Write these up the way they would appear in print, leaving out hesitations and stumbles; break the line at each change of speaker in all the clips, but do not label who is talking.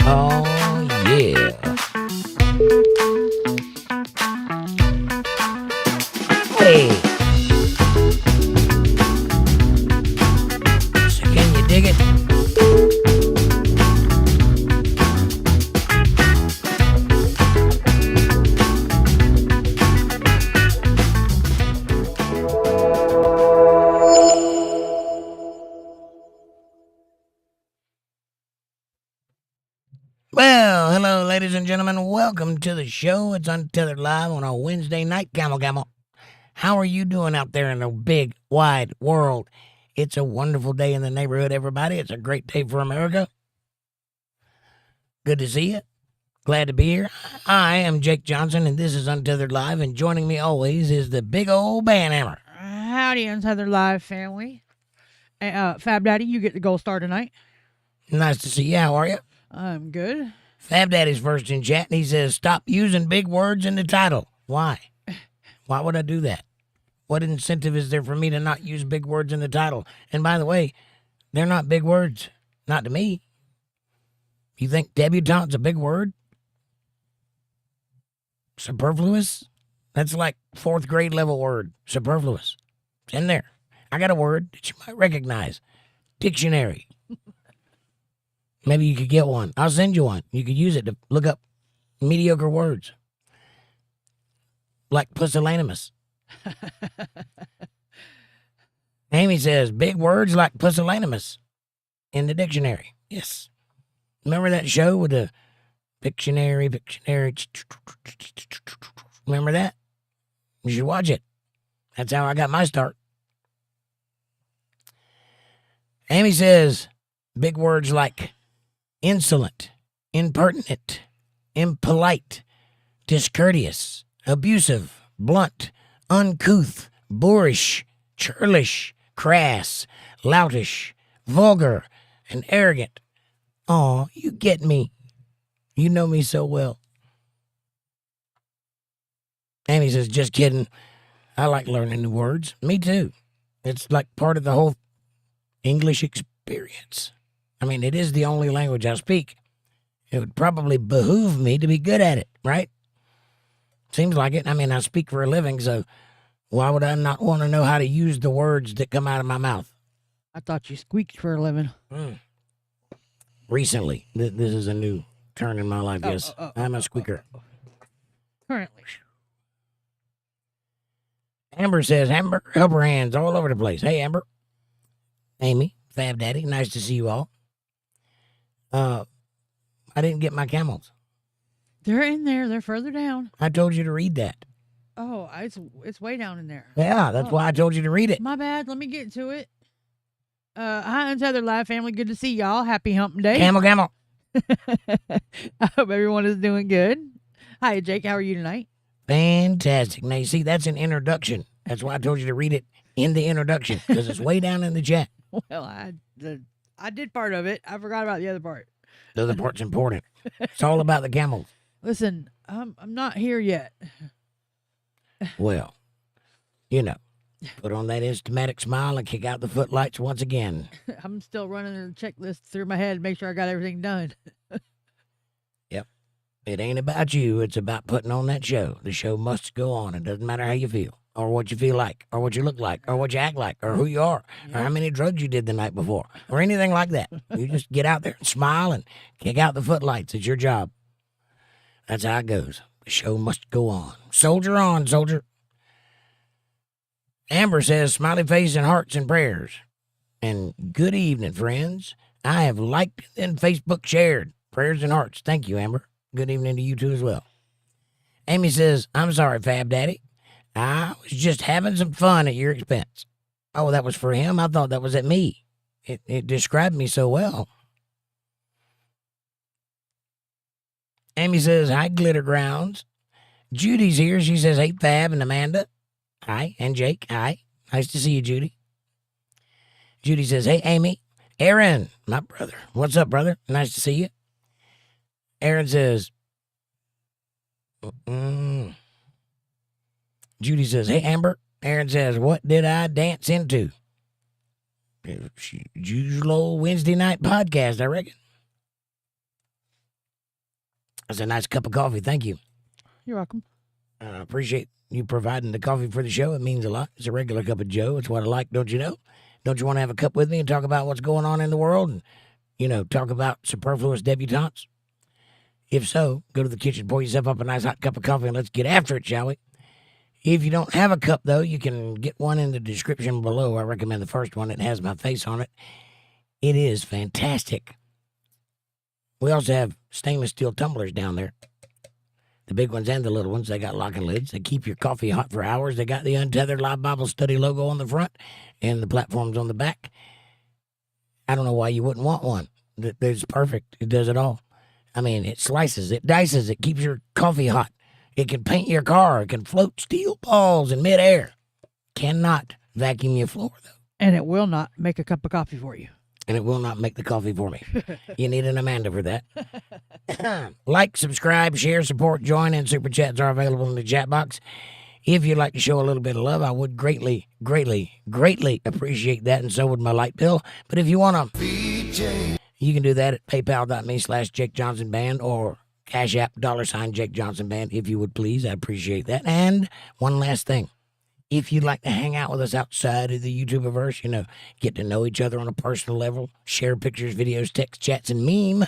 Oh, yeah. Hey. So can you dig it? Well, hello, ladies and gentlemen. Welcome to the show. It's Untethered Live on a Wednesday night. Camel, camel. How are you doing out there in the big, wide world? It's a wonderful day in the neighborhood, everybody. It's a great day for America. Good to see you. Glad to be here. I am Jake Johnson, and this is Untethered Live, and joining me always is the big old band hammer.
Howdy, Untethered Live family. Fab Daddy, you get the gold star tonight.
Nice to see you. How are you?
I'm good.
Fab Daddy's first in chat, and he says, stop using big words in the title. Why? Why would I do that? What incentive is there for me to not use big words in the title? And by the way, they're not big words. Not to me. You think debutant's a big word? Superfluous? That's like 4th grade level word. Superfluous. It's in there. I got a word that you might recognize. Dictionary. Maybe you could get one. I'll send you one. You could use it to look up mediocre words. Like pusillanimous. Amy says, big words like pusillanimous in the dictionary. Yes. Remember that show with the Pictionary? Remember that? You should watch it. That's how I got my start. Amy says, big words like insolent, impertinent, impolite, discourteous, abusive, blunt, uncouth, boorish, churlish, crass, loutish, vulgar, and arrogant. Aw, you get me. You know me so well. Amy says, just kidding. I like learning new words. Me too. It's like part of the whole English experience. I mean, it is the only language I speak. It would probably behoove me to be good at it, right? Seems like it. I mean, I speak for a living, so why would I not want to know how to use the words that come out of my mouth?
I thought you squeaked for a living.
Recently. This is a new turn in my life, yes. I'm a squeaker.
Currently.
Amber says, hamburger helper hands all over the place. Hey, Amber. Amy, Fab Daddy, nice to see you all. I didn't get my camels.
They're in there. They're further down.
I told you to read that.
Oh, it's way down in there.
Yeah, that's why I told you to read it.
My bad. Let me get to it. Hi, Untethered Live family. Good to see y'all. Happy hump day.
Camel.
I hope everyone is doing good. Hi, Jake. How are you tonight?
Fantastic. Now, you see, that's an introduction. That's why I told you to read it in the introduction, because it's way down in the chat.
Well, I did part of it. I forgot about the other part.
The other part's important. It's all about the camels.
Listen, I'm not here yet.
Well, you know, put on that instamatic smile and kick out the footlights once again.
I'm still running the checklist through my head, make sure I got everything done.
Yep. It ain't about you. It's about putting on that show. The show must go on. It doesn't matter how you feel, or what you feel like, or what you look like, or what you act like, or who you are, or how many drugs you did the night before, or anything like that. You just get out there and smile and kick out the footlights. It's your job. That's how it goes. The show must go on. Soldier on, soldier. Amber says, smiley face and hearts and prayers. And good evening, friends. I have liked and Facebook shared. Prayers and hearts. Thank you, Amber. Good evening to you too as well. Amy says, I'm sorry, Fab Daddy. I was just having some fun at your expense. Oh, that was for him? I thought that was at me. It described me so well. Amy says, hi, Glitter Grounds. Judy's here. She says, hey, Fab and Amanda. Hi. And Jake. Hi. Nice to see you, Judy. Judy says, hey, Amy. Aaron, my brother. What's up, brother? Nice to see you. Aaron says, Judy says, hey, Amber. Aaron says, what did I dance into? Usual old Wednesday night podcast, I reckon. That's a nice cup of coffee. Thank you.
You're welcome.
I appreciate you providing the coffee for the show. It means a lot. It's a regular cup of Joe. It's what I like, don't you know? Don't you want to have a cup with me and talk about what's going on in the world and, talk about superfluous debutantes? If so, go to the kitchen, pour yourself up a nice hot cup of coffee, and let's get after it, shall we? If you don't have a cup, though, you can get one in the description below. I recommend the first one. It has my face on it. It is fantastic. We also have stainless steel tumblers down there. The big ones and the little ones, they got locking lids. They keep your coffee hot for hours. They got the Untethered Live Bible Study logo on the front and the platforms on the back. I don't know why you wouldn't want one. It's perfect. It does it all. I mean, it slices, it dices, it keeps your coffee hot. It can paint your car. It can float steel balls in midair. Cannot vacuum your floor, though.
And it will not make a cup of coffee for you.
And it will not make the coffee for me. You need an Amanda for that. Like, subscribe, share, support, join, and super chats are available in the chat box. If you'd like to show a little bit of love, I would greatly, greatly, greatly appreciate that, and so would my light bill. But if you want to, you can do that at paypal.me/jakejohnsonband or Cash App $JakeJohnsonBand, if you would please. I appreciate that. And one last thing. If you'd like to hang out with us outside of the YouTubeverse, get to know each other on a personal level, share pictures, videos, text, chats, and meme,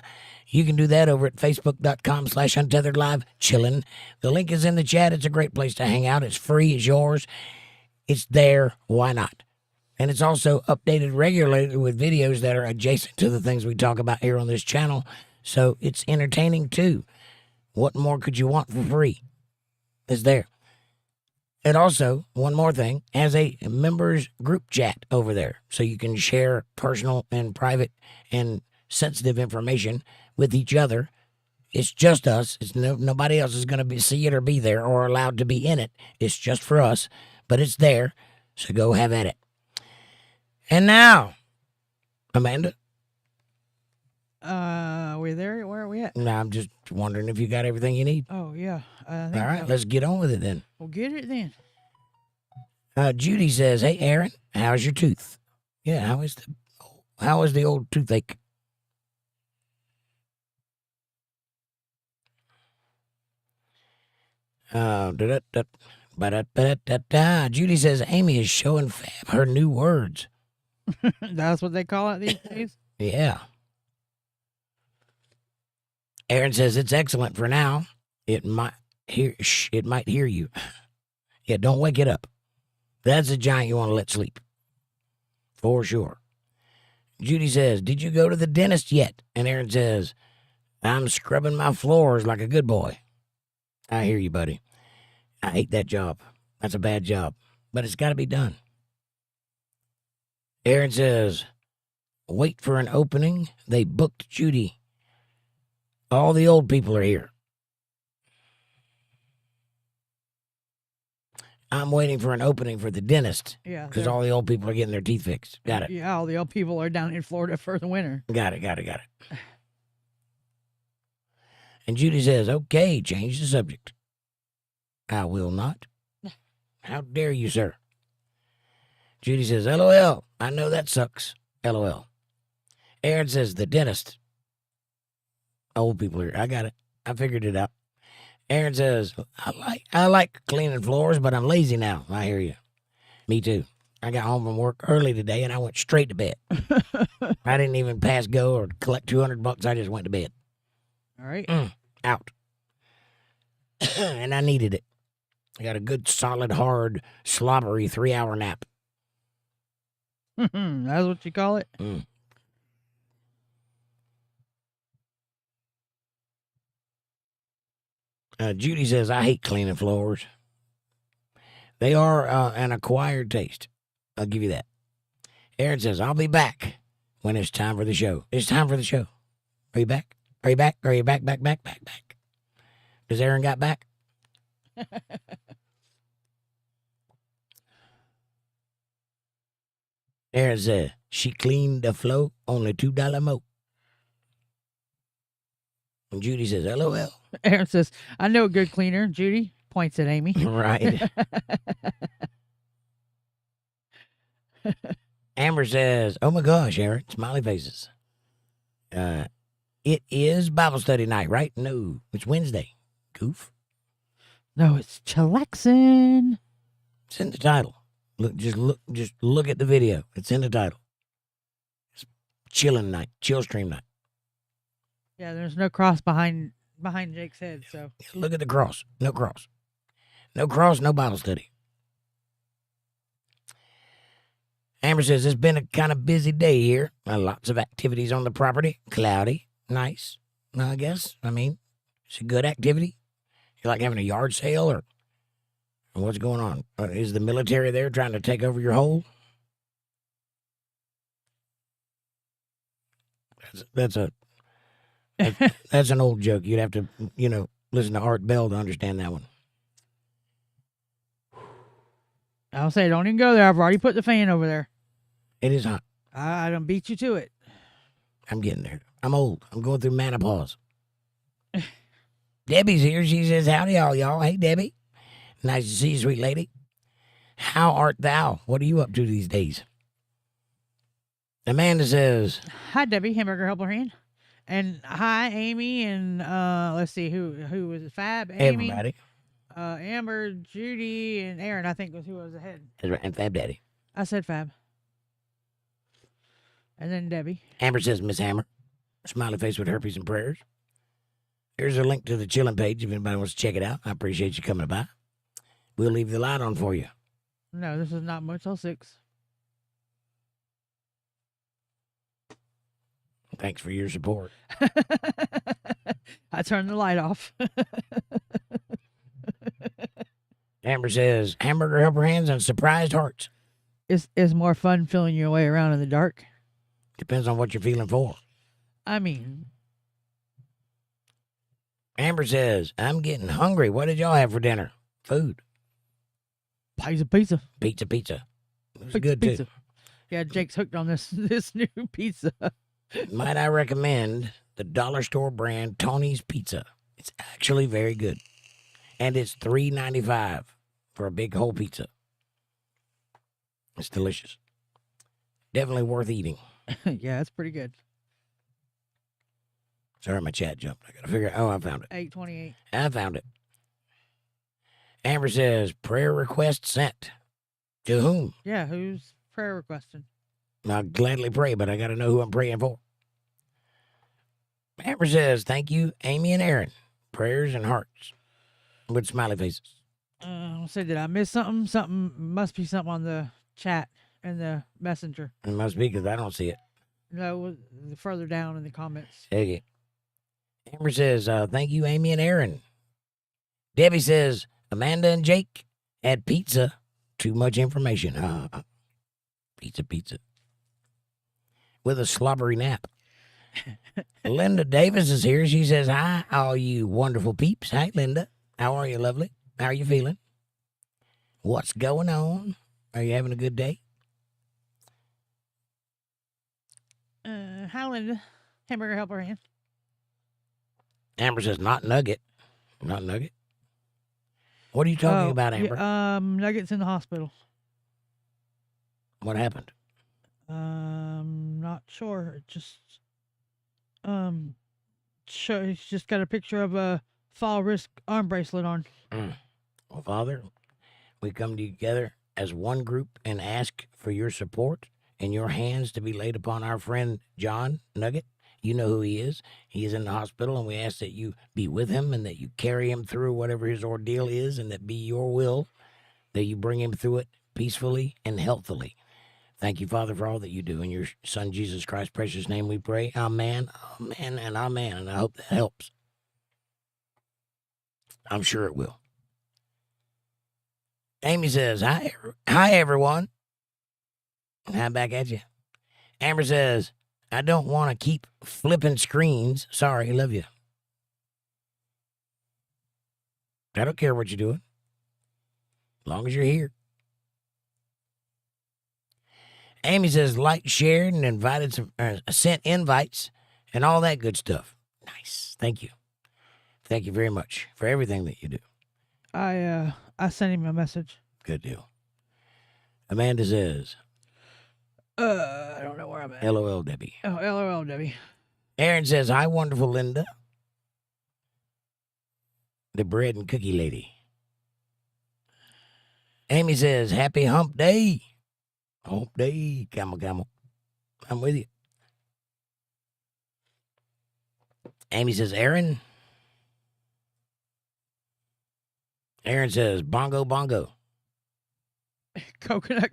you can do that over at facebook.com/UntetheredLive chillin'. The link is in the chat. It's a great place to hang out. It's free. It's yours. It's there. Why not? And it's also updated regularly with videos that are adjacent to the things we talk about here on this channel. So it's entertaining too. What more could you want for free? It's there. It also, one more thing, has a members group chat over there. So you can share personal and private and sensitive information with each other. It's just us. It's nobody else is going to see it or be there or allowed to be in it. It's just for us. But it's there. So go have at it. And now, Amanda.
We there? Where are we at?
No, I'm just wondering if you got everything you need.
Oh, yeah.
All right, let's get on with it then.
We'll get it then.
Judy says, "Hey, Aaron, how's your tooth? Yeah, how is the old toothache?" Judy says, "Amy is showing Fab her new words."
That's what they call it these days?
Yeah. Aaron says, "It's excellent for now. It might hear you. Yeah, don't wake it up. That's a giant you want to let sleep. For sure." Judy says, "Did you go to the dentist yet?" And Aaron says, "I'm scrubbing my floors like a good boy." I hear you, buddy. I hate that job. That's a bad job. But it's got to be done. Aaron says, "Wait for an opening. They booked Judy. All the old people are here." I'm waiting for an opening for the dentist.
Yeah.
Because all the old people are getting their teeth fixed. Got it.
Yeah, all the old people are down in Florida for the winter.
Got it. And Judy says, "Okay, change the subject." I will not. How dare you, sir? Judy says, "LOL. I know that sucks. LOL. Aaron says, "The dentist. Old people here. I got it. I figured it out." Aaron says, I like cleaning floors, but I'm lazy now." I hear you. Me too. I got home from work early today, and I went straight to bed. I didn't even pass go or collect $200. I just went to bed.
All right.
Out. And I needed it. I got a good, solid, hard, slobbery 3-hour nap.
That's what you call it?
Judy says, "I hate cleaning floors. They are an acquired taste. I'll give you that." Aaron says, "I'll be back when it's time for the show." It's time for the show. Are you back? Are you back? Are you back? Does Aaron got back? Aaron says, "She cleaned the floor, only $2 more." And Judy says, "LOL."
Aaron says, "I know a good cleaner." Judy points at Amy.
Right. Amber says, oh my gosh, Aaron, smiley faces. It is Bible study night, right? No, it's Wednesday. Goof.
No, it's chillaxin'.
It's in the title. Just look at the video. It's in the title. It's chilling night, chill stream night.
Yeah, there's no cross behind Jake's head, so.
Look at the cross. No cross. No cross, no Bible study. Amber says, it's been a kind of busy day here. Lots of activities on the property. Cloudy. Nice, I guess. I mean, it's a good activity. You like having a yard sale or what's going on? Is the military there trying to take over your hole? That's an old joke. You'd have to, listen to Art Bell to understand that one.
I'll say, don't even go there. I've already put the fan over there.
It is hot.
I done beat you to it.
I'm getting there. I'm old. I'm going through menopause. Debbie's here. She says, howdy all y'all. Hey, Debbie. Nice to see you, sweet lady. How art thou? What are you up to these days? Amanda says,
hi, Debbie, hamburger helper hand. And hi, Amy, and let's see, who was it? Fab, Amy.
Everybody.
Amber, Judy, and Aaron, I think was who was ahead.
And Fab Daddy.
I said Fab. And then Debbie.
Amber says, Miss Hammer. Smiley face with herpes and prayers. Here's a link to the chilling page if anybody wants to check it out. I appreciate you coming by. We'll leave the light on for you.
No, this is not much till 6.
Thanks for your support.
I turned the light off.
Amber says, hamburger helper hands and surprised hearts.
It's more fun feeling your way around in the dark.
Depends on what you're feeling for.
I mean,
Amber says, I'm getting hungry. What did y'all have for dinner? Food.
Pizza.
Pizza. It was good
pizza.
too.
Yeah, Jake's hooked on this new pizza.
Might I recommend the dollar store brand Tony's Pizza? It's actually very good. And it's $3.95 for a big whole pizza. It's delicious. Definitely worth eating.
Yeah, it's pretty good.
Sorry, my chat jumped. I gotta figure out. Oh, I found it.
8:28.
I found it. Amber says, prayer request sent. To whom?
Yeah, who's prayer requesting?
I'll gladly pray, but I gotta know who I'm praying for. Amber says, thank you, Amy and Aaron. Prayers and hearts. With smiley faces.
I'll say, did I miss something? Something must be something on the chat and the messenger.
It must be because I don't see it.
No, further down in the comments.
Okay. Amber says, thank you, Amy and Aaron. Debbie says, Amanda and Jake had pizza. Too much information. Pizza. With a slobbery nap. Linda Davis is here. She says, hi, all you wonderful peeps. Hi, Linda. How are you, lovely? How are you feeling? What's going on? Are you having a good day?
Hi, Linda. Hamburger helper hand.
Amber says, not Nugget. Not Nugget. What are you talking about, Amber?
Yeah, Nugget's in the hospital.
What happened?
Not sure. It just, he's just got a picture of a fall risk arm bracelet on.
Well, Father, we come together as one group and ask for your support and your hands to be laid upon our friend John Nugget. You know who he is. He is in the hospital, and we ask that you be with him and that you carry him through whatever his ordeal is, and that be your will, that you bring him through it peacefully and healthily. Thank you, Father, for all that you do. In your Son, Jesus Christ's precious name we pray. Amen, amen, and amen. And I hope that helps. I'm sure it will. Amy says, hi everyone. Hi, back at you. Amber says, I don't want to keep flipping screens. Sorry, love you. I don't care what you're doing. As long as you're here. Amy says, liked, shared, and invited some, sent invites and all that good stuff. Nice. Thank you. Thank you very much for everything that you do.
I sent him a message.
Good deal. Amanda says,
I don't know where I'm at.
LOL, Debbie.
Oh, LOL, Debbie.
Aaron says, hi, wonderful Linda. The bread and cookie lady. Amy says, happy hump day. Hump day, camel. I'm with you. Amy says, Aaron. Aaron says, bongo.
Coconut.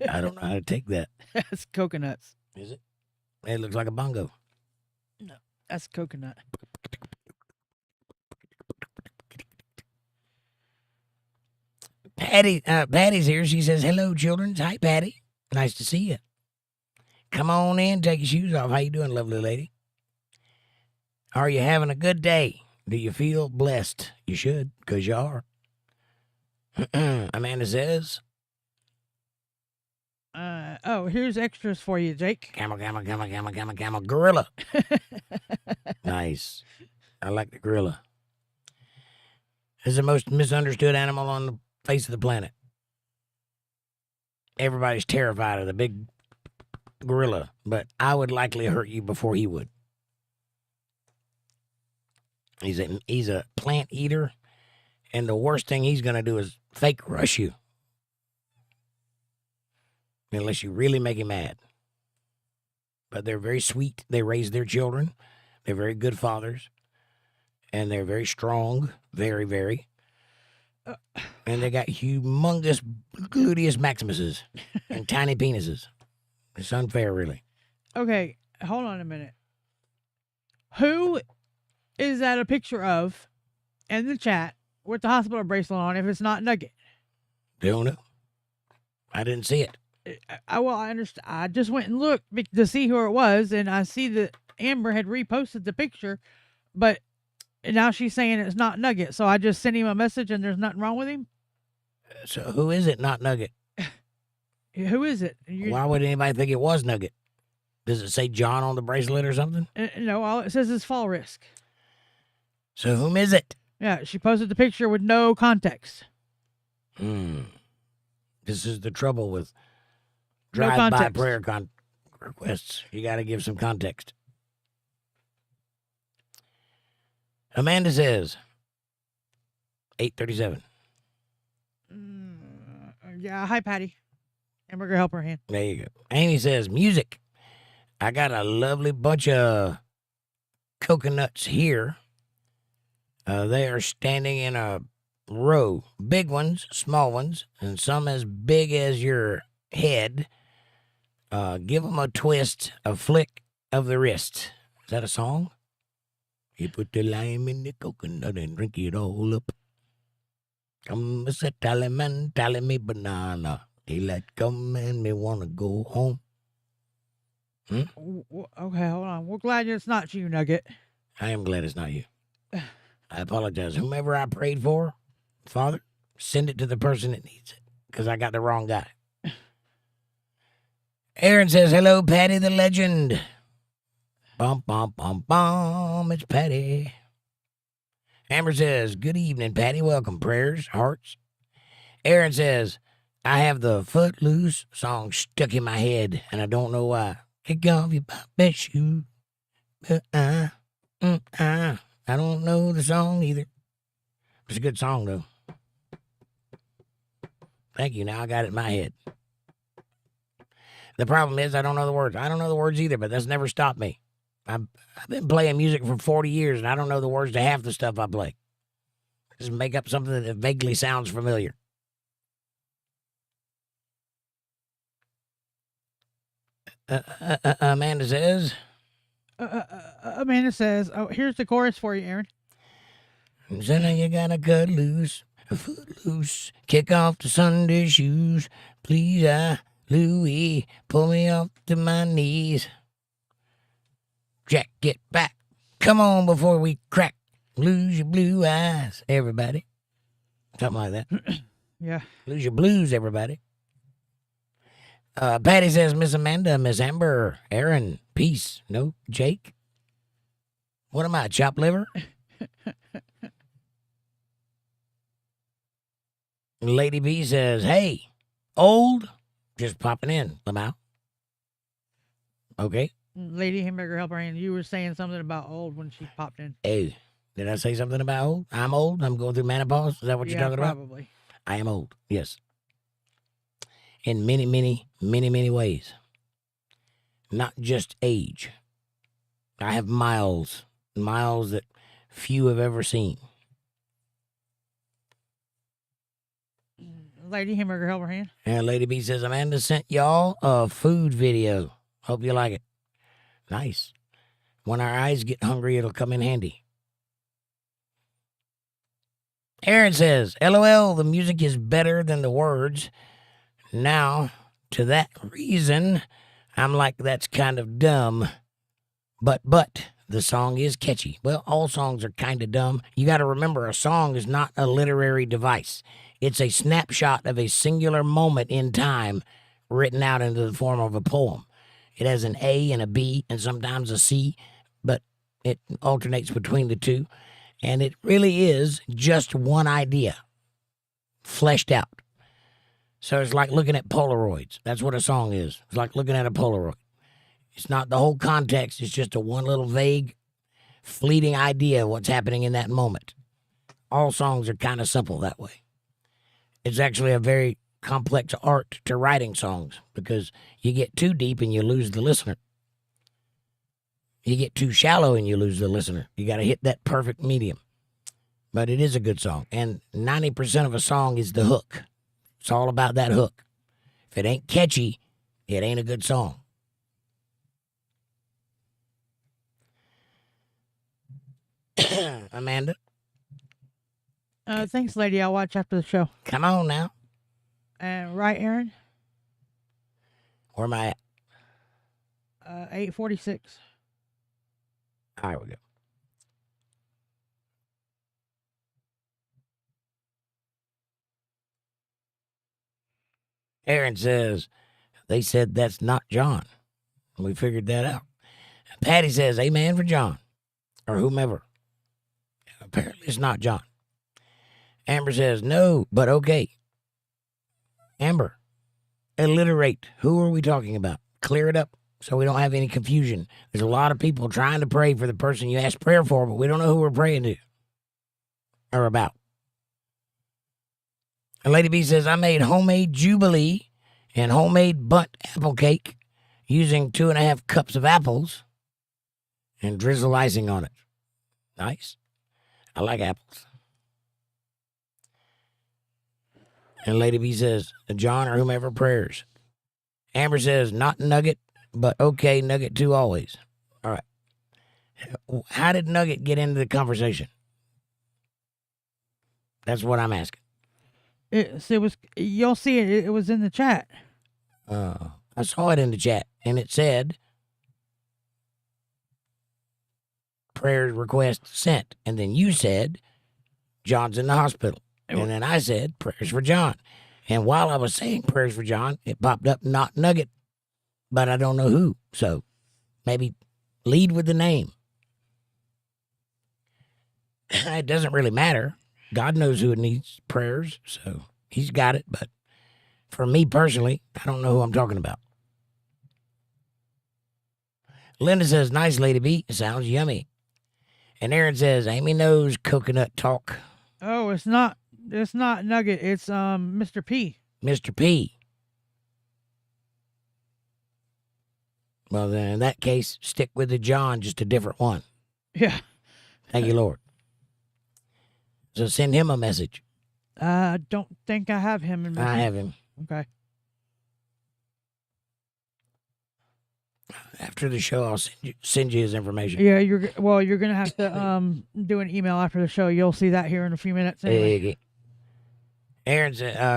I don't know how to take that.
That's coconuts.
Is it? It looks like a bongo.
No, that's coconut.
Patty's here. She says, hello, children. Hi, Patty. Nice to see you. Come on in. Take your shoes off. How you doing, lovely lady? Are you having a good day? Do you feel blessed? You should, because you are. Amanda says,
here's extras for you, Jake.
Camel, gorilla. Nice. I like the gorilla. It's the most misunderstood animal on the face of the planet. Everybody's terrified of the big gorilla, but I would likely hurt you before he would. He's a plant eater, and the worst thing he's going to do is fake rush you. Unless you really make him mad. But they're very sweet. They raise their children. They're very good fathers. And they're very strong. Very, very. And they got humongous gluteus maximuses and tiny penises. It's unfair, really.
Okay, hold on a minute. Who is that a picture of in the chat with the hospital bracelet on if it's not Nugget?
Don't know. I didn't see it.
I understand. I just went and looked to see who it was, and I see that Amber had reposted the picture, but now she's saying it's not Nugget. So I just sent him a message, and there's nothing wrong with him.
So who is it? Not Nugget.
Who is it?
Why would anybody think it was Nugget? Does it say John on the bracelet or something?
No, all it says is fall risk.
So whom is it?
Yeah, she posted the picture with no context.
This is the trouble with
No
drive-by
context.
prayer requests. You got to give some context. Amanda says, 8:37.
Yeah, hi, Patty. Hamburger helper hand.
There you go. Amy says, music. I got a lovely bunch of coconuts here. They are standing in a row. Big ones, small ones, and some as big as your head. Give them a twist, a flick of the wrist. Is that a song? You put the lime in the coconut and drink it all up. Come, Mr. Tallyman, tally me banana. Daylight come and me wanna go home.
Okay, hold on. We're glad it's not you, Nugget.
I am glad it's not you. I apologize. Whomever I prayed for, Father, send it to the person that needs it, because I got the wrong guy. Aaron says, hello, Patty the legend. Bum, bum, bum, bum. It's Patty. Amber says, good evening, Patty. Welcome. Prayers, hearts. Aaron says, I have the Footloose song stuck in my head, and I don't know why. Kick off your best shoe. I don't know the song either. It's a good song, though. Thank you. Now I got it in my head. The problem is I don't know the words. I don't know the words either, but that's never stopped me. I've been playing music for 40 years, and I don't know the words to half the stuff I play. Just make up something that vaguely sounds familiar. Amanda says...
Amanda says, oh, here's the chorus for you, Aaron.
So now you gotta cut loose, a foot loose, kick off the Sunday shoes. Please, Louie, pull me up to my knees. Jack, get back. Come on before we crack. Lose your blue eyes, everybody. Something like that.
Yeah.
Lose your blues, everybody. Patty says, Miss Amanda, Miss Amber, Aaron, peace. No, Jake. What am I, chopped liver? Lady B says, hey, old Just popping in, Lamau. Okay.
Lady Hamburger Helper, and you were saying something about old when she popped in.
Hey, did I say something about old? I'm old. I'm going through menopause. Is that what you're talking about?
Probably.
I am old. Yes. In many, many, many, many ways. Not just age. I have miles that few have ever seen.
Lady Hamburger Helper hand.
And Lady B says, Amanda sent y'all a food video. Hope you like it. Nice. When our eyes get hungry, it'll come in handy. Aaron says, LOL, the music is better than the words. Now, to that reason, I'm like, that's kind of dumb. But, the song is catchy. Well, all songs are kind of dumb. You got to remember, a song is not a literary device. It's a snapshot of a singular moment in time written out into the form of a poem. It has an A and a B and sometimes a C, but it alternates between the two. And it really is just one idea, fleshed out. So it's like looking at Polaroids. That's what a song is. It's like looking at a Polaroid. It's not the whole context. It's just a one little vague, fleeting idea of what's happening in that moment. All songs are kind of simple that way. It's actually a very complex art to writing songs because you get too deep and you lose the listener. You get too shallow and you lose the listener. You got to hit that perfect medium. But it is a good song. And 90% of a song is the hook. It's all about that hook. If it ain't catchy, it ain't a good song. Amanda?
Thanks, lady. I'll watch after the show.
Come on now.
Right, Aaron?
Where am I at?
8:46.
There we go. Aaron says, they said that's not John. We figured that out. Patty says, amen for John. Or whomever. Apparently it's not John. Amber says, no, but okay. Amber, alliterate. Who are we talking about? Clear it up so we don't have any confusion. There's a lot of people trying to pray for the person you asked prayer for, but we don't know who we're praying to or about. And Lady B says, I made homemade Jubilee and homemade Bunt apple cake using 2.5 cups of apples and drizzle icing on it. Nice. I like apples. And Lady B says, John or whomever prayers. Amber says, not Nugget, but okay, Nugget 2 always. All right. How did Nugget get into the conversation? That's what I'm asking.
It was. You'll see it. It was in the chat.
I saw it in the chat, and it said, prayer request sent. And then you said, John's in the hospital. And then I said, prayers for John. And while I was saying prayers for John, it popped up, not Nugget, but I don't know who. So maybe lead with the name. It doesn't really matter. God knows who needs prayers, so he's got it. But for me personally, I don't know who I'm talking about. Linda says, nice, Lady B. Sounds yummy. And Aaron says, Amy knows coconut talk.
Oh, it's not Nugget. It's Mr. P.
Mr. P. Well, then in that case, stick with the John, just a different one.
Yeah.
Thank you, Lord. So send him a message.
I don't think I have him in my
I have him.
Okay.
After the show, I'll send you his information.
Yeah, you're gonna have to do an email after the show. You'll see that here in a few minutes. Anyway.
Aaron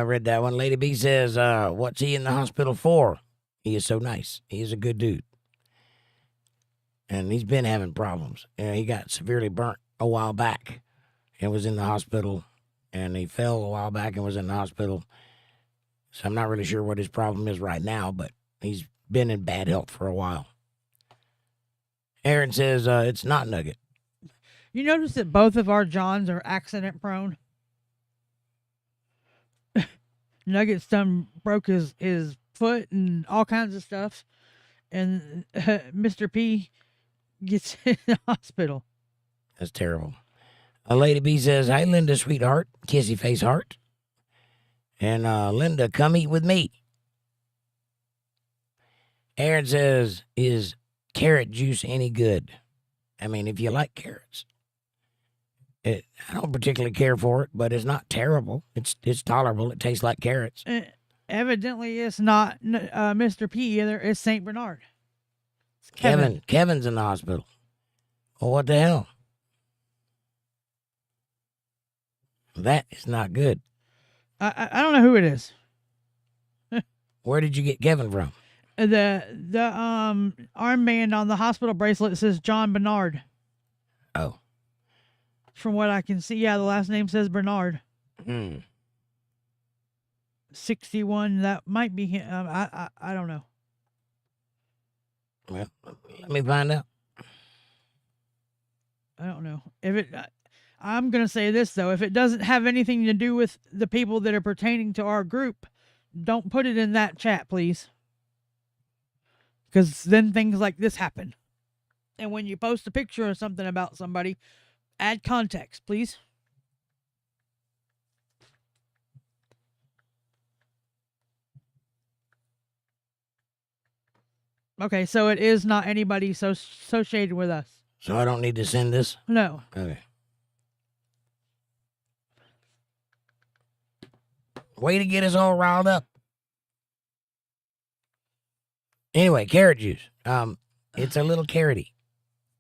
read that one. Lady B says, what's he in the hospital for? He is so nice. He is a good dude. And he's been having problems. He got severely burnt a while back and was in the hospital. And he fell a while back and was in the hospital. So I'm not really sure what his problem is right now, but he's been in bad health for a while. Aaron says, it's not Nugget.
You notice that both of our Johns are accident prone? Nugget's broke his foot and all kinds of stuff. And Mr. P gets in the hospital.
That's terrible. Lady B says, "Hey, Linda, sweetheart, kissy face heart. And Linda, come eat with me." Aaron says, "Is carrot juice any good?" I mean, if you like carrots. I don't particularly care for it, but it's not terrible. It's tolerable. It tastes like carrots.
Evidently, it's not Mr. P either. It's St. Bernard. It's
Kevin's in the hospital. Well, what the hell? That is not good.
I don't know who it is.
Where did you get Kevin from?
The armband on the hospital bracelet says John Bernard.
Oh.
From what I can see, yeah, the last name says Bernard. 61, that might be him. I don't know.
Well, let me find out.
I don't know. I'm going to say this, though. If it doesn't have anything to do with the people that are pertaining to our group, don't put it in that chat, please. Because then things like this happen. And when you post a picture or something about somebody, add context, please. Okay, so it is not anybody associated with us.
So I don't need to send this?
No.
Okay. Way to get us all riled up. Anyway, carrot juice. It's a little carroty.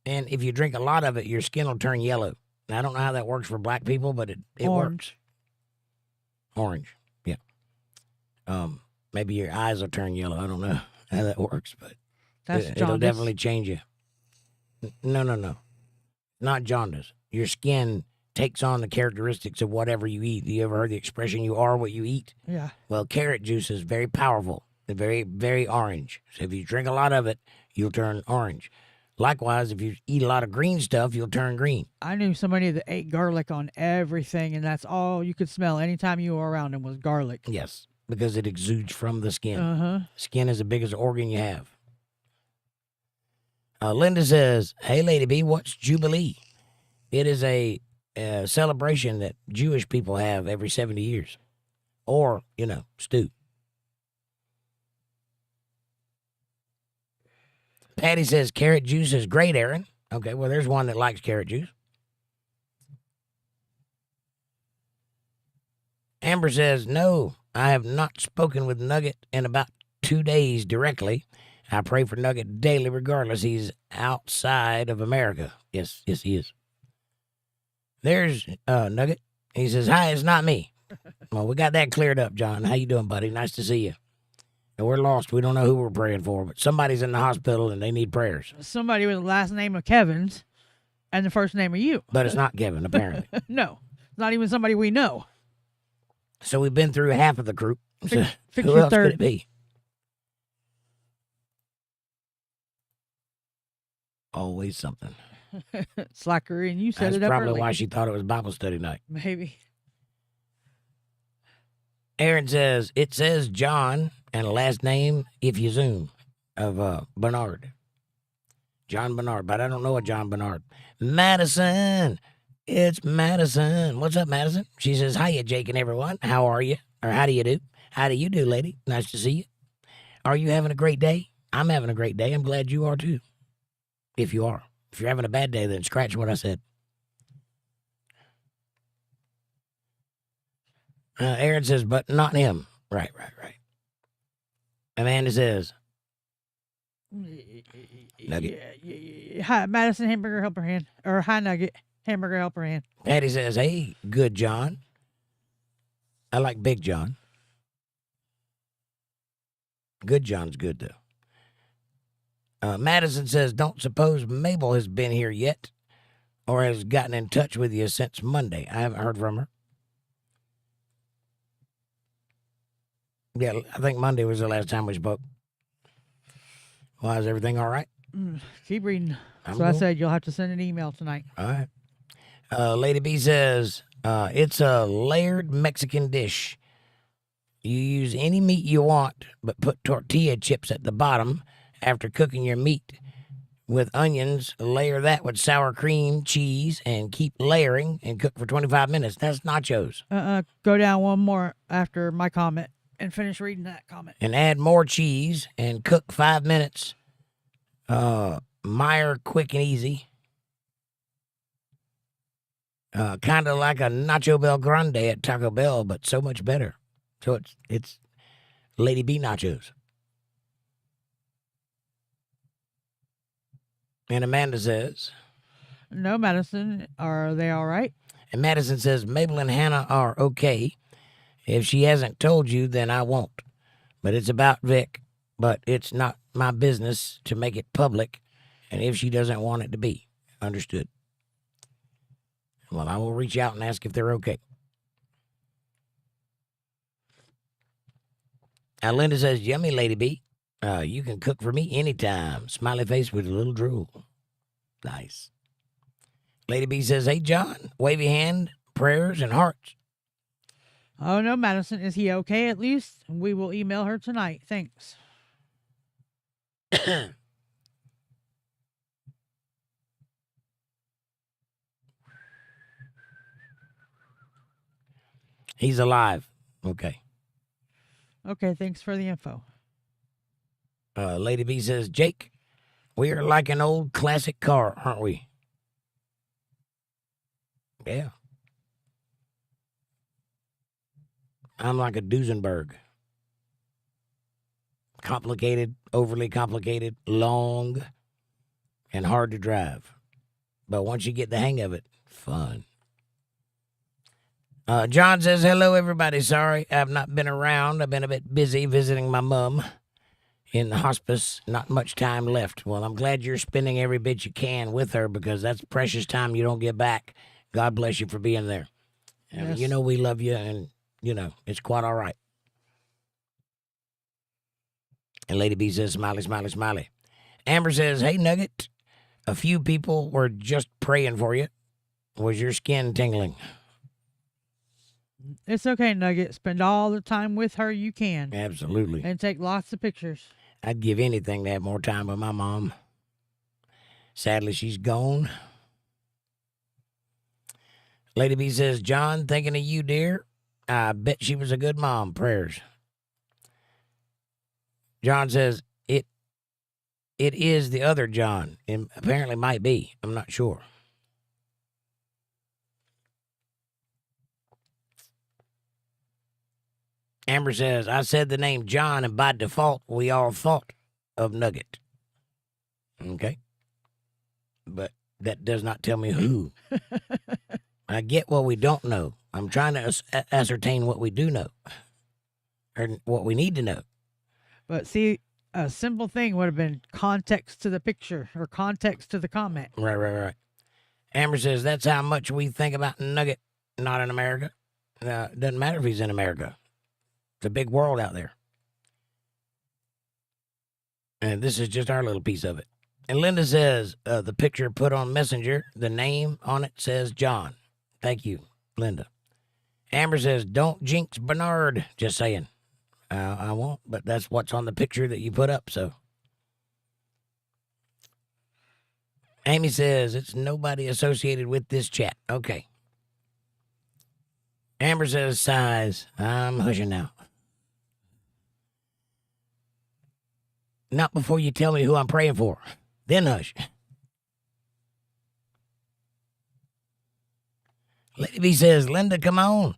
And if you drink a lot of it, your skin will turn yellow. Now, I don't know how that works for black people, but it works. Orange. Yeah. Maybe your eyes will turn yellow. I don't know how that works, but it'll definitely change you. No. Not jaundice. Your skin takes on the characteristics of whatever you eat. You ever heard the expression, you are what you eat?
Yeah.
Well, carrot juice is very powerful. It's very, very orange. So if you drink a lot of it, you'll turn orange. Likewise, if you eat a lot of green stuff, you'll turn green.
I knew somebody that ate garlic on everything, and that's all you could smell anytime you were around them was garlic.
Yes, because it exudes from the skin.
Uh-huh.
Skin is the biggest organ you have. Linda says, "Hey, Lady B, what's Jubilee?" It is a celebration that Jewish people have every 70 years. Or, stew. Patty says, "Carrot juice is great, Aaron." Okay, well, there's one that likes carrot juice. Amber says, "No, I have not spoken with Nugget in about 2 days directly. I pray for Nugget daily regardless. He's outside of America." Yes, he is. There's Nugget. He says, "Hi, it's not me." Well, we got that cleared up, John. How you doing, buddy? Nice to see you. And we're lost. We don't know who we're praying for, but somebody's in the hospital and they need prayers.
Somebody with the last name of Kevin's and the first name of you.
But it's not Kevin, apparently.
No, not even somebody we know.
So we've been through half of the group. So
Fix
who
your
else
third.
could it be? Always something.
Slackery, and you set
That's
it up
probably
early.
why she thought it was Bible study night.
Maybe.
Aaron says, "It says John and last name, if you zoom, of Bernard. John Bernard, but I don't know a John Bernard." Madison. It's Madison. What's up, Madison? She says, "Hiya, Jake and everyone. How are you?" Or how do you do? How do you do, lady? Nice to see you. Are you having a great day? I'm having a great day. I'm glad you are too. If you are. If you're having a bad day, then scratch what I said. Aaron says, "But not him." Right. Amanda says, Nugget.
Yeah. Hi, Madison Hamburger Helper Hand. Or hi, Nugget Hamburger Helper Hand.
Patty says, "Hey, good John." I like Big John. Good John's good, though. Madison says, "Don't suppose Mabel has been here yet or has gotten in touch with you since Monday." I haven't heard from her. Yeah, I think Monday was the last time we spoke. Well, is everything all right?
Keep reading.
I'm
So I
cool.
said you'll have to send an email tonight.
All right. Lady B says, "It's a layered Mexican dish. You use any meat you want, but put tortilla chips at the bottom after cooking your meat. With onions, layer that with sour cream, cheese, and keep layering and cook for 25 minutes. That's nachos.
Go down one more after my comment and finish reading that comment.
And add more cheese and cook 5 minutes. Meyer quick and easy. Kind of like a Nacho Bel Grande at Taco Bell, but so much better. So it's Lady B nachos. And Amanda says,
No, Madison, are they all right?
And Madison says, Mabel and Hannah are okay. If she hasn't told you, then I won't. But it's about Vic. But it's not my business to make it public. And if she doesn't want it to be. Understood. Well, I will reach out and ask if they're okay. Now, Linda says, Yummy, Lady B. You can cook for me anytime. Smiley face with a little drool. Nice. Lady B says, Hey, John, wavy hand, prayers, and hearts.
Oh, no, Madison. Is he okay at least? We will email her tonight. Thanks.
He's alive. Okay.
Okay, thanks for the info.
Lady B says, Jake, we are like an old classic car, aren't we? Yeah. I'm like a Duesenberg. Complicated, overly complicated, long, and hard to drive. But once you get the hang of it, fun. John says, hello, everybody. Sorry, I've not been around. I've been a bit busy visiting my mom in the hospice. Not much time left. Well, I'm glad you're spending every bit you can with her because that's precious time you don't get back. God bless you for being there.
Yes.
You know we love you, and, it's quite all right. And Lady B says, smiley, smiley, smiley. Amber says, hey, Nugget, a few people were just praying for you. Was your skin tingling?
It's okay, Nugget. Spend all the time with her you can.
Absolutely.
And take lots of pictures.
I'd give anything to have more time with my mom. Sadly, she's gone. Lady B says, John, thinking of you, dear. I bet she was a good mom. Prayers. John says, it is the other John. It apparently might be. I'm not sure. Amber says, I said the name John, and by default, we all thought of Nugget. Okay. But that does not tell me who. I get what we don't know. I'm trying to ascertain what we do know. Or what we need to know.
But see, a simple thing would have been context to the picture or context to the comment.
Right. Amber says, that's how much we think about Nugget, not in America. It doesn't matter if he's in America. It's a big world out there. And this is just our little piece of it. And Linda says, the picture put on Messenger, the name on it says John. Thank you, Linda. Amber says, don't jinx Bernard. Just saying. I won't, but that's what's on the picture that you put up, so. Amy says, it's nobody associated with this chat. Okay. Amber says, sighs. I'm hushing now. Not before you tell me who I'm praying for. Then hush. Lady B says, Linda, come on.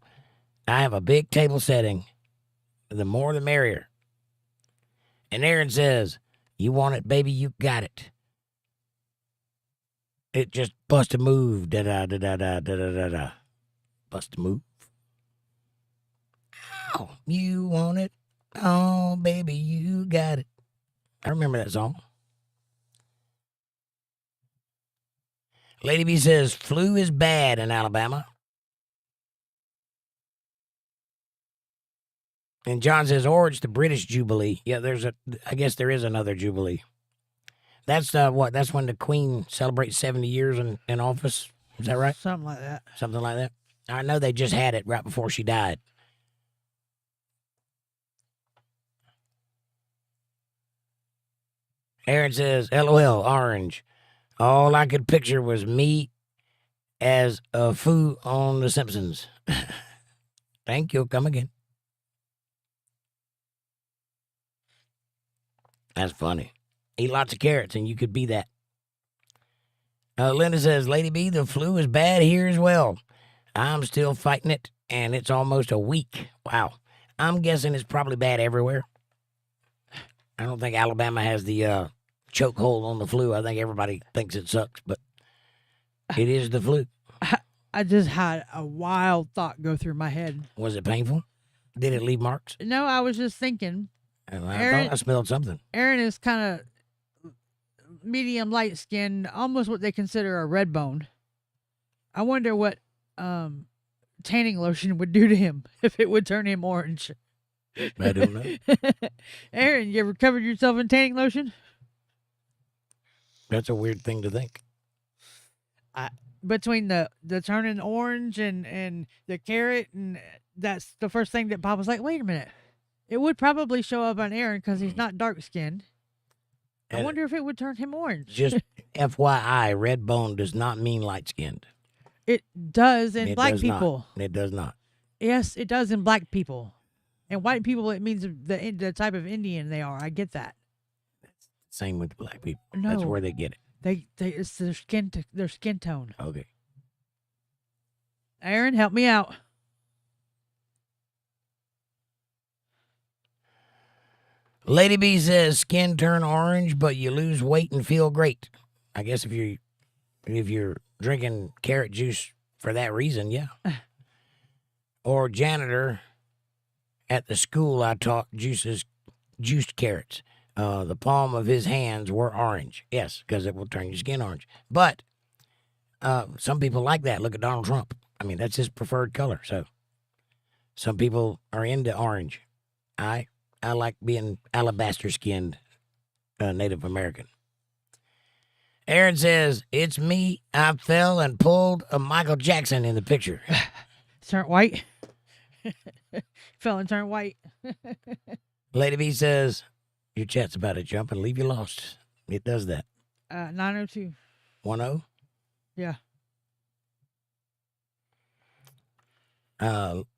I have a big table setting. The more the merrier. And Aaron says, you want it, baby, you got it. It just bust a move. Da-da-da-da-da-da-da-da. Bust a move. Ow, you want it. Oh, baby, you got it. I remember that song. Lady B says, flu is bad in Alabama. And John says, or it's the British Jubilee. Yeah, I guess there is another Jubilee. That's what? That's when the Queen celebrates 70 years in office. Is that right?
Something like that.
Something like that. I know they just had it right before she died. Aaron says, LOL, orange. All I could picture was me as a foo on The Simpsons. Thank you. Come again. That's funny. Eat lots of carrots and you could be that. Linda says, Lady B, the flu is bad here as well. I'm still fighting it, and it's almost a week. Wow. I'm guessing it's probably bad everywhere. I don't think Alabama has the chokehold on the flu. I think everybody thinks it sucks, but it is the flu.
I just had a wild thought go through my head.
Was it painful? Did it leave marks?
No, I was just thinking.
I thought I smelled something.
Aaron is kind of medium light skinned, almost what they consider a red bone. I wonder what tanning lotion would do to him if it would turn him orange.
I don't know.
Aaron, you ever covered yourself in tanning lotion?
That's a weird thing to think.
Between the turning orange and the carrot, and that's the first thing that Pop was like, wait a minute. It would probably show up on Aaron because he's not dark skinned. I wonder if it would turn him orange.
Just FYI, red bone does not mean light skinned.
It does in black people.
It does not.
Yes, it does in black people. And white people, it means the type of Indian they are. I get that.
Same with black people.
No,
that's where they get it.
It's their skin tone.
Okay.
Aaron, help me out.
Lady B says skin turn orange, but you lose weight and feel great. I guess if you're drinking carrot juice for that reason, yeah. Or janitor at the school I taught juiced carrots. The palm of his hands were orange. Yes, because it will turn your skin orange. But some people like that. Look at Donald Trump. I mean, that's his preferred color. So some people are into orange. I like being alabaster-skinned Native American. Aaron says, it's me. I fell and pulled a Michael Jackson in the picture.
Turned white. Fell and turned white.
Lady B says, your chat's about to jump and leave you lost. It does that.
902.
10?
Yeah.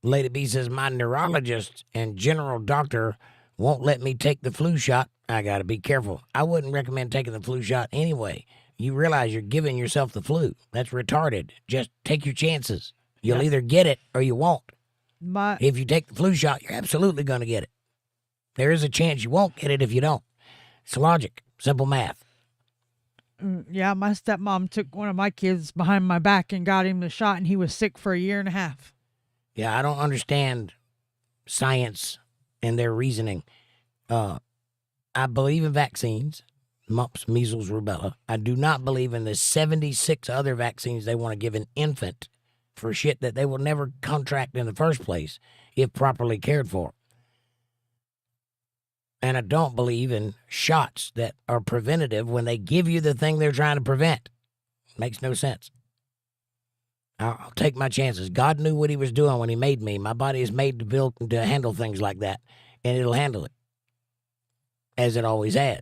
Lady B says, my neurologist and general doctor won't let me take the flu shot. I got to be careful. I wouldn't recommend taking the flu shot anyway. You realize you're giving yourself the flu. That's retarded. Just take your chances. You'll either get it or you won't. If you take the flu shot, you're absolutely going to get it. There is a chance you won't get it if you don't. It's logic. Simple math.
Yeah, my stepmom took one of my kids behind my back and got him the shot, and he was sick for a year and a half.
Yeah, I don't understand science and their reasoning. I believe in vaccines, mumps, measles, rubella. I do not believe in the 76 other vaccines they want to give an infant for shit that they will never contract in the first place if properly cared for. And I don't believe in shots that are preventative when they give you the thing they're trying to prevent. Makes no sense. I'll take my chances. God knew what he was doing when he made me. My body is made to handle things like that, and it'll handle it, as it always has.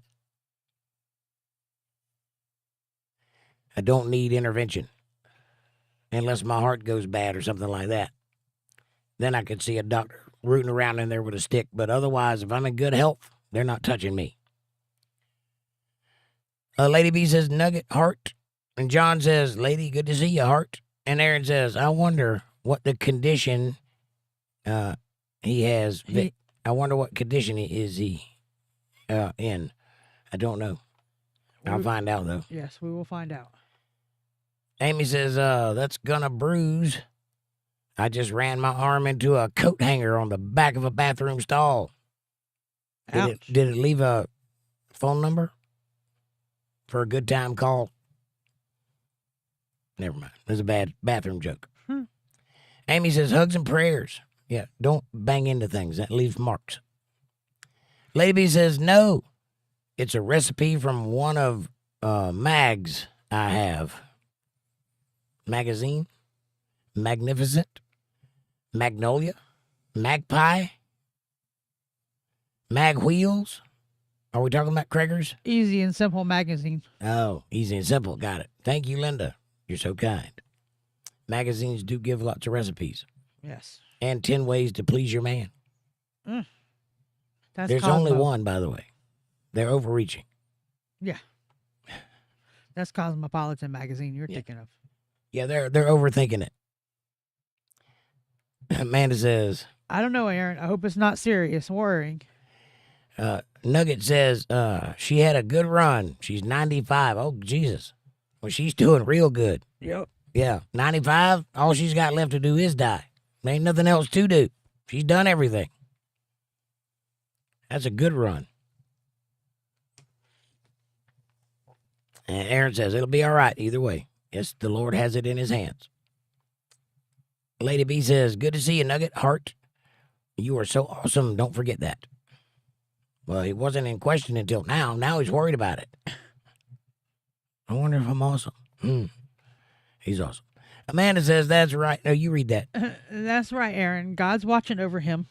I don't need intervention, unless my heart goes bad or something like that. Then I could see a doctor rooting around in there with a stick, but otherwise, if I'm in good health, they're not touching me. Lady B says, nugget, heart. And John says, lady, good to see you, heart. And Aaron says, I wonder what the condition he has. I wonder what condition is he in. I don't know. I'll find out, though.
Yes, we will find out.
Amy says, that's gonna bruise. I just ran my arm into a coat hanger on the back of a bathroom stall. Did it leave a phone number for a good time call? Never mind. There's a bad bathroom joke. Amy says, hugs and prayers. Yeah, don't bang into things. That leaves marks. Lady B says, no. It's a recipe from one of mags I have. Magazine? Magnificent? Magnolia? Magpie? Mag Wheels? Are we talking about Craigers?
Easy and Simple magazine.
Oh, easy and simple. Got it. Thank you, Linda. You're so kind. Magazines do give lots of recipes.
Yes.
And 10 ways to please your man.
That's
There's
Cosmo.
only one, by the way. They're overreaching.
Yeah. That's Cosmopolitan magazine you're thinking of.
Yeah, they're overthinking it. Amanda says,
I don't know, Aaron. I hope it's not serious. Worrying.
Nugget says, she had a good run. She's 95. Oh, Jesus. Well, she's doing real good.
Yep.
Yeah, 95. All she's got left to do is die. There ain't nothing else to do. She's done everything. That's a good run. And Aaron says, it'll be all right either way. Yes, the Lord has it in his hands. Lady B says, good to see you, Nugget. Heart, you are so awesome. Don't forget that. Well, he wasn't in question until now. Now he's worried about it. I wonder if I'm awesome. He's awesome. Amanda says, that's right. No, you read that.
That's right, Aaron. God's watching over him.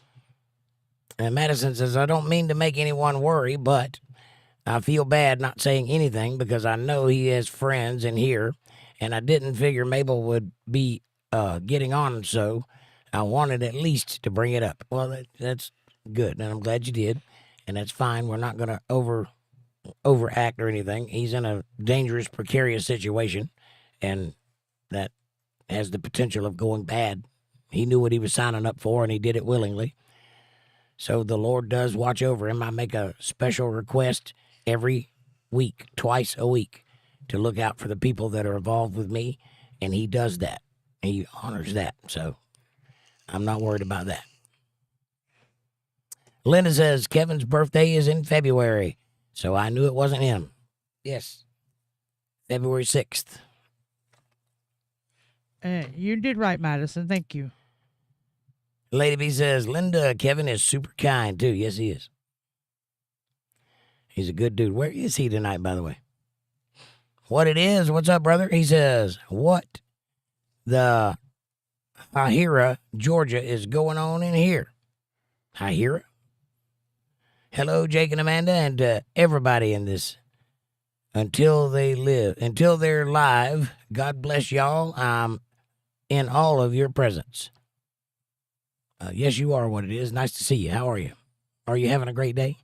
And Madison says, I don't mean to make anyone worry, but I feel bad not saying anything because I know he has friends in here, and I didn't figure Mabel would be getting on, so I wanted at least to bring it up. Well, that's good, and I'm glad you did, and that's fine. We're not going to overact or anything. He's in a dangerous, precarious situation, and that has the potential of going bad. He knew what he was signing up for, and he did it willingly. So the Lord does watch over him. I make a special request every week, twice a week, to look out for the people that are involved with me, and he does that. He honors that, so I'm not worried about that. Linda says, Kevin's birthday is in February, so I knew it wasn't him. Yes, February 6th.
You did right, Madison. Thank you.
Lady B says, Linda, Kevin is super kind, too. Yes, he is. He's a good dude. Where is he tonight, by the way? What it is? What's up, brother? He says, what the Hahira, Georgia, is going on in here? Hahira? Hello, Jake and Amanda, and everybody in this. Until they're live, God bless y'all. I'm in all of your presence. Yes, you are what it is. Nice to see you. How are you? Are you having a great day?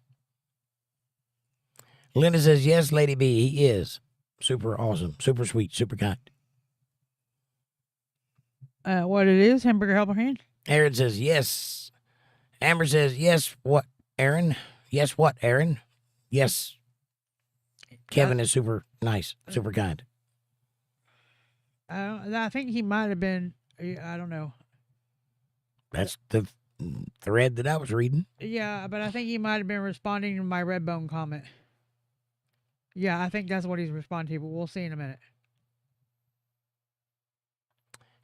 Linda says, yes, Lady B, he is. Super awesome, super sweet, super kind.
What it is, Hamburger Helper Hand?
Aaron says, yes. Amber says, yes, what, Aaron? Yes, what, Aaron? Yes. Kevin is super nice, super kind.
I think he might have been, I don't know.
That's the thread that I was reading.
Yeah, but I think he might have been responding to my Redbone comment. Yeah, I think that's what he's responding to, but we'll see in a minute.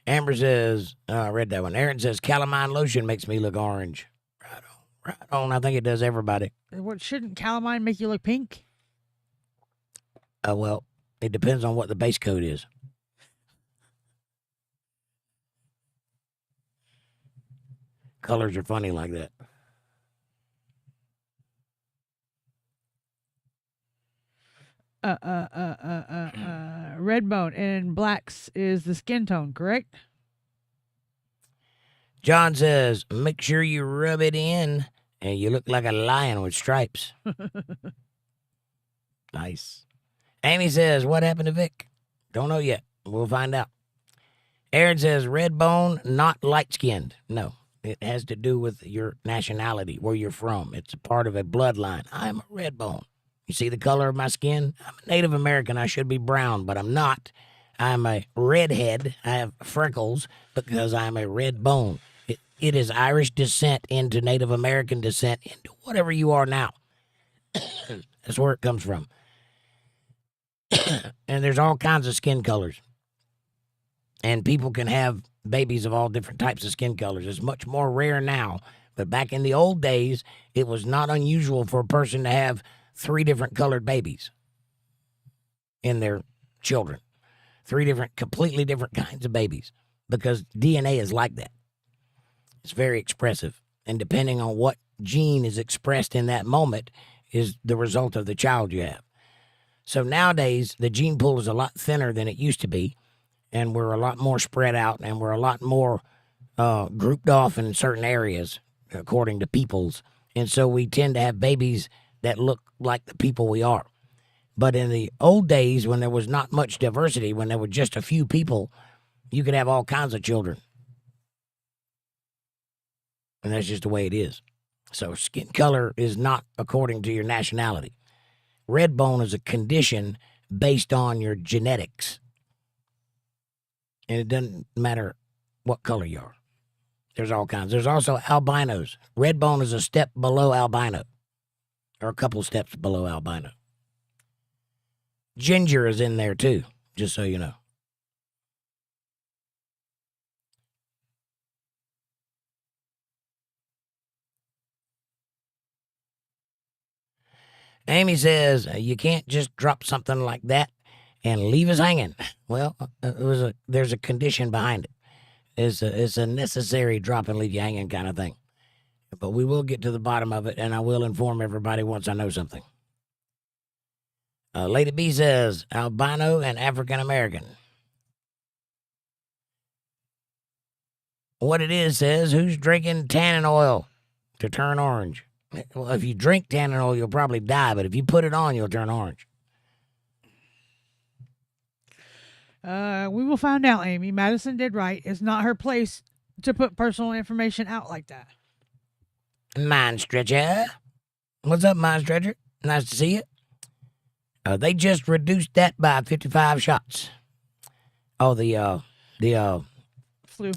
Amber says, I read that one. Aaron says, calamine lotion makes me look orange. Right on. I think it does everybody.
What, shouldn't calamine make you look pink?
Well, it depends on what the base coat is. Colors are funny like that.
Redbone and blacks is the skin tone, correct?
John says, make sure you rub it in and you look like a lion with stripes. Nice. Amy says, what happened to Vic? Don't know yet. We'll find out. Aaron says, Redbone, not light-skinned. No, it has to do with your nationality, where you're from. It's a part of a bloodline. I'm a Redbone. You see the color of my skin? I'm a Native American. I should be brown, but I'm not. I'm a redhead. I have freckles because I'm a red bone. It is Irish descent into Native American descent into whatever you are now. That's where it comes from. And there's all kinds of skin colors. And people can have babies of all different types of skin colors. It's much more rare now. But back in the old days, it was not unusual for a person to have 3 different colored babies in their children. 3 different, completely different kinds of babies. Because DNA is like that. It's very expressive. And depending on what gene is expressed in that moment, is the result of the child you have. So nowadays, the gene pool is a lot thinner than it used to be, and we're a lot more spread out, and we're a lot more grouped off in certain areas, according to peoples. And so we tend to have babies that look like the people we are. But in the old days, when there was not much diversity, when there were just a few people, you could have all kinds of children. And that's just the way it is. So skin color is not according to your nationality. Red bone is a condition based on your genetics. And it doesn't matter what color you are. There's all kinds. There's also albinos. Red bone is a step below albino, or a couple steps below albino. Ginger is in there too, just so you know. Amy says, you can't just drop something like that and leave us hanging. Well, there's a condition behind it. It's a necessary drop and leave you hanging kind of thing. But we will get to the bottom of it, and I will inform everybody once I know something. Lady B says, albino and African American. What it is says, who's drinking tannin oil to turn orange? Well, if you drink tannin oil, you'll probably die, but if you put it on, you'll turn orange.
We will find out, Amy. Madison did right. It's not her place to put personal information out like that.
Mind Stretcher. What's up, Mind Stretcher? Nice to see you. They just reduced that by 55 shots. Oh, the
Flu.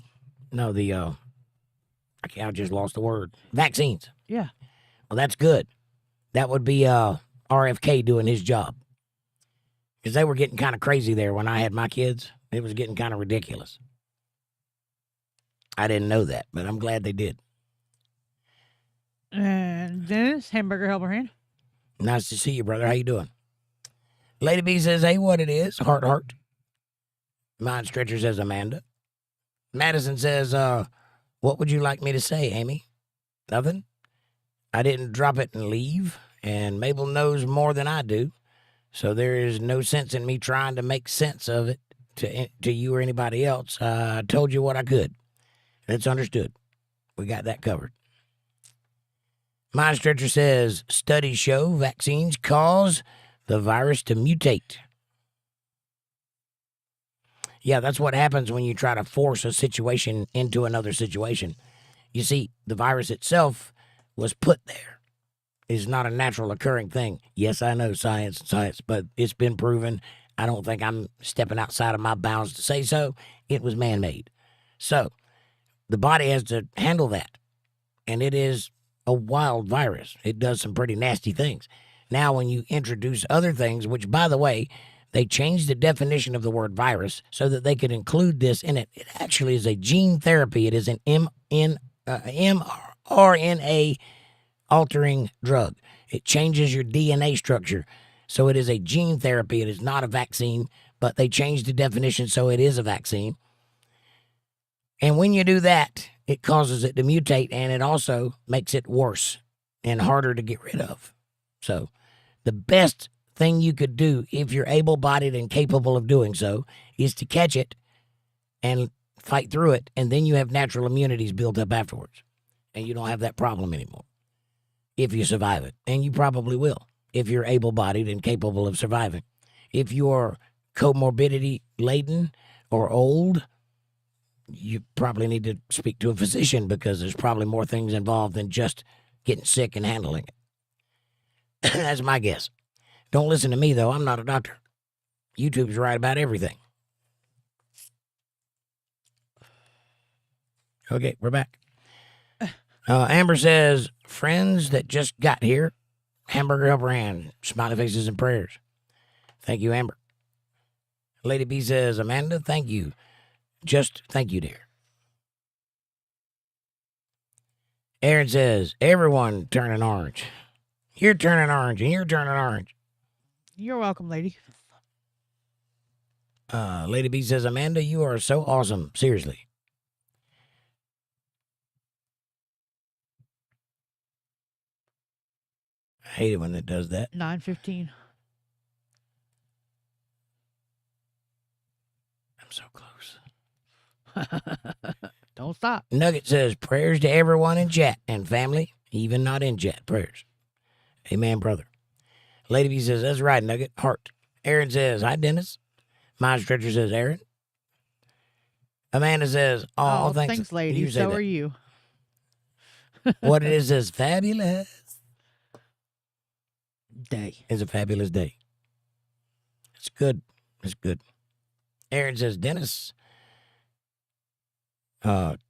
No, I just lost the word. Vaccines.
Yeah.
Well, that's good. That would be RFK doing his job. Because they were getting kind of crazy there when I had my kids. It was getting kind of ridiculous. I didn't know that, but I'm glad they did.
And Dennis, Hamburger Helper Hand.
Nice to see you, brother. How you doing? Lady B says, hey, what it is? Heart. Mind Stretcher says, Amanda. Madison says, what would you like me to say, Amy? Nothing. I didn't drop it and leave, and Mabel knows more than I do, so there is no sense in me trying to make sense of it to you or anybody else. I told you what I could. It's understood. We got that covered. Mind Stretcher says, studies show vaccines cause the virus to mutate. Yeah, that's what happens when you try to force a situation into another situation. You see, the virus itself was put there. It's not a natural occurring thing. Yes, I know science, but it's been proven. I don't think I'm stepping outside of my bounds to say so. It was man-made. So the body has to handle that. And it is a wild virus. It does some pretty nasty things. Now, when you introduce other things, which, by the way, they changed the definition of the word virus so that they could include this in it. It actually is a gene therapy. It is an mRNA altering drug. It changes your DNA structure. So it is a gene therapy. It is not a vaccine, but they changed the definition so it is a vaccine. And when you do that, it causes it to mutate, and it also makes it worse and harder to get rid of. So the best thing you could do, if you're able-bodied and capable of doing so, is to catch it and fight through it, and then you have natural immunities built up afterwards, and you don't have that problem anymore if you survive it. And you probably will if you're able-bodied and capable of surviving. If you're comorbidity-laden or old, you probably need to speak to a physician, because there's probably more things involved than just getting sick and handling it. That's my guess. Don't listen to me, though. I'm not a doctor. YouTube's right about everything. Okay, we're back. Amber says, friends that just got here, hamburger helper hand, smiley faces and prayers. Thank you, Amber. Lady B says, Amanda, thank you. Just thank you, dear. Aaron says, everyone turning orange. You're turning orange, and you're turning orange.
You're welcome, lady.
Lady B says, Amanda, you are so awesome. Seriously. I hate it when it does that.
9:15.
I'm so close.
Don't stop.
Nugget says, prayers to everyone in chat and family, even not in chat. Prayers. Amen, brother. Lady B says, that's right, Nugget. Heart. Aaron says, hi, Dennis. Mind Stretcher says, Aaron. Amanda says, oh, thanks.
lady.
You say
So
that.
are you.
What it is fabulous.
Day.
It's a fabulous day. It's good. It's good. Aaron says, Dennis.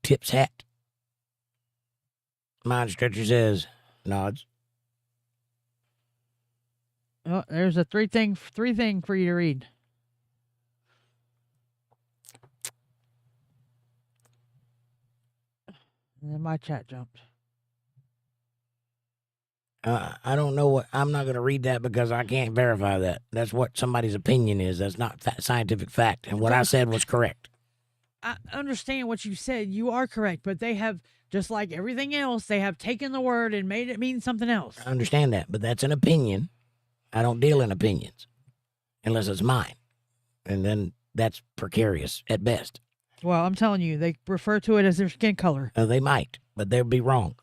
Tips hat. Mind Stretcher says, nods.
Oh, there's a three thing for you to read. And then my chat jumped.
I don't know what. I'm not going to read that because I can't verify that. That's what somebody's opinion is. That's not scientific fact. And what I said was correct.
I understand what you said. You are correct, but they have, just like everything else, they have taken the word and made it mean something else.
I understand that, but that's an opinion. I don't deal in opinions unless it's mine. And then that's precarious at best.
Well, I'm telling you, they refer to it as their skin color.
They might, but they'll be wrong.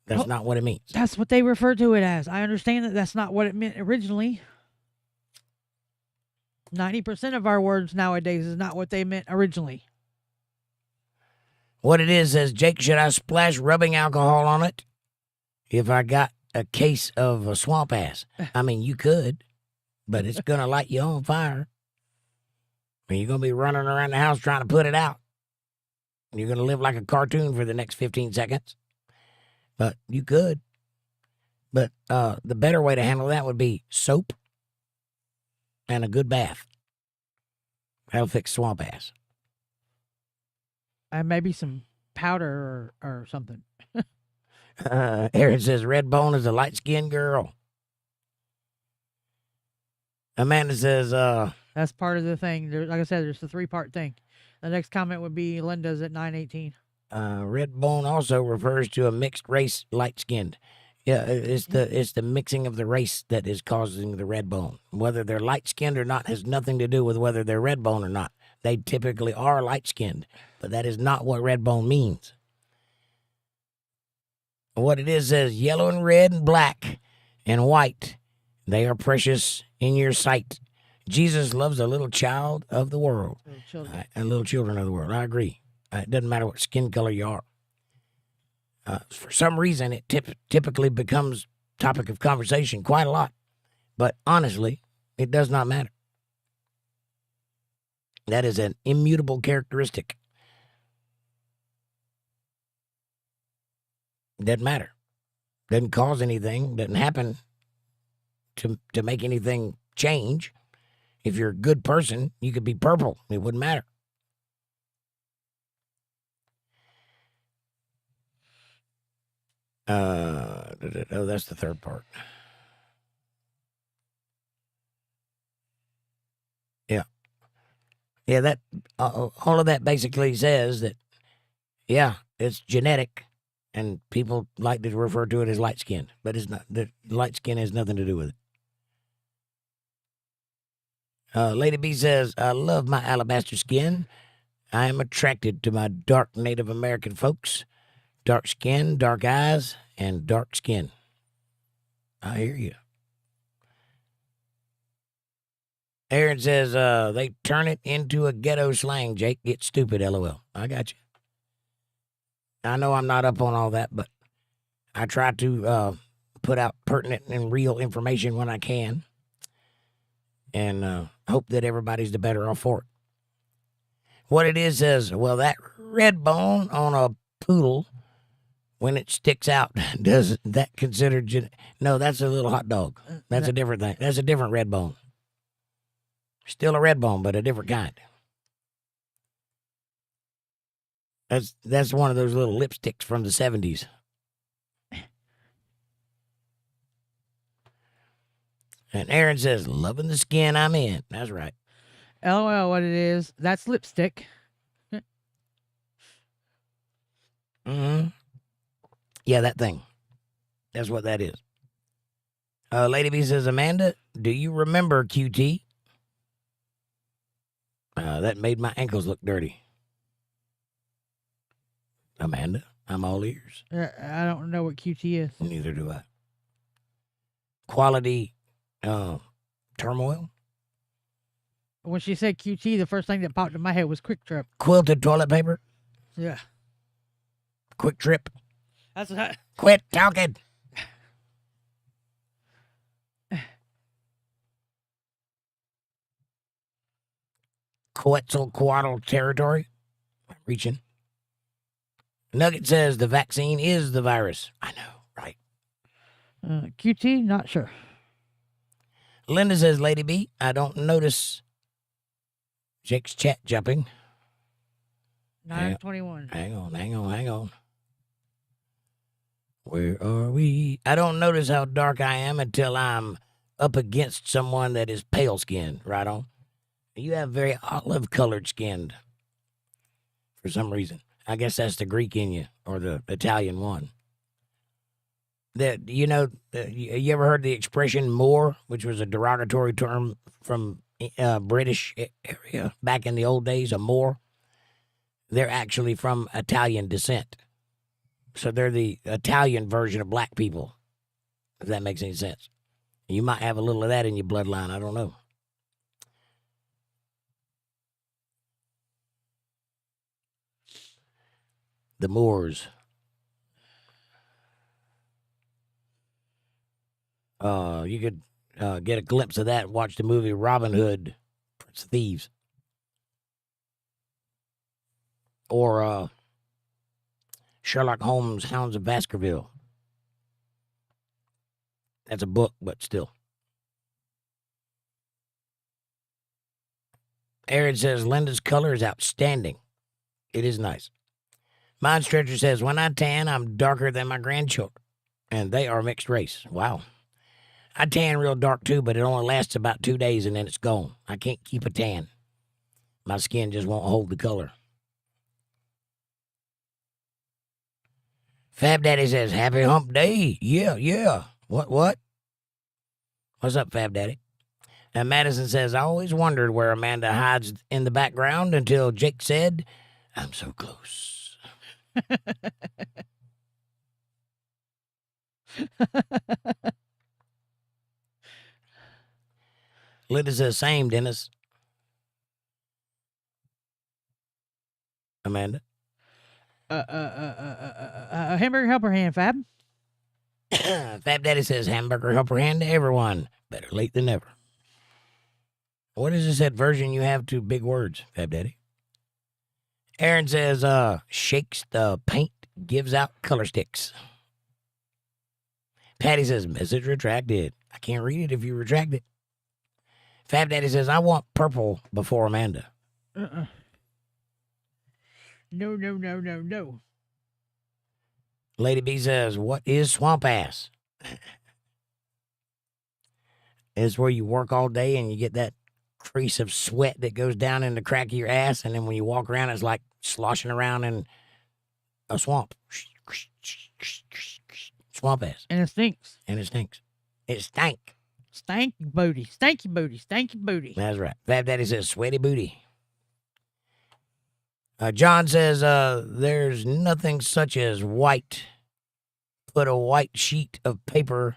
That's not what it means.
That's what they refer to it as. I understand that that's not what it meant originally. 90% of our words nowadays is not what they meant originally.
What it is says, Jake, should I splash rubbing alcohol on it if I got a case of a swamp ass? I mean, you could, but it's going to light you on fire. And you're going to be running around the house trying to put it out. You're going to live like a cartoon for the next 15 seconds. But you could. But the better way to handle that would be soap and a good bath. That'll fix swamp ass.
And maybe some powder or something.
Aaron says, Redbone is a light-skinned girl. Amanda says,
that's part of the thing. Like I said, there's the 3-part thing. The next comment would be Linda's at 9:18.
Redbone also refers to a mixed race light-skinned. Yeah, it's the mixing of the race that is causing the red bone. Whether they're light-skinned or not has nothing to do with whether they're red bone or not. They typically are light-skinned, but that is not what red bone means. What it is says yellow and red and black and white. They are precious in your sight. Jesus loves a little child of the world.
Little children.
And little children of the world. I agree. It doesn't matter what skin color you are. For some reason, it typically becomes topic of conversation quite a lot. But honestly, it does not matter. That is an immutable characteristic. Doesn't matter. Doesn't cause anything. Doesn't happen to make anything change. If you're a good person, you could be purple. It wouldn't matter. Oh, that's the third part. Yeah, that all of that basically says that, yeah, it's genetic, and people like to refer to it as light-skinned, but it's not. The light skin has nothing to do with it. Lady B says, I love my alabaster skin. I am attracted to my dark Native American folks. Dark skin, dark eyes, and dark skin. I hear you. Aaron says, they turn it into a ghetto slang, Jake. Get stupid, LOL. I got you. I know I'm not up on all that, but I try to put out pertinent and real information when I can. And hope that everybody's the better off for it. What it is says, well, that red bone on a poodle, when it sticks out, does that consider... No, that's a little hot dog. That's a different thing. That's a different red bone. Still a red bone, but a different kind. That's one of those little lipsticks from the 70s. And Aaron says, loving the skin I'm in. That's right.
LOL, what it is, that's lipstick.
Mm-hmm. Yeah, that thing. That's what that is. Lady B says, Amanda, do you remember QT? That made my ankles look dirty. Amanda, I'm all ears.
I don't know what QT is.
Neither do I. Quality turmoil.
When she said QT, the first thing that popped in my head was Quick Trip.
Quilted toilet paper.
Yeah.
Quick Trip.
That's what
Quit talking. Quetzalcoatl territory. Reaching. Nugget says the vaccine is the virus. I know, right?
QT, not sure.
Linda says, Lady B, I don't notice Jake's chat jumping.
9:21.
Hang on. Where are we? I don't notice how dark I am until I'm up against someone that is pale skinned. Right on. You have very olive colored skin for some reason. I guess that's the Greek in you or the Italian one. That you ever heard the expression Moor, which was a derogatory term from British area back in the old days? A Moor. They're actually from Italian descent, so they're the Italian version of black people. If that makes any sense, you might have a little of that in your bloodline. I don't know. The Moors. You could get a glimpse of that and watch the movie Robin Hood, Prince of Thieves. Or Sherlock Holmes, Hounds of Baskerville. That's a book, but still. Aaron says, Linda's color is outstanding. It is nice. Mind Stretcher says, when I tan, I'm darker than my grandchildren, and they are mixed race. Wow. I tan real dark too, but it only lasts about 2 days and then it's gone. I can't keep a tan. My skin just won't hold the color. Fab Daddy says, happy hump day. Yeah. What? What's up, Fab Daddy? And Madison says, I always wondered where Amanda hides in the background until Jake said, I'm so close. Linda says, same, Dennis. Amanda?
Hamburger helper hand, Fab.
Fab Daddy says, hamburger helper hand to everyone. Better late than never. What is this version you have to big words, Fab Daddy? Aaron says, shakes the paint, gives out color sticks. Patty says, message retracted. I can't read it if you retract it. Fab Daddy says, I want purple before Amanda.
No.
Lady B says, what is swamp ass? It's where you work all day and you get that crease of sweat that goes down in the crack of your ass, and then when you walk around, it's like sloshing around in a swamp. Swamp ass.
And it stinks.
It stank.
Stanky booty.
That's right. Fab Daddy says, sweaty booty. John says, there's nothing such as white. Put a white sheet of paper,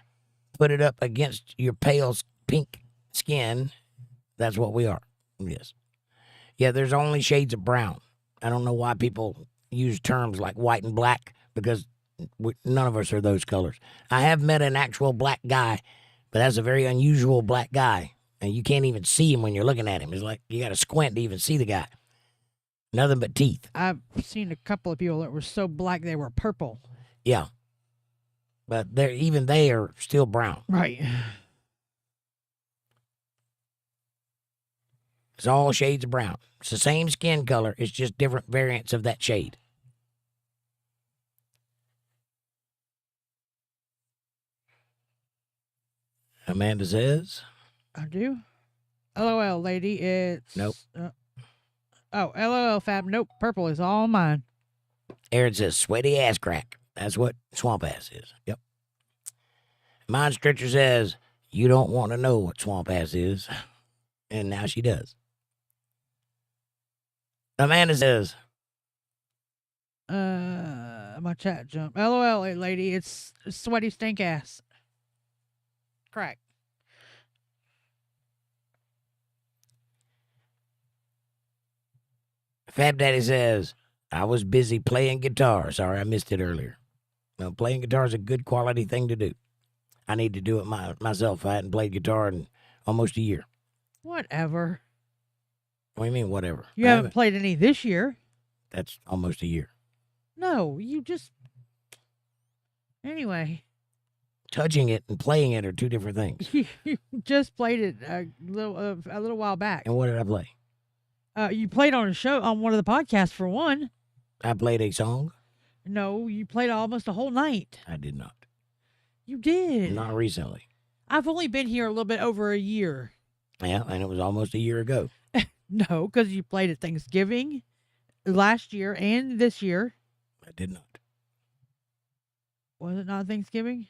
put it up against your pale pink skin. That's what we are. Yes. Yeah, there's only shades of brown. I don't know why people use terms like white and black, because none of us are those colors. I have met an actual black guy, but that's a very unusual black guy. And you can't even see him when you're looking at him. It's like you got to squint to even see the guy. Nothing but teeth.
I've seen a couple of people that were so black they were purple.
Yeah. But they are still brown.
Right.
It's all shades of brown. It's the same skin color. It's just different variants of that shade. Amanda says,
I do. LOL, lady. It's
nope.
LOL, Fab. Nope. Purple is all mine.
Aaron says, sweaty ass crack. That's what swamp ass is. Yep. Mind Stretcher says, You don't want to know what swamp ass is. And now she does. Amanda says,
my chat jumped. LOL, lady. It's sweaty stink ass. Crack.
Fab Daddy says, I was busy playing guitar. Sorry, I missed it earlier. No, playing guitar is a good quality thing to do. I need to do it myself. I hadn't played guitar in almost a year.
Whatever.
What do you mean, whatever?
You haven't played any this year.
That's almost a year.
No, you just... Anyway.
Touching it and playing it are two different things.
You just played it a little while back.
And what did I play?
You played on a show, on one of the podcasts for one.
I played a song?
No, you played almost a whole night.
I did not.
You did.
Not recently.
I've only been here a little bit over a year.
Yeah, and it was almost a year ago.
No, because you played at Thanksgiving last year and this year.
I did not.
Was it not Thanksgiving?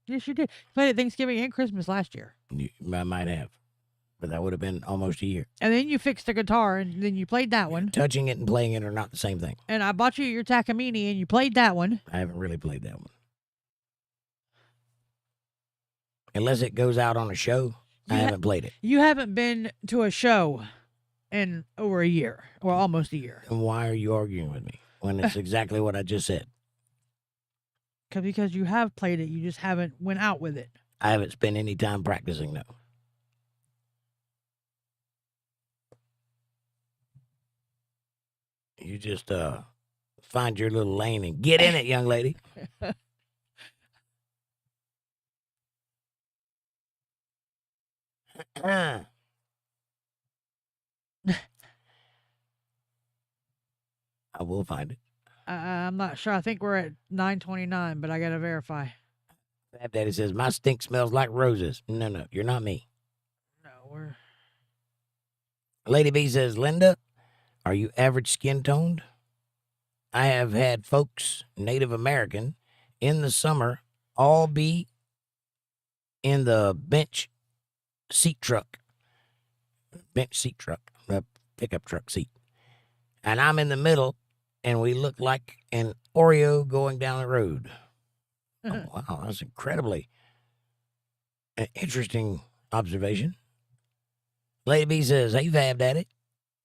Yes, you did. You played at Thanksgiving and Christmas last year.
I might have. But that would have been almost a year.
And then you fixed the guitar, and then you played that one.
Touching it and playing it are not the same thing.
And I bought you your Takamine, and you played that one.
I haven't really played that one. Unless it goes out on a show, I haven't played it.
You haven't been to a show in over a year, or almost a year.
And why are you arguing with me when it's exactly what I just said?
Because you have played it, you just haven't went out with it.
I haven't spent any time practicing, though. You just find your little lane and get in it, young lady. I will find it.
I'm not sure. I think we're at 9:29, but I got to verify.
Fab Daddy says, my stink smells like roses. No, you're not me.
No, we're...
Lady B says, Linda, are you average skin toned? I have had folks, Native American, in the summer, all be in the bench seat truck, the pickup truck seat. And I'm in the middle, and we look like an Oreo going down the road. Oh, wow, that's incredibly interesting observation. Lady B says, hey, Fab Daddy.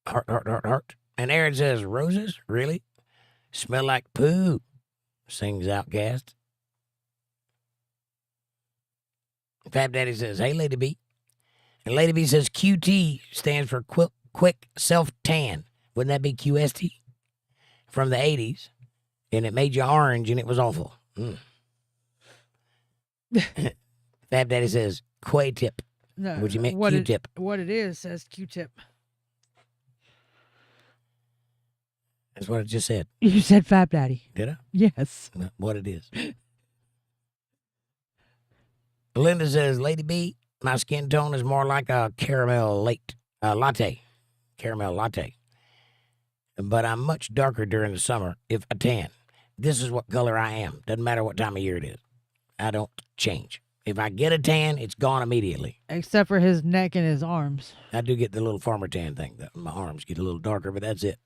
Heart. And Aaron says, roses? Really? Smell like poo, sings Outcast. Fab Daddy says, hey, Lady B. And Lady B says, QT stands for quick self-tan. Wouldn't that be QST? From the 80s. And it made you orange, and it was awful. Fab Daddy says, Quay-tip.
No,
Which you meant
what
Q-tip.
What it is says Q-tip.
That's what I just said.
You said Fab Daddy.
Did I?
Yes.
Not what it is. Linda says, Lady B, my skin tone is more like a caramel latte. Caramel latte. But I'm much darker during the summer if I tan. This is what color I am. Doesn't matter what time of year it is. I don't change. If I get a tan, it's gone immediately.
Except for his neck and his arms.
I do get the little farmer tan thing. My arms get a little darker, but that's it.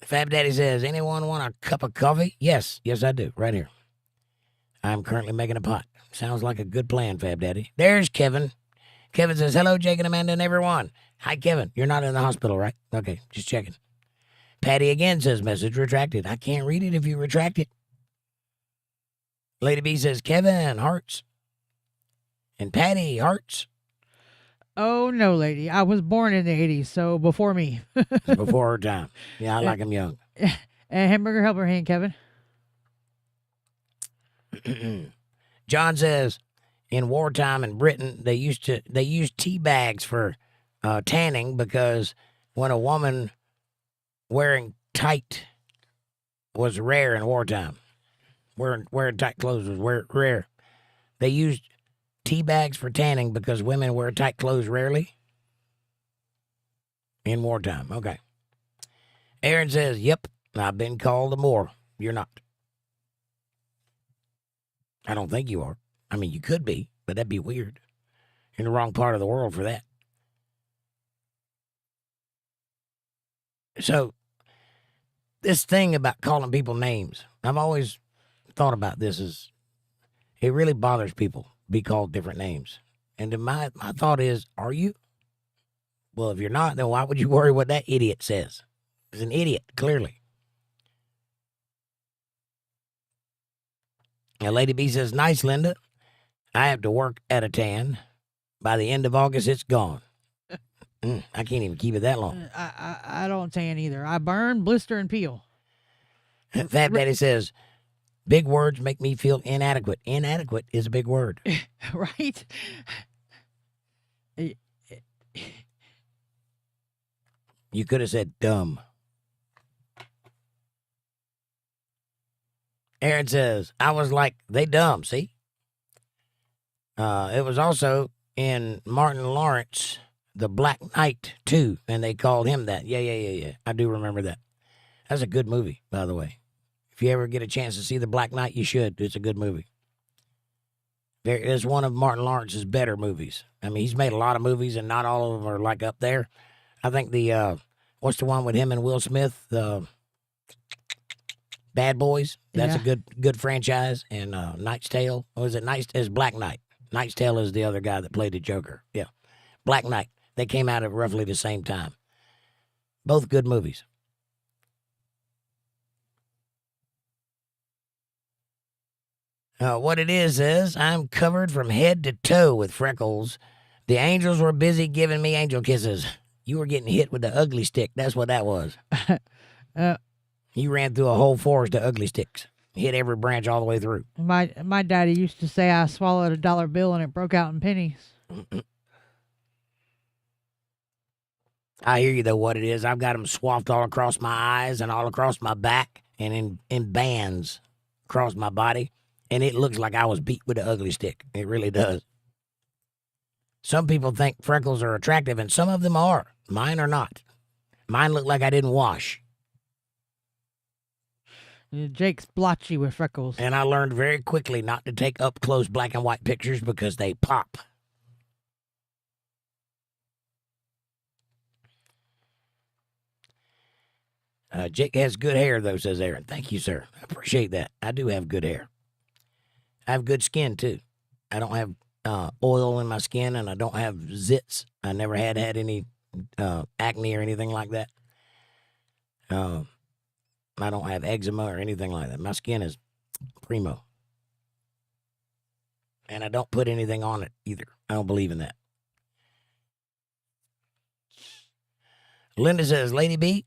Fab Daddy says, anyone want a cup of coffee? Yes, I do. Right here. I'm currently making a pot. Sounds like a good plan, Fab Daddy. There's Kevin. Kevin says, hello, Jake and Amanda and everyone. Hi, Kevin. You're not in the hospital, right? Okay, just checking. Patty again says, message retracted. I can't read it if you retract it. Lady B says, Kevin, hearts. And Patty, hearts.
Oh, no, lady. I was born in the 80s, so before me.
Before her time. Yeah, I like him young.
Hamburger helper hand, Kevin.
John says, in wartime in Britain, they used tea bags for tanning because when a woman wearing tight was rare in wartime. Wearing tight clothes was rare. They used tea bags for tanning because women wear tight clothes rarely in wartime. Okay. Aaron says, yep, I've been called a Moor. You're not. I don't think you are. I mean, you could be, but that'd be weird. You're in the wrong part of the world for that. So, this thing about calling people names, I've always thought about this as it really bothers people be called different names. And then my thought is, are you? Well, if you're not, then why would you worry what that idiot says? He's an idiot, clearly. And Lady B says, nice, Linda. I have to work at a tan. By the end of August, it's gone. I can't even keep it that long.
I don't tan either. I burn, blister, and peel.
Fat Daddy says, big words make me feel inadequate. Inadequate is a big word.
Right?
You could have said dumb. Aaron says, I was like, they dumb, see? It was also in Martin Lawrence, The Black Knight, too, and they called him that. Yeah. I do remember that. That's a good movie, by the way. If you ever get a chance to see The Black Knight, you should. It's a good movie. It's one of Martin Lawrence's better movies. I mean, he's made a lot of movies, and not all of them are like up there. I think what's the one with him and Will Smith? Bad Boys. That's a good franchise. And Knight's Tale. Or is it It's Black Knight. Knight's Tale is the other guy that played the Joker. Yeah. Black Knight. They came out at roughly the same time. Both good movies. What it is I'm covered from head to toe with freckles. The angels were busy giving me angel kisses. You were getting hit with the ugly stick. That's what that was. You ran through a whole forest of ugly sticks. Hit every branch all the way through.
My daddy used to say I swallowed a dollar bill and it broke out in pennies.
I hear you, though, what it is. I've got them swathed all across my eyes and all across my back and in bands across my body. And it looks like I was beat with an ugly stick. It really does. Some people think freckles are attractive, and some of them are. Mine are not. Mine look like I didn't wash.
Jake's blotchy with freckles.
And I learned very quickly not to take up-close black and white pictures because they pop. Jake has good hair, though, says Aaron. Thank you, sir. I appreciate that. I do have good hair. I have good skin, too. I don't have oil in my skin, and I don't have zits. I never had any acne or anything like that. I don't have eczema or anything like that. My skin is primo. And I don't put anything on it either. I don't believe in that. Linda says, Lady B,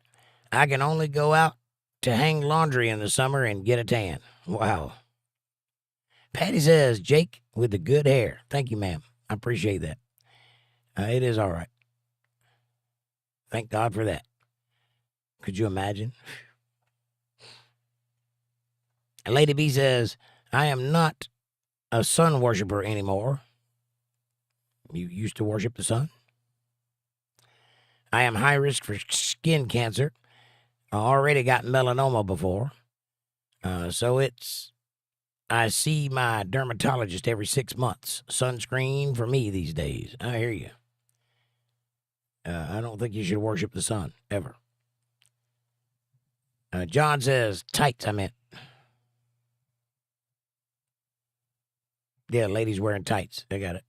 I can only go out to hang laundry in the summer and get a tan. Wow. Patty says, Jake with the good hair. Thank you, ma'am. I appreciate that. It is all right. Thank God for that. Could you imagine? Lady B says, I am not a sun worshiper anymore. You used to worship the sun? I am high risk for skin cancer. I already got melanoma before. I see my dermatologist every 6 months. Sunscreen for me these days. I hear you. I don't think you should worship the sun, ever. John says, tights, I meant. Yeah, ladies wearing tights. They got it.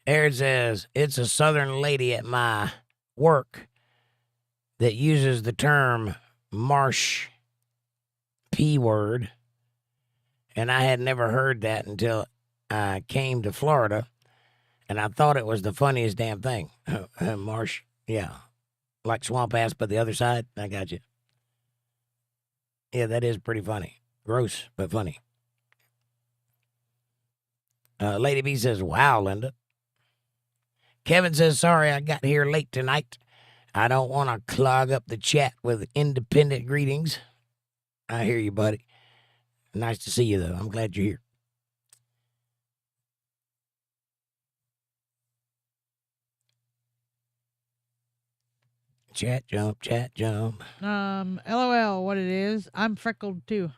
Aaron says, it's a southern lady at my work that uses the term marsh P word, and I had never heard that until I came to Florida, and I thought it was the funniest damn thing. Marsh, yeah. Like swamp ass, but the other side. I got you. Yeah, that is pretty funny. Gross, but funny. Lady B says, wow, Linda. Kevin says, sorry I got here late tonight. I don't want to clog up the chat with independent greetings. I hear you, buddy. Nice to see you, though. I'm glad you're here. Chat jump.
LOL, what it is. I'm freckled too.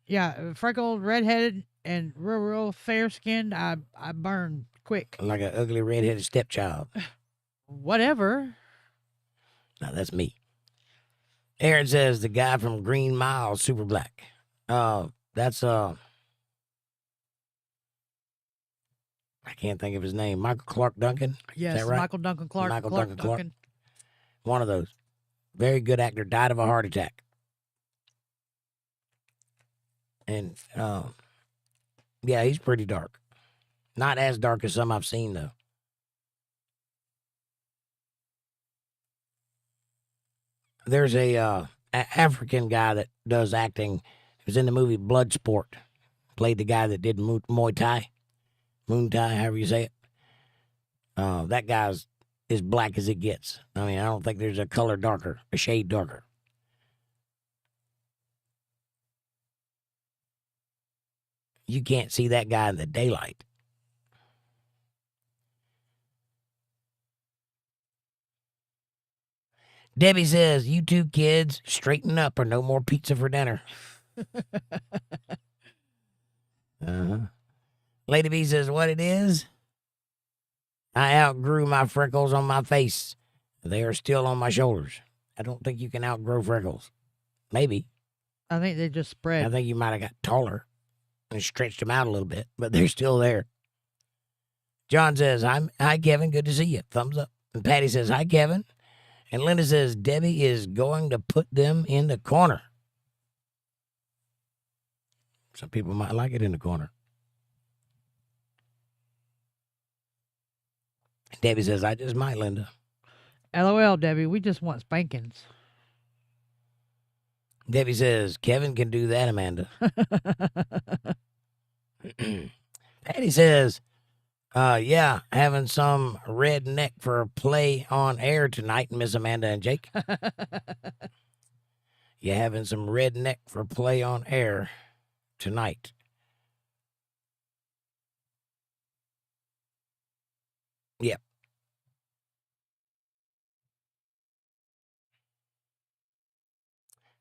Yeah, freckled, redheaded, and real fair skinned. I burn quick.
Like an ugly redheaded stepchild.
Whatever.
No, that's me. Aaron says the guy from Green Mile, super black. That's I can't think of his name. Michael Clark Duncan.
Yes,
Is that right?
Michael Duncan Clark.
Michael
Clark
Duncan Clark.
Duncan.
One of those. Very good actor. Died of a heart attack. And yeah, he's pretty dark. Not as dark as some I've seen though. There's a African guy that does acting. He was in the movie Bloodsport. Played the guy that did Muay Thai. Muay Thai, however you say it. That guy's as black as it gets. I mean, I don't think there's a color darker, a shade darker. You can't see that guy in the daylight. Debbie says, you two kids, straighten up or no more pizza for dinner. Lady B says, what it is? I outgrew my freckles on my face. They are still on my shoulders. I don't think you can outgrow freckles. Maybe.
I think they just spread.
I think you might have got taller and stretched them out a little bit, but they're still there. John says, hi, Kevin. Good to see you. Thumbs up. And Patty says, hi, Kevin. And Linda says, Debbie is going to put them in the corner. Some people might like it in the corner. Debbie says, I just might, Linda.
LOL, Debbie. We just want spankings.
Debbie says, Kevin can do that, Amanda. Patty says, yeah, having some red neck for a play on air tonight, Miss Amanda and Jake. You're having some red neck for play on air tonight. Yep.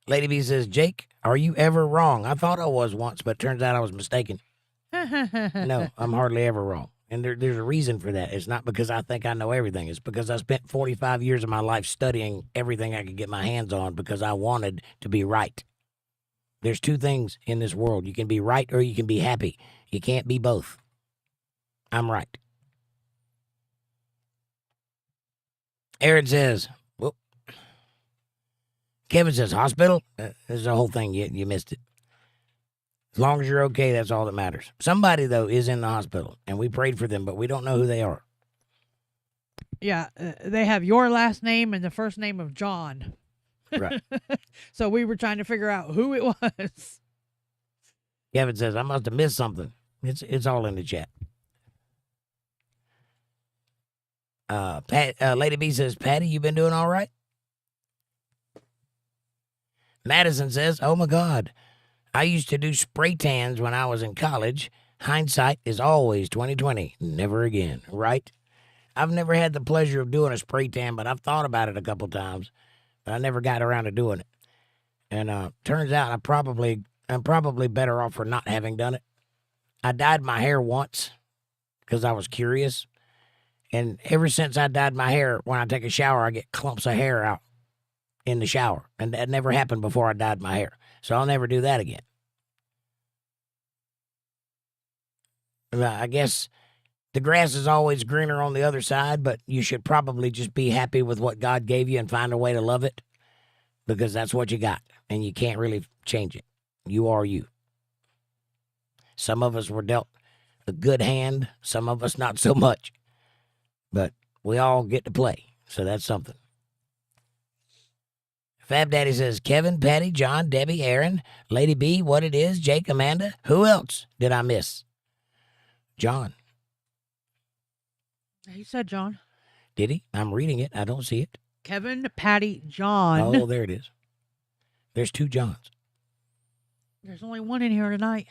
Lady B says, Jake, are you ever wrong? I thought I was once, but turns out I was mistaken. No, I'm hardly ever wrong. And there's a reason for that. It's not because I think I know everything. It's because I spent 45 years of my life studying everything I could get my hands on because I wanted to be right. There's two things in this world. You can be right or you can be happy. You can't be both. I'm right. Aaron says, whoop. Kevin says, hospital? There's the whole thing. You missed it. As long as you're okay, that's all that matters. Somebody, though, is in the hospital, and we prayed for them, but we don't know who they are.
Yeah, they have your last name and the first name of John.
Right.
So we were trying to figure out who it was.
Kevin says, I must have missed something. It's all in the chat. Lady B says, Patty, you been doing all right? Madison says, oh, my God. I used to do spray tans when I was in college. Hindsight is always 20/20. Never again, right? I've never had the pleasure of doing a spray tan, but I've thought about it a couple times, but I never got around to doing it. And turns out I'm probably better off for not having done it. I dyed my hair once because I was curious. And ever since I dyed my hair, when I take a shower, I get clumps of hair out in the shower. And that never happened before I dyed my hair. So I'll never do that again. I guess the grass is always greener on the other side, but you should probably just be happy with what God gave you and find a way to love it because that's what you got, and you can't really change it. You are you. Some of us were dealt a good hand, some of us not so much, but we all get to play, so that's something. Fab Daddy says, Kevin, Patty, John, Debbie, Aaron, Lady B, what it is, Jake, Amanda. Who else did I miss? John.
He said John.
Did he? I'm reading it. I don't see it.
Kevin, Patty, John.
Oh, there it is. There's two Johns.
There's only one in here tonight.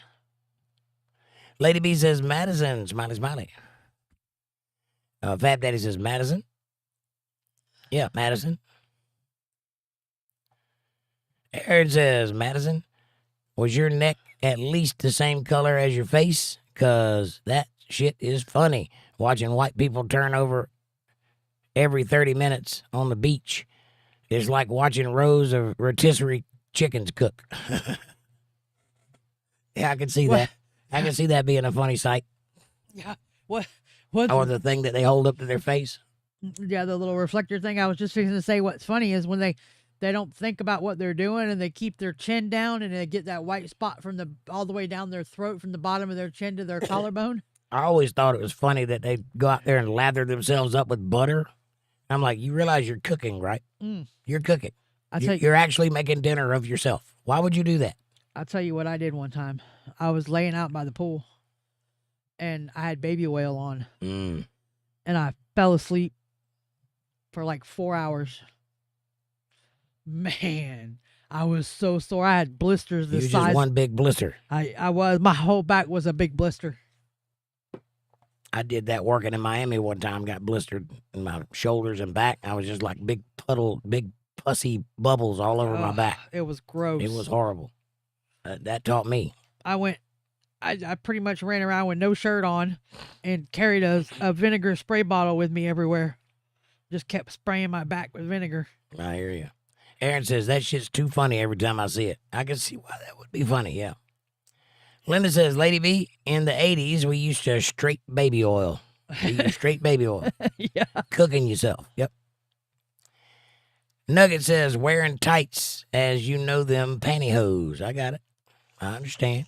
Lady B says, Madison, smiley, smiley. Fab Daddy says, Madison. Yeah, Madison. Aaron says, Madison, was your neck at least the same color as your face, 'cause that shit is funny. Watching white people turn over every 30 minutes on the beach is like watching rows of rotisserie chickens cook. Yeah, I can see
What?
that. I can see that being a funny sight.
Yeah. What? What?
Or the thing that they hold up to their face.
Yeah, the little reflector thing. I was just fixing to say what's funny is when they don't think about what they're doing and they keep their chin down and they get that white spot from all the way down their throat from the bottom of their chin to their collarbone.
I always thought it was funny that they go out there and lather themselves up with butter. I'm like, you realize you're cooking, right? You're cooking. You're actually making dinner of yourself. Why would you do that?
I'll tell you what I did one time. I was laying out by the pool and I had baby oil on and I fell asleep for like 4 hours. Man, I was so sore. I had blisters the
You
size.
just one big blister.
I was. My whole back was a big blister.
I did that working in Miami one time. Got blistered in my shoulders and back. I was just like big pussy bubbles all over my back.
It was gross.
It was horrible. That taught me.
I pretty much ran around with no shirt on and carried a vinegar spray bottle with me everywhere. Just kept spraying my back with vinegar.
I hear you. Aaron says, that shit's too funny every time I see it. I can see why that would be funny, yeah. Linda says, Lady B, in the 80s, we used to straight baby oil. We used straight baby oil.
Yeah.
Cooking yourself. Yep. Nugget says, wearing tights as you know them pantyhose. I got it. I understand.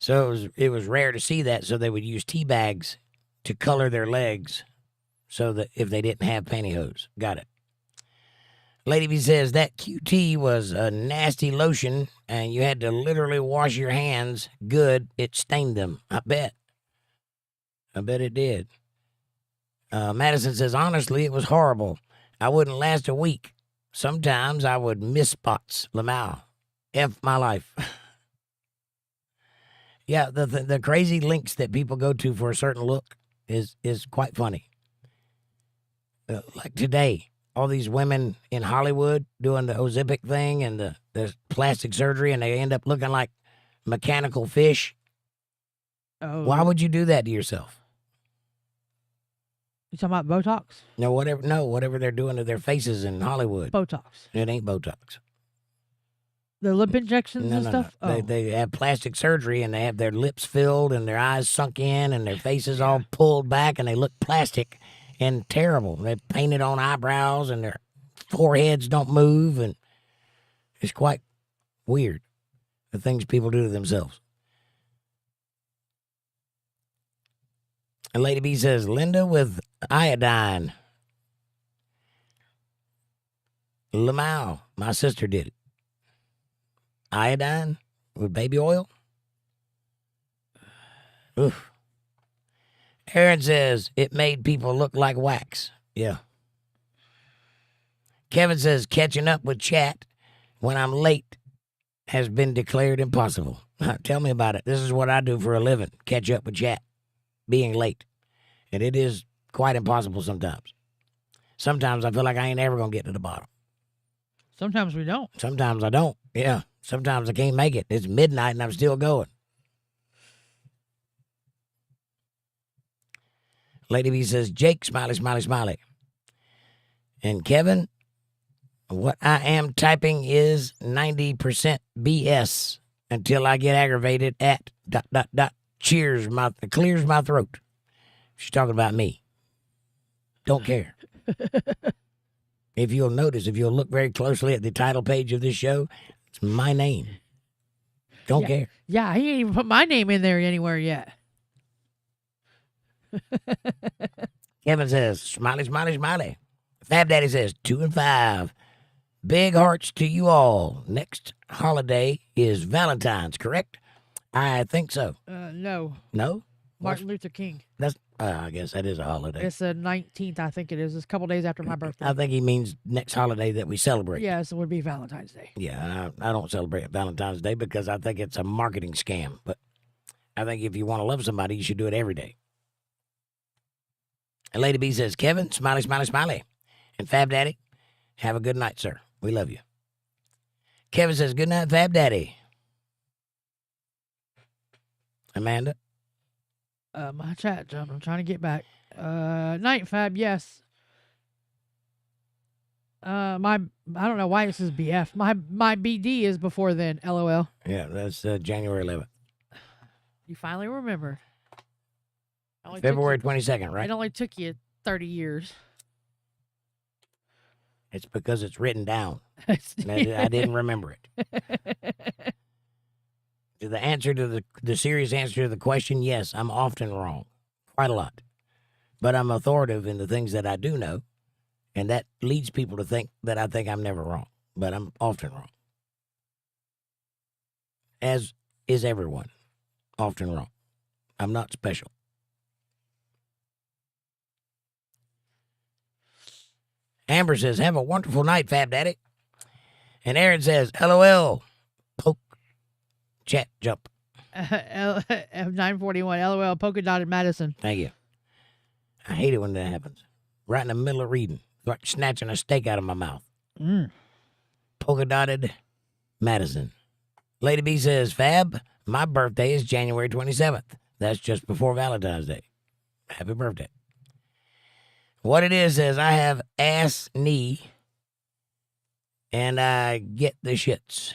So it was rare to see that, so they would use tea bags to color their legs so that if they didn't have pantyhose. Got it. Lady B says that QT was a nasty lotion and you had to literally wash your hands good. It stained them. I bet it did. Madison says, honestly, it was horrible. I wouldn't last a week. Sometimes I would miss spots. 𝕌𝕟𝕥𝕙𝕣𝕖. F my life. Yeah, the crazy links that people go to for a certain look is quite funny. Like today, all these women in Hollywood doing the Ozempic thing and the plastic surgery, and they end up looking like mechanical fish.
Oh.
Why would you do that to yourself?
You talking about Botox?
No, whatever they're doing to their faces in Hollywood.
Botox.
It ain't Botox.
The lip injections and stuff?
No.
Oh.
They have plastic surgery and they have their lips filled and their eyes sunk in and their faces all pulled back and they look plastic and terrible. They painted on eyebrows and their foreheads don't move, and it's quite weird, the things people do to themselves. And Lady B says, Linda with iodine. 𝕌𝕟𝕥𝕙𝕣𝕖. My sister did it. Iodine with baby oil. Oof. Aaron says it made people look like wax. Yeah. Kevin says catching up with chat when I'm late has been declared impossible. Tell me about it. This is what I do for a living. Catch up with chat. Being late. And it is quite impossible sometimes. Sometimes I feel like I ain't ever going to get to the bottom.
Sometimes we don't.
Sometimes I don't. Yeah. Sometimes I can't make it. It's midnight and I'm still going. Lady B says, Jake, smiley, smiley, smiley. And Kevin, what I am typing is 90% BS until I get aggravated at ... clears my throat. She's talking about me. Don't care. If you'll look very closely at the title page of this show, it's my name. Don't care.
Yeah, he ain't even put my name in there anywhere yet.
Kevin says, smiley, smiley, smiley. Fab Daddy says, 2 and 5. Big hearts to you all. Next holiday is Valentine's, correct? I think so.
No.
No?
Martin Luther King.
That's I guess that is a holiday.
It's the 19th, I think it is. It's a couple days after my birthday.
I think he means next holiday that we celebrate.
Yes, it would be Valentine's Day.
Yeah, I don't celebrate Valentine's Day because I think it's a marketing scam. But I think if you want to love somebody, you should do it every day. And Lady B says, Kevin, smiley, smiley, smiley. And Fab Daddy, have a good night, sir. We love you. Kevin says, good night, Fab Daddy. Amanda?
My chat jumped. I'm trying to get back. Night Fab, yes. I don't know why it says BF. My BD is before then. LOL.
Yeah, that's January 11th.
You finally remembered.
February 22nd, right?
It only took you 30 years.
It's because it's written down. I didn't remember it. The answer to the serious answer to the question, yes, I'm often wrong. Quite a lot. But I'm authoritative in the things that I do know. And that leads people to think that I think I'm never wrong. But I'm often wrong. As is everyone. Often wrong. I'm not special. Amber says, have a wonderful night, Fab Daddy. And Aaron says, LOL, poke, chat, jump.
F941, LOL, polka dotted Madison.
Thank you. I hate it when that happens. Right in the middle of reading. Like snatching a steak out of my mouth. Polka dotted Madison. Lady B says, Fab, my birthday is January 27th. That's just before Valentine's Day. Happy birthday. What it is I have ass knee and I get the shits.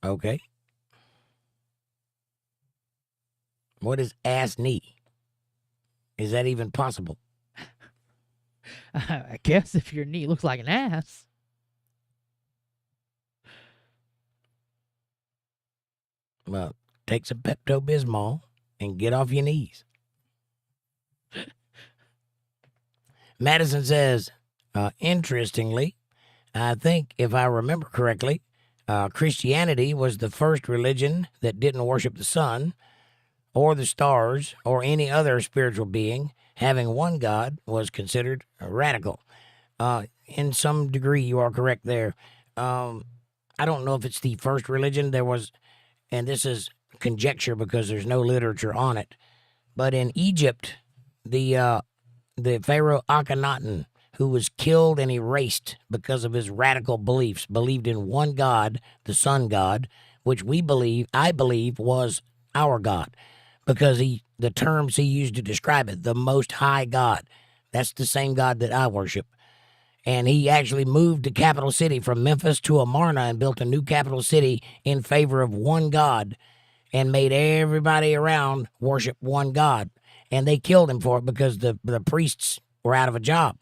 Okay. What is ass knee? Is that even possible?
I guess if your knee looks like an ass.
Well, take some Pepto-Bismol and get off your knees. Madison says, interestingly, I think if I remember correctly, Christianity was the first religion that didn't worship the sun or the stars or any other spiritual being. Having one God was considered radical. In some degree, you are correct there. I don't know if it's the first religion. There was, and this is conjecture because there's no literature on it, but in Egypt, the Pharaoh Akhenaten, who was killed and erased because of his radical beliefs, believed in one God, the sun God, which I believe was our God, because the terms he used to describe it, the Most High God, that's the same God that I worship. And he actually moved the capital city from Memphis to Amarna and built a new capital city in favor of one God and made everybody around worship one God. And they killed him for it because the priests were out of a job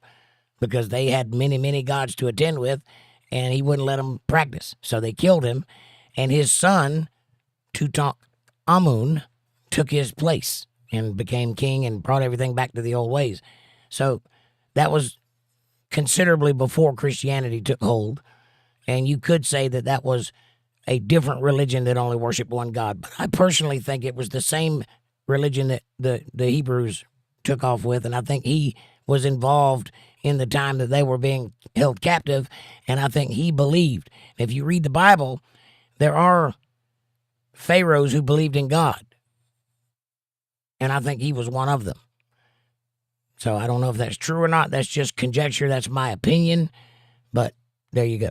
because they had many, many gods to attend with, and he wouldn't let them practice. So they killed him, and his son, Tutankhamun, took his place and became king and brought everything back to the old ways. So that was considerably before Christianity took hold, and you could say that that was a different religion that only worshiped one God. But I personally think it was the same religion that the Hebrews took off with, and I think he was involved in the time that they were being held captive, and I think he believed. If you read the Bible, there are pharaohs who believed in God, and I think he was one of them. So I don't know if that's true or not. That's just conjecture. That's my opinion, but there you go.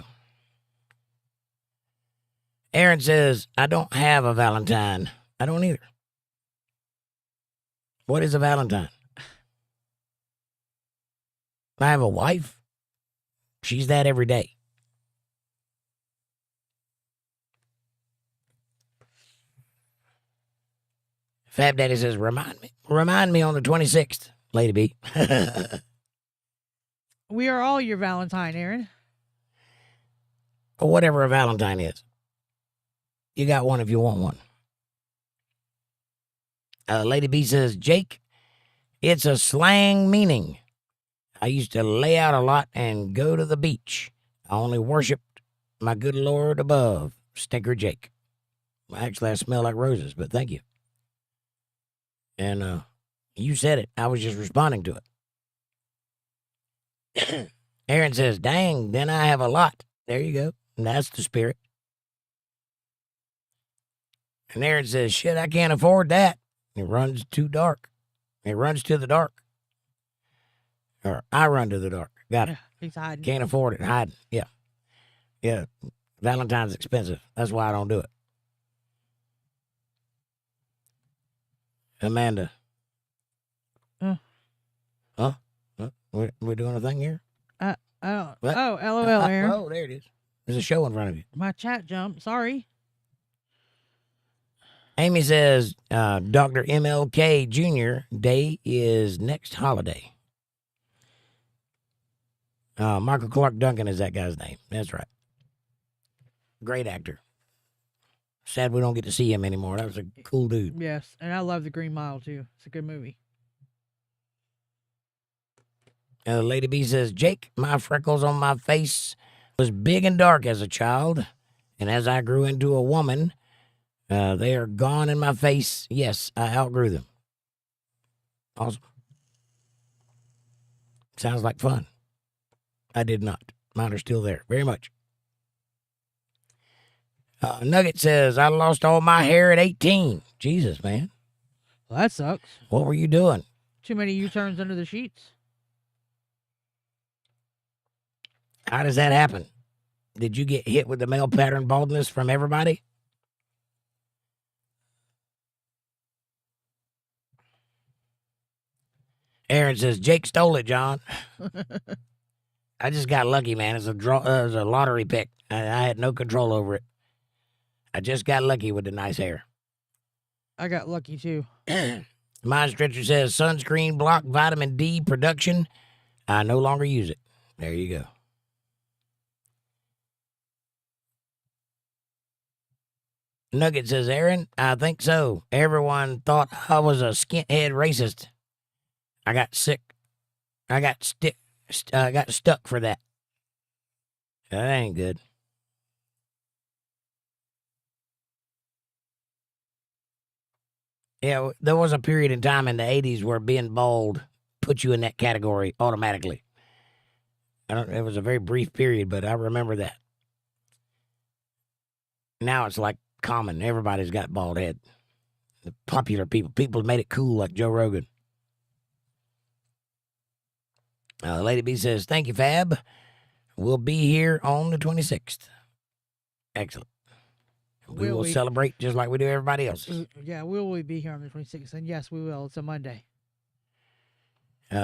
Aaron says, I don't have a Valentine. I don't either. What is a Valentine? I have a wife. She's that every day. Fab Daddy says, remind me on the 26th, Lady B.
We are all your Valentine, Aaron.
Or whatever a Valentine is. You got one if you want one. Lady B says, Jake, it's a slang meaning. I used to lay out a lot and go to the beach. I only worshiped my good Lord above. Stinker Jake. Well, actually, I smell like roses, but thank you. And you said it. I was just responding to it. Aaron says, dang, then I have a lot. There you go. And that's the spirit. And Aaron says, shit, I can't afford that. It runs too dark. It runs to the dark. Or I run to the dark. Got it.
He's hiding.
Can't afford it. Hiding. Yeah. Yeah, Valentine's expensive. That's why I don't do it. Amanda.
Huh?
We're doing a thing here?
I don't.
What?
Oh, LOL, Aaron.
Oh, there it is. There's a show in front of you.
My chat jumped. Sorry.
Amy says, Dr. MLK Jr. Day is next holiday. Michael Clark Duncan is that guy's name. That's right. Great actor. Sad we don't get to see him anymore. That was a cool dude.
Yes, and I love The Green Mile too. It's a good movie.
Lady B says, Jake, my freckles on my face was big and dark as a child, and as I grew into a woman, they are gone in my face. Yes, I outgrew them. Awesome. Sounds like fun. I did not. Mine are still there. Very much. Nugget says, I lost all my hair at 18. Jesus, man.
Well, that sucks.
What were you doing?
Too many U-turns under the sheets.
How does that happen? Did you get hit with the male pattern baldness from everybody? Aaron says, Jake stole it, John. I just got lucky, man. It's a lottery pick. I had no control over it. I just got lucky with the nice hair.
I got lucky too.
Mind Stretcher says, sunscreen block vitamin D production. I no longer use it. There you go. Nugget says, Aaron, I think so. Everyone thought I was a skinhead racist. I got sick. I got stuck for that. That ain't good. Yeah, there was a period in time in the 80s where being bald put you in that category automatically. It was a very brief period, but I remember that. Now it's like common. Everybody's got bald head. The popular people made it cool, like Joe Rogan. Lady B says, thank you, Fab. We'll be here on the 26th. Excellent. We will celebrate just like we do everybody else's.
Yeah, will we be here on the 26th? And yes, we will. It's a Monday.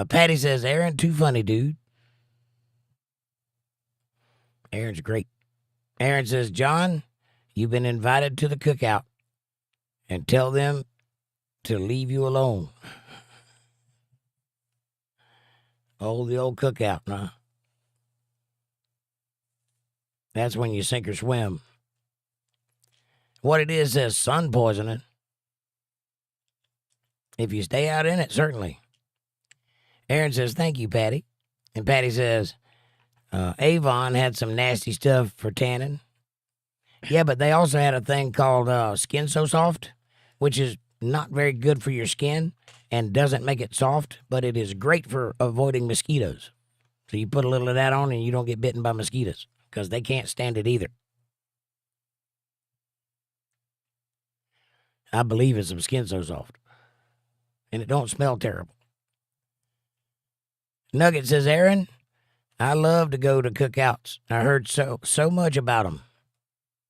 Patty says, Aaron, too funny, dude. Aaron's great. Aaron says, John, you've been invited to the cookout, and tell them to leave you alone. Oh, the old cookout, huh? That's when you sink or swim. What it is says sun poisoning. If you stay out in it, certainly. Aaron says, thank you, Patty. And Patty says, Avon had some nasty stuff for tanning. Yeah, but they also had a thing called Skin So Soft, which is not very good for your skin and doesn't make it soft, but it is great for avoiding mosquitoes. So you put a little of that on and you don't get bitten by mosquitoes because they can't stand it either. I believe it's some Skin So Soft. And it don't smell terrible. Nugget says, Aaron, I love to go to cookouts. I heard so much about them.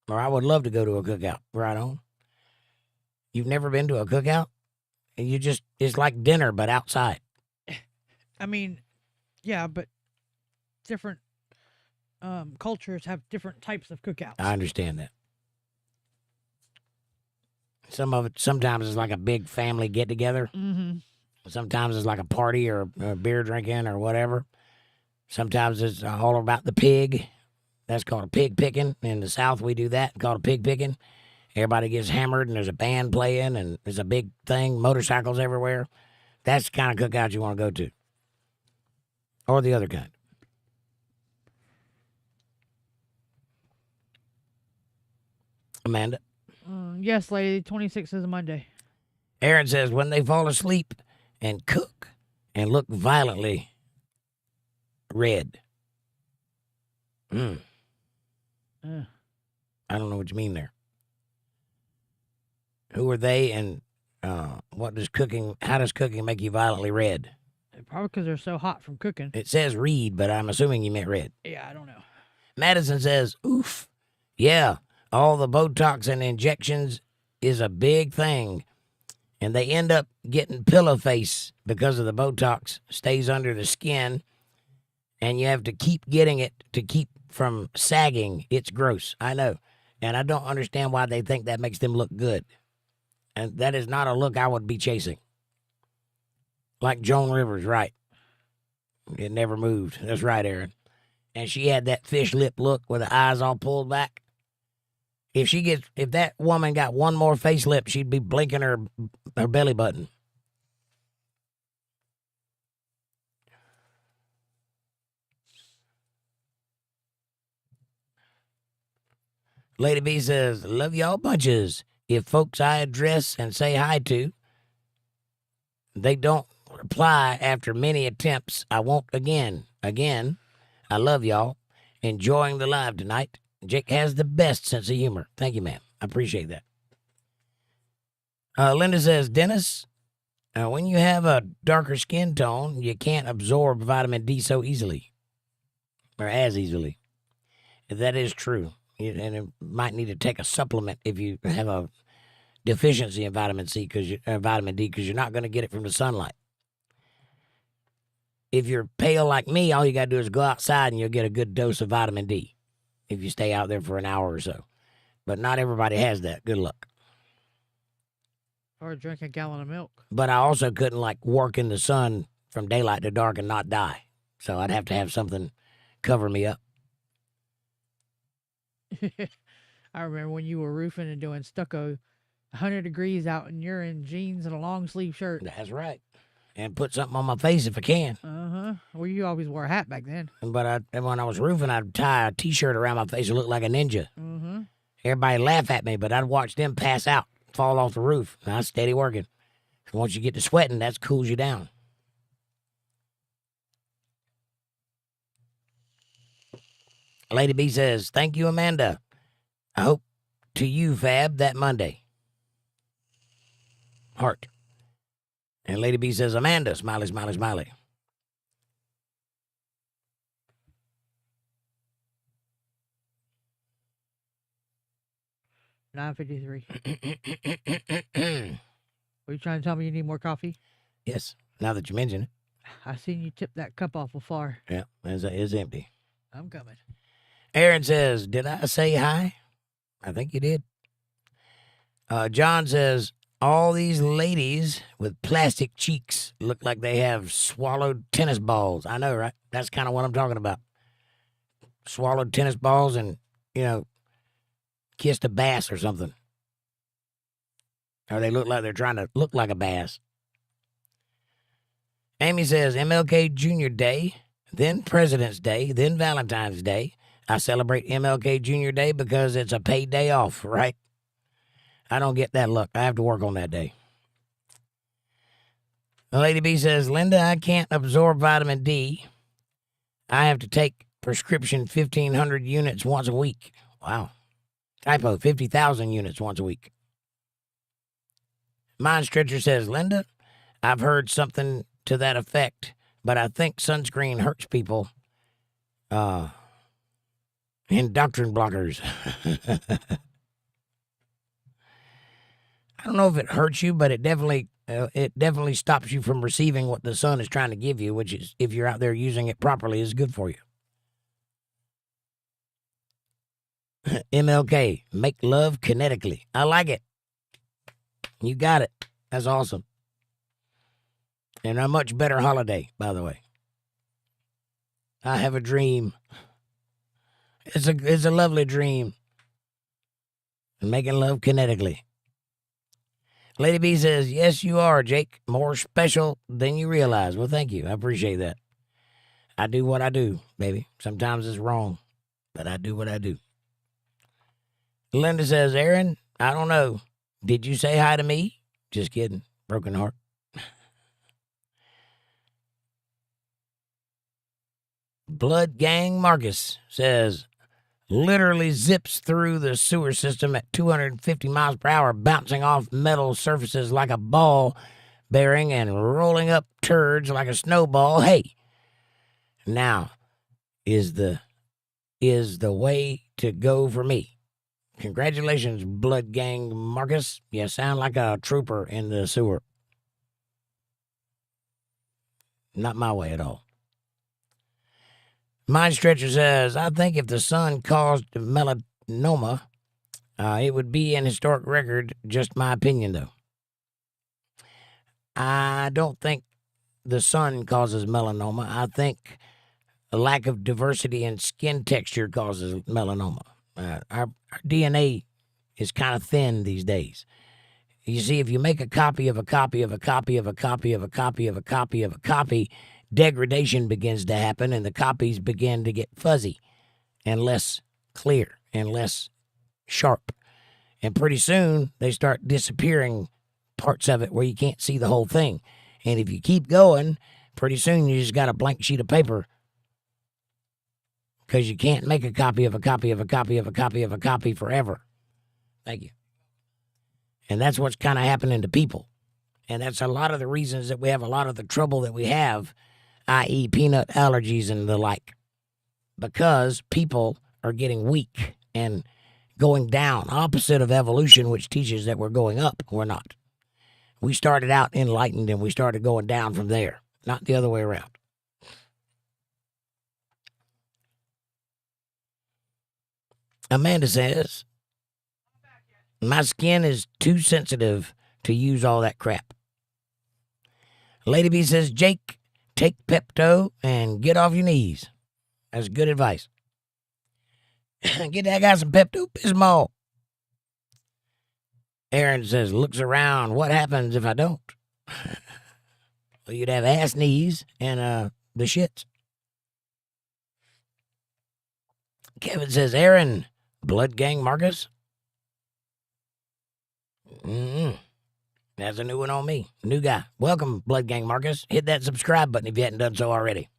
Or I would love to go to a cookout. Right on. You've never been to a cookout? It's like dinner, but outside.
I mean, yeah, but different cultures have different types of cookouts.
I understand that. Sometimes it's like a big family get together.
Mm-hmm.
Sometimes it's like a party or beer drinking or whatever. Sometimes it's all about the pig. That's called a pig picking. In the South, we do that, called a pig picking. Everybody gets hammered and there's a band playing and there's a big thing, motorcycles everywhere. That's the kind of cookout you want to go to. Or the other kind. Amanda?
Yes, lady. 26th is a Monday.
Aaron says, when they fall asleep and cook and look violently red. I don't know what you mean there. Who are they and how does cooking make you violently red?
Probably because they're so hot from cooking.
It says read, but I'm assuming you meant red.
Yeah, I don't know.
Madison says, oof. Yeah, all the Botox and injections is a big thing. And they end up getting pillow face because of the Botox stays under the skin. And you have to keep getting it to keep from sagging. It's gross. I know. And I don't understand why they think that makes them look good. And that is not a look I would be chasing. Like Joan Rivers, right. It never moved. That's right, Aaron. And she had that fish lip look with the eyes all pulled back. If that woman got one more facelift, she'd be blinking her belly button. Lady B says, love y'all bunches. If folks I address and say hi to, they don't reply after many attempts, I won't again. Again, I love y'all. Enjoying the live tonight. Jake has the best sense of humor. Thank you, ma'am. I appreciate that. Linda says, Dennis, when you have a darker skin tone, you can't absorb vitamin D so easily. Or as easily. That is true. And it might need to take a supplement if you have a deficiency in vitamin D because you're not going to get it from the sunlight. If you're pale like me, all you got to do is go outside and you'll get a good dose of vitamin D if you stay out there for an hour or so. But not everybody has that. Good luck.
Or drink a gallon of milk.
But I also couldn't, work in the sun from daylight to dark and not die. So I'd have to have something cover me up.
I remember when you were roofing and doing stucco, 100 degrees out, and you're in jeans and a long sleeve shirt.
That's right. And put something on my face if I can.
Well, you always wore a hat back then.
But when I was roofing, I'd tie a T-shirt around my face and look like a ninja. Everybody laugh at me, but I'd watch them pass out, fall off the roof. And I was steady working. Once you get to sweating, that cools you down. Lady B says, thank you, Amanda. I hope to you, Fab, that Monday. Heart. And Lady B says, Amanda, smiley, smiley, smiley.
$9.53. Are you trying to tell me you need more coffee?
Yes, now that you mention it.
I seen you tip that cup off afar.
Yeah, it's empty.
I'm coming.
Aaron says, did I say hi? I think you did. John says, all these ladies with plastic cheeks look like they have swallowed tennis balls. I know, right? That's kind of what I'm talking about. Swallowed tennis balls and, kissed a bass or something. Or they look like they're trying to look like a bass. Amy says, MLK Jr. Day, then President's Day, then Valentine's Day. I celebrate MLK Jr. Day because it's a paid day off, right? I don't get that luck. I have to work on that day. Lady B says, Linda, I can't absorb vitamin D. I have to take prescription 1,500 units once a week. Wow. Typo, 50,000 units once a week. Mind Stretcher says, Linda, I've heard something to that effect, but I think sunscreen hurts people. Endocrine blockers. I don't know if it hurts you, but it definitely stops you from receiving what the sun is trying to give you, which is, if you're out there using it properly, is good for you. MLK, make love kinetically. I like it. You got it. That's awesome. And a much better holiday, by the way. I have a dream. It's a lovely dream. Making love kinetically. Lady B says, yes, you are, Jake. More special than you realize. Well, thank you. I appreciate that. I do what I do, baby. Sometimes it's wrong, but I do what I do. Linda says, Aaron, I don't know. Did you say hi to me? Just kidding. Broken heart. Blood Gang Marcus says, literally zips through the sewer system at 250 miles per hour, bouncing off metal surfaces like a ball bearing and rolling up turds like a snowball. Hey, now, is is the way to go for me. Congratulations, Blood Gang Marcus. You sound like a trooper in the sewer. Not my way at all. Mind Stretcher says, I think if the sun caused melanoma, it would be an historic record. Just my opinion, though. I don't think the sun causes melanoma. I think a lack of diversity in skin texture causes melanoma. Our DNA is kind of thin these days. You see, if you make a copy of a copy of a copy of a copy of a copy of a copy of a copy, degradation begins to happen, and the copies begin to get fuzzy and less clear and less sharp. And pretty soon, they start disappearing parts of it where you can't see the whole thing. And if you keep going, pretty soon you just got a blank sheet of paper because you can't make a copy of a copy of a copy of a copy of a copy forever. Thank you. And that's what's kind of happening to people. And that's a lot of the reasons that we have a lot of the trouble that we have, i.e. peanut allergies and the like, because people are getting weak and going down, opposite of evolution, which teaches that we're going up. We're not. We started out enlightened and we started going down from there, not the other way around. Amanda says, my skin is too sensitive to use all that crap. Lady B says, Jake, take Pepto and get off your knees. That's good advice. Get that guy some Pepto-Bismol. Aaron says, looks around. What happens if I don't? Well, you'd have ass knees and the shits. Kevin says, Aaron, Blood Gang Marcus. That's a new one on me. New guy. Welcome, Blood Gang Marcus. Hit that subscribe button if you hadn't done so already.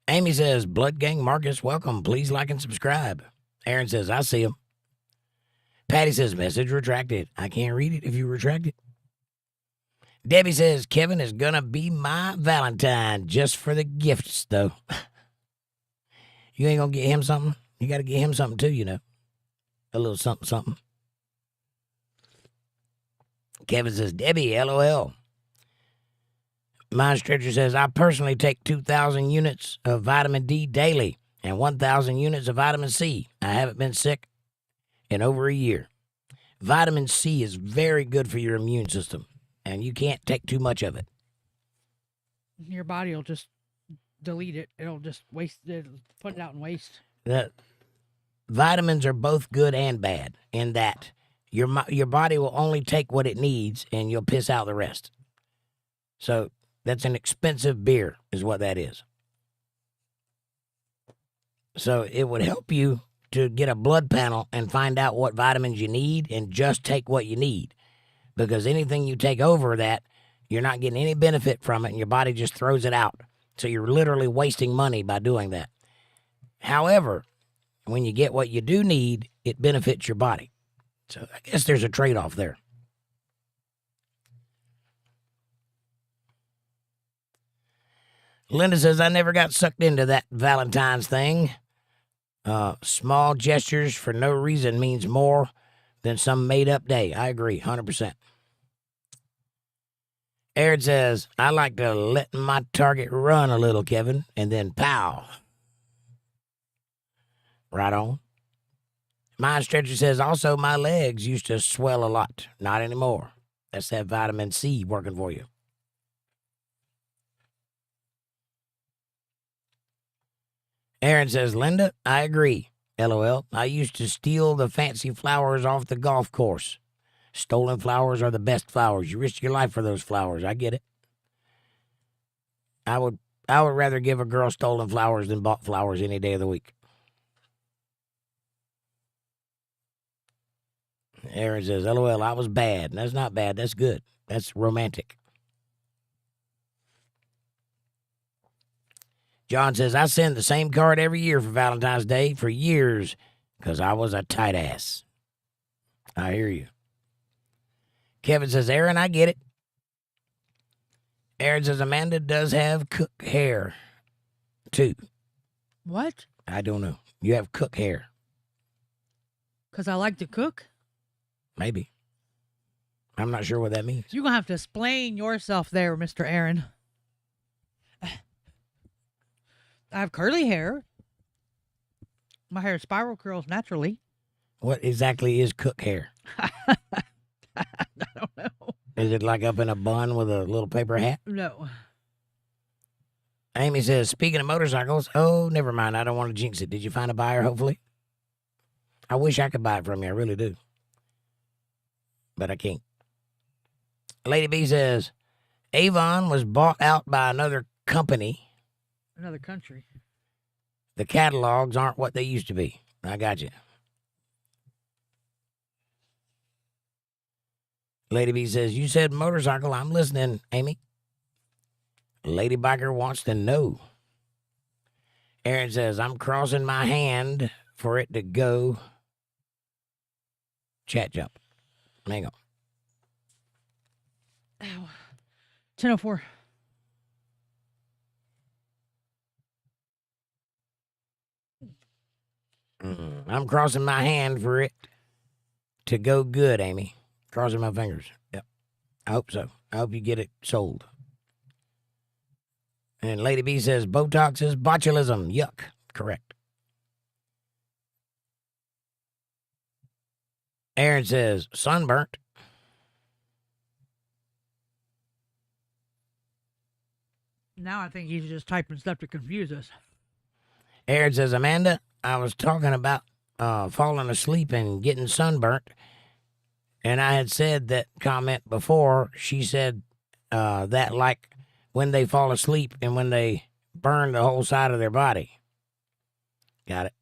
Amy says, Blood Gang Marcus, welcome. Please like and subscribe. Aaron says, I see him. Patty says, message retracted. I can't read it if you retract it. Debbie says, Kevin is going to be my Valentine just for the gifts, though. You ain't going to get him something? You got to get him something, too, you know. A little something, something. Kevin says, Debbie, LOL. Mind Stretcher says, I personally take 2,000 units of vitamin D daily and 1,000 units of vitamin C. I haven't been sick in over a year. Vitamin C is very good for your immune system, and you can't take too much of it.
Your body will just delete it. It'll just waste it, put it out in waste.
The vitamins are both good and bad in that your body will only take what it needs, and you'll piss out the rest. So that's an expensive beer is what that is. So it would help you to get a blood panel and find out what vitamins you need and just take what you need. Because anything you take over that, you're not getting any benefit from it and your body just throws it out. So you're literally wasting money by doing that. However, when you get what you do need, it benefits your body. So I guess there's a trade-off there. Linda says, I never got sucked into that Valentine's thing. Small gestures for no reason means more than some made-up day. I agree, 100%. Aaron says, I like to let my target run a little, Kevin, and then pow. Right on. Mind Stretcher says, also my legs used to swell a lot. Not anymore. That's that vitamin C working for you. Aaron says, Linda, I agree. LOL. I used to steal the fancy flowers off the golf course. Stolen flowers are the best flowers. You risk your life for those flowers. I get it. I would rather give a girl stolen flowers than bought flowers any day of the week. Aaron says, LOL, I was bad. That's not bad. That's good. That's romantic. John says, I send the same card every year for Valentine's Day for years because I was a tight ass. I hear you. Kevin says, Aaron, I get it. Aaron says Amanda does have cook hair, too.
What?
I don't know. You have cook hair.
Because I like to cook?
Maybe. I'm not sure what that means.
You're going to have to explain yourself there, Mr. Aaron. I have curly hair. My hair spiral curls naturally.
What exactly is cook hair?
I don't know.
Is it like up in a bun with a little paper hat?
No.
Amy says, speaking of motorcycles, oh, never mind. I don't want to jinx it. Did you find a buyer, hopefully? I wish I could buy it from you. I really do. But I can't. Lady B says, Avon was bought out by another company.
Another country.
The catalogs aren't what they used to be. I got you. Lady B says, you said motorcycle. I'm listening, Amy. Lady Biker wants to know. Aaron says, I'm crossing my hand for it to go. Chat jump. Hang on.
Ow. 10:04.
I'm crossing my hand for it to go good, Amy. Crossing my fingers. Yep. I hope so. I hope you get it sold. And Lady B says, Botox is botulism. Yuck. Correct. Aaron says, sunburnt.
Now I think he's just typing stuff to confuse us.
Aaron says, Amanda, I was talking about falling asleep and getting sunburnt. And I had said that comment before. She said that like when they fall asleep and when they burn the whole side of their body. Got it.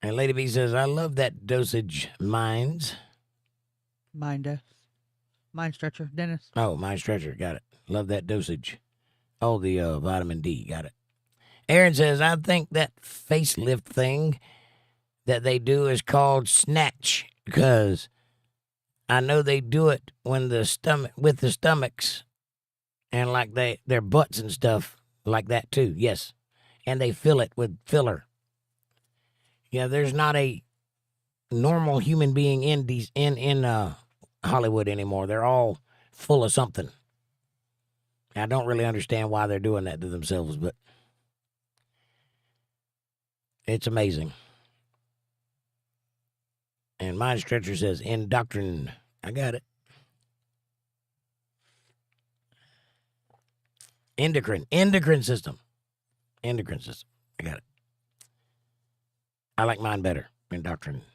And Lady B says, I love that dosage, Minds.
Mind stretcher, Dennis.
Oh, Mind Stretcher. Got it. Love that dosage. Oh, the vitamin D. Got it. Aaron says, I think that facelift thing that they do is called snatch because I know they do it when with the stomachs and like their butts and stuff like that too. Yes. And they fill it with filler. Yeah, there's not a normal human being in Hollywood anymore. They're all full of something. I don't really understand why they're doing that to themselves, but it's amazing. And Mind Stretcher says, indoctrin. I got it. Endocrine system. Endocrine system. I got it. I like mine better. Indoctrinated.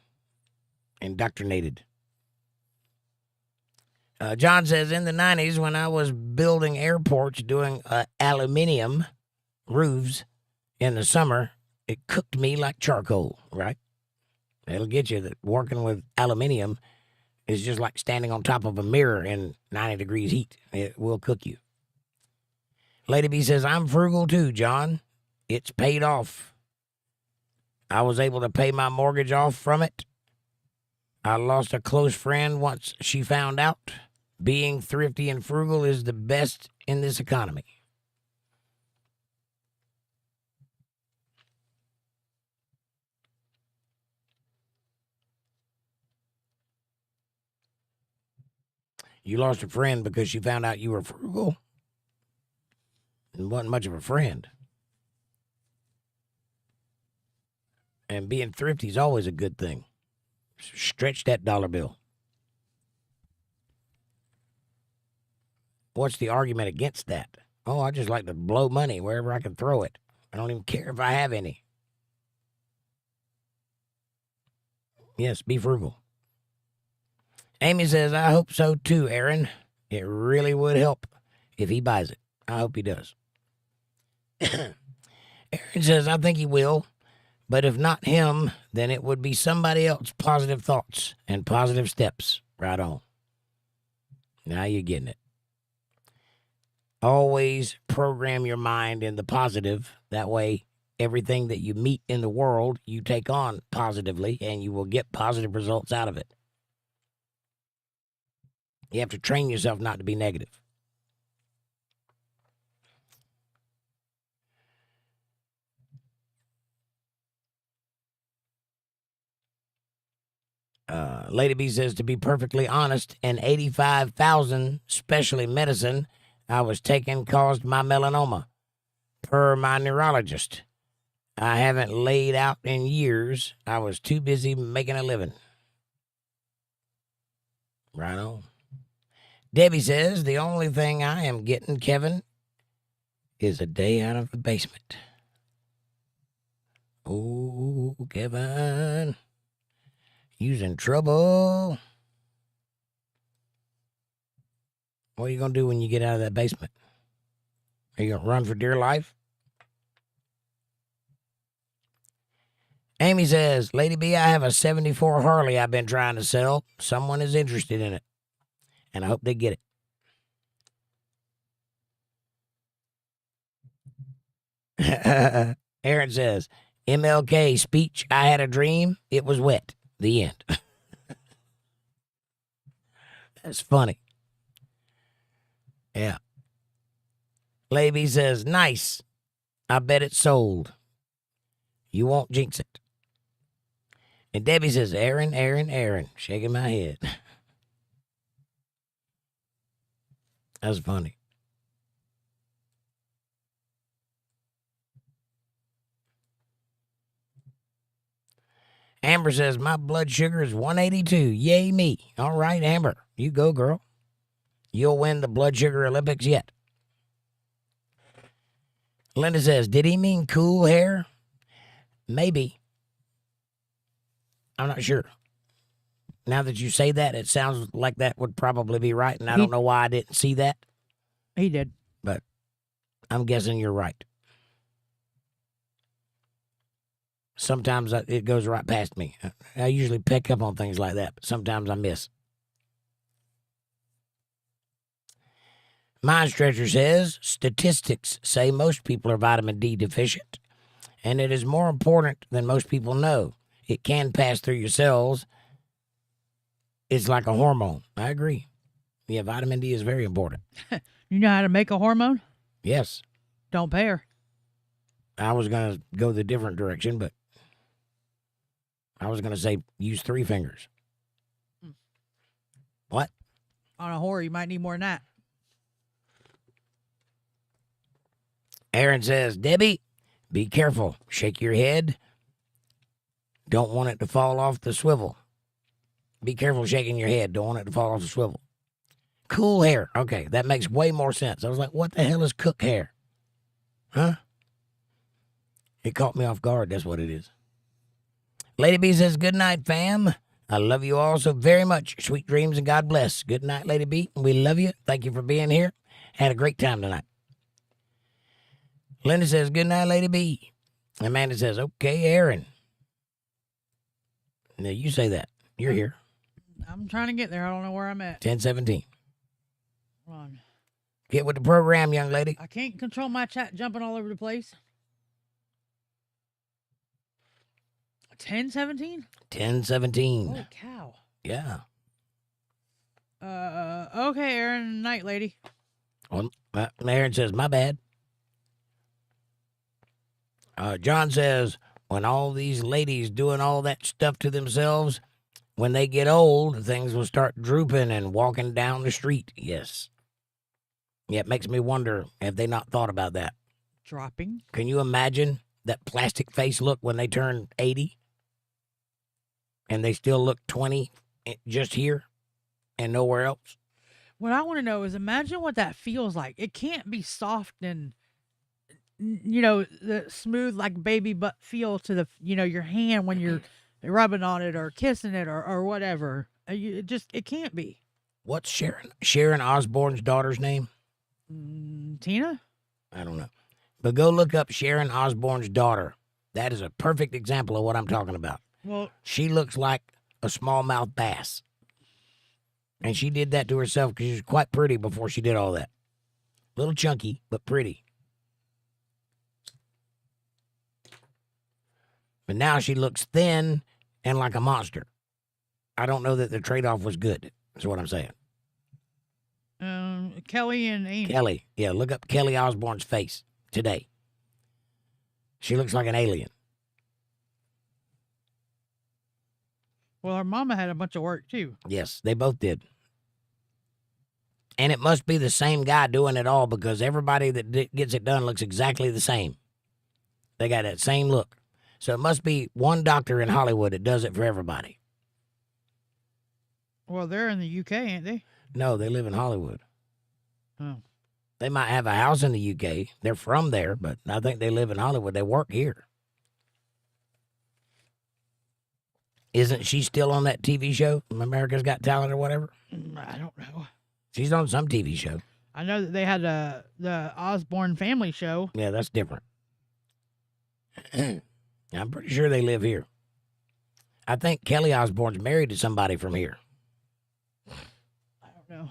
John says, in the 90s, when I was building airports, doing aluminum roofs in the summer, it cooked me like charcoal, right? It'll get you that working with aluminum is just like standing on top of a mirror in 90 degrees heat. It will cook you. Lady B says, I'm frugal too, John. It's paid off. I was able to pay my mortgage off from it. I lost a close friend once she found out. Being thrifty and frugal is the best in this economy. You lost a friend because she found out you were frugal? It wasn't much of a friend. And being thrifty is always a good thing. Stretch that dollar bill. What's the argument against that? Oh, I just like to blow money wherever I can throw it. I don't even care if I have any. Yes, be frugal. Amy says, I hope so too, Aaron. It really would help if he buys it. I hope he does. Aaron says, I think he will. But if not him, then it would be somebody else. Positive thoughts and positive steps. Right on. Now you're getting it. Always program your mind in the positive. That way, everything that you meet in the world, you take on positively, and you will get positive results out of it. You have to train yourself not to be negative. Lady B says, to be perfectly honest, an 85,000 specialty medicine I was taking caused my melanoma. Per my neurologist, I haven't laid out in years. I was too busy making a living. Right on. Debbie says, the only thing I am getting, Kevin, is a day out of the basement. Oh, Kevin, you's in trouble. What are you going to do when you get out of that basement? Are you going to run for dear life? Amy says, Lady B, I have a 74 Harley I've been trying to sell. Someone is interested in it, and I hope they get it. Aaron says, MLK speech, I had a dream. It was wet. The end. That's funny. Yeah. Lady says, nice. I bet it's sold. You won't jinx it. And Debbie says, Aaron, shaking my head. That's funny. Amber says, my blood sugar is 182. Yay me. All right, Amber. You go, girl. You'll win the blood sugar Olympics yet. Linda says, did he mean cool hair? Maybe. I'm not sure. Now that you say that, it sounds like that would probably be right, and I don't know why I didn't see that.
He did.
But I'm guessing you're right. Sometimes it goes right past me. I usually pick up on things like that, but sometimes I miss. Mind Stretcher says, statistics say most people are vitamin D deficient, and it is more important than most people know. It can pass through your cells. It's like a hormone. I agree. Yeah, vitamin D is very important.
You know how to make a hormone?
Yes.
Don't pay her.
I was going to go the different direction, but I was going to say use 3 fingers. What?
On a whore, you might need more than that.
Aaron says, Debbie, be careful. Shake your head. Don't want it to fall off the swivel. Be careful shaking your head. Don't want it to fall off the swivel. Cool hair. Okay, that makes way more sense. I was like, what the hell is cook hair? Huh? It caught me off guard. That's what it is. Lady B says, good night, fam. I love you all so very much. Sweet dreams and God bless. Good night, Lady B. We love you. Thank you for being here. Had a great time tonight. Linda says, good night, Lady B. Amanda says, okay, Aaron. Now, you say that. You're here.
I'm trying to get there. I don't know where I'm at.
10:17.
Hold on.
Get with the program, young lady.
I can't control my chat jumping all over the place. 10:17?
10:17.
Holy cow.
Yeah.
Okay, Aaron, night, lady.
Well, Aaron says, my bad. John says, when all these ladies doing all that stuff to themselves, when they get old, things will start drooping and walking down the street. Yes. Yeah, it makes me wonder, have they not thought about that?
Dropping.
Can you imagine that plastic face look when they turn 80? And they still look 20 just here and nowhere else?
What I want to know is imagine what that feels like. It can't be soft and, the smooth like baby butt feel to the, your hand when you're rubbing on it or kissing it or whatever. It can't be.
What's Sharon Osbourne's daughter's name?
Tina?
I don't know. But go look up Sharon Osbourne's daughter. That is a perfect example of what I'm talking about.
Well,
she looks like a smallmouth bass. And she did that to herself because she was quite pretty before she did all that. Little chunky, but pretty. But now she looks thin and like a monster. I don't know that the trade-off was good, is what I'm saying.
Kelly and Amy.
Kelly. Yeah, look up Kelly Osbourne's face today. She looks like an alien.
Well, her mama had a bunch of work too.
Yes, they both did. And it must be the same guy doing it all because everybody that gets it done looks exactly the same. They got that same look. So it must be one doctor in Hollywood that does it for everybody.
Well, they're in the UK, ain't they?
No, they live in Hollywood.
Oh.
They might have a house in the UK. They're from there, but I think they live in Hollywood. They work here. Isn't she still on that TV show, America's Got Talent or whatever?
I don't know.
She's on some TV show.
I know that they had the Osborne family show.
Yeah, that's different. I'm pretty sure they live here. I think Kelly Osborne's married to somebody from here.
I don't know.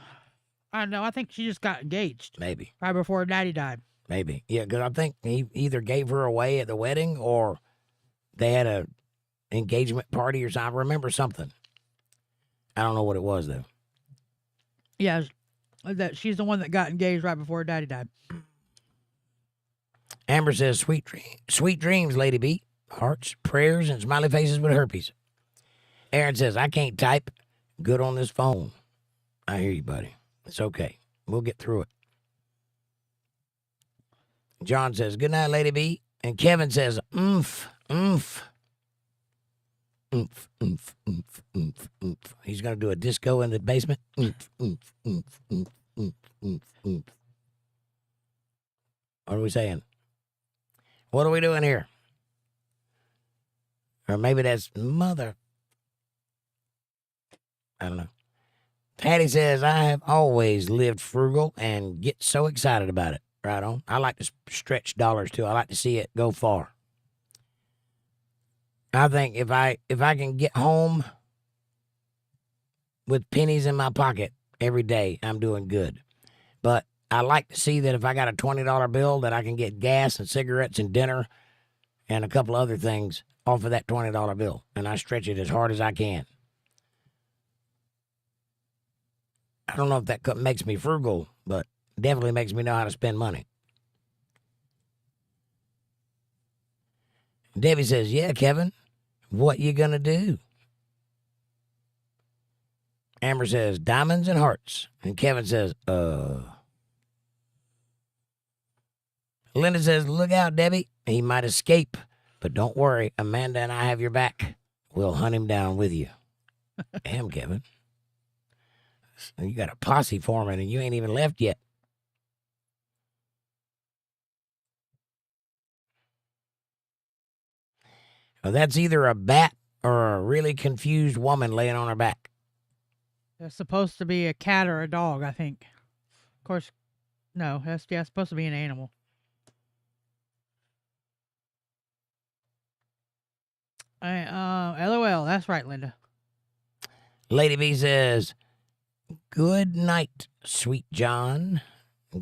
I don't know. I think she just got engaged.
Maybe.
Right before her daddy died.
Maybe. Yeah, because I think he either gave her away at the wedding or they had a engagement party or something. I remember something. I don't know what it was, though.
Yeah, that she's the one that got engaged right before her daddy died.
Amber says, sweet dreams, Lady B. Hearts, prayers, and smiley faces with herpes. Aaron says, I can't type good on this phone. I hear you, buddy. It's okay. We'll get through it. John says, good night, Lady B. And Kevin says, oomph, oomph. Oomph, oomph, oomph, oomph, oomph. He's going to do a disco in the basement. Oomph, oomph, oomph, oomph, oomph, oomph, oomph. What are we saying? What are we doing here? Or maybe that's mother. I don't know. Patty says, I have always lived frugal and get so excited about it. Right on. I like to stretch dollars too. I like to see it go far. I think if I can get home with pennies in my pocket every day, I'm doing good. But I like to see that if I got a $20 bill that I can get gas and cigarettes and dinner and a couple other things off of that $20 bill. And I stretch it as hard as I can. I don't know if that makes me frugal, but definitely makes me know how to spend money. Debbie says, yeah, Kevin, what you gonna do? Amber says, diamonds and hearts. And Kevin says, Linda says, look out, Debbie. He might escape, but don't worry. Amanda and I have your back. We'll hunt him down with you. Damn, Kevin. You got a posse forming and you ain't even left yet. Well, that's either a bat or a really confused woman laying on her back.
That's supposed to be a cat or a dog, I think. Of course, no, that's supposed to be an animal. LOL, that's right, Linda.
Lady B says, good night, sweet John.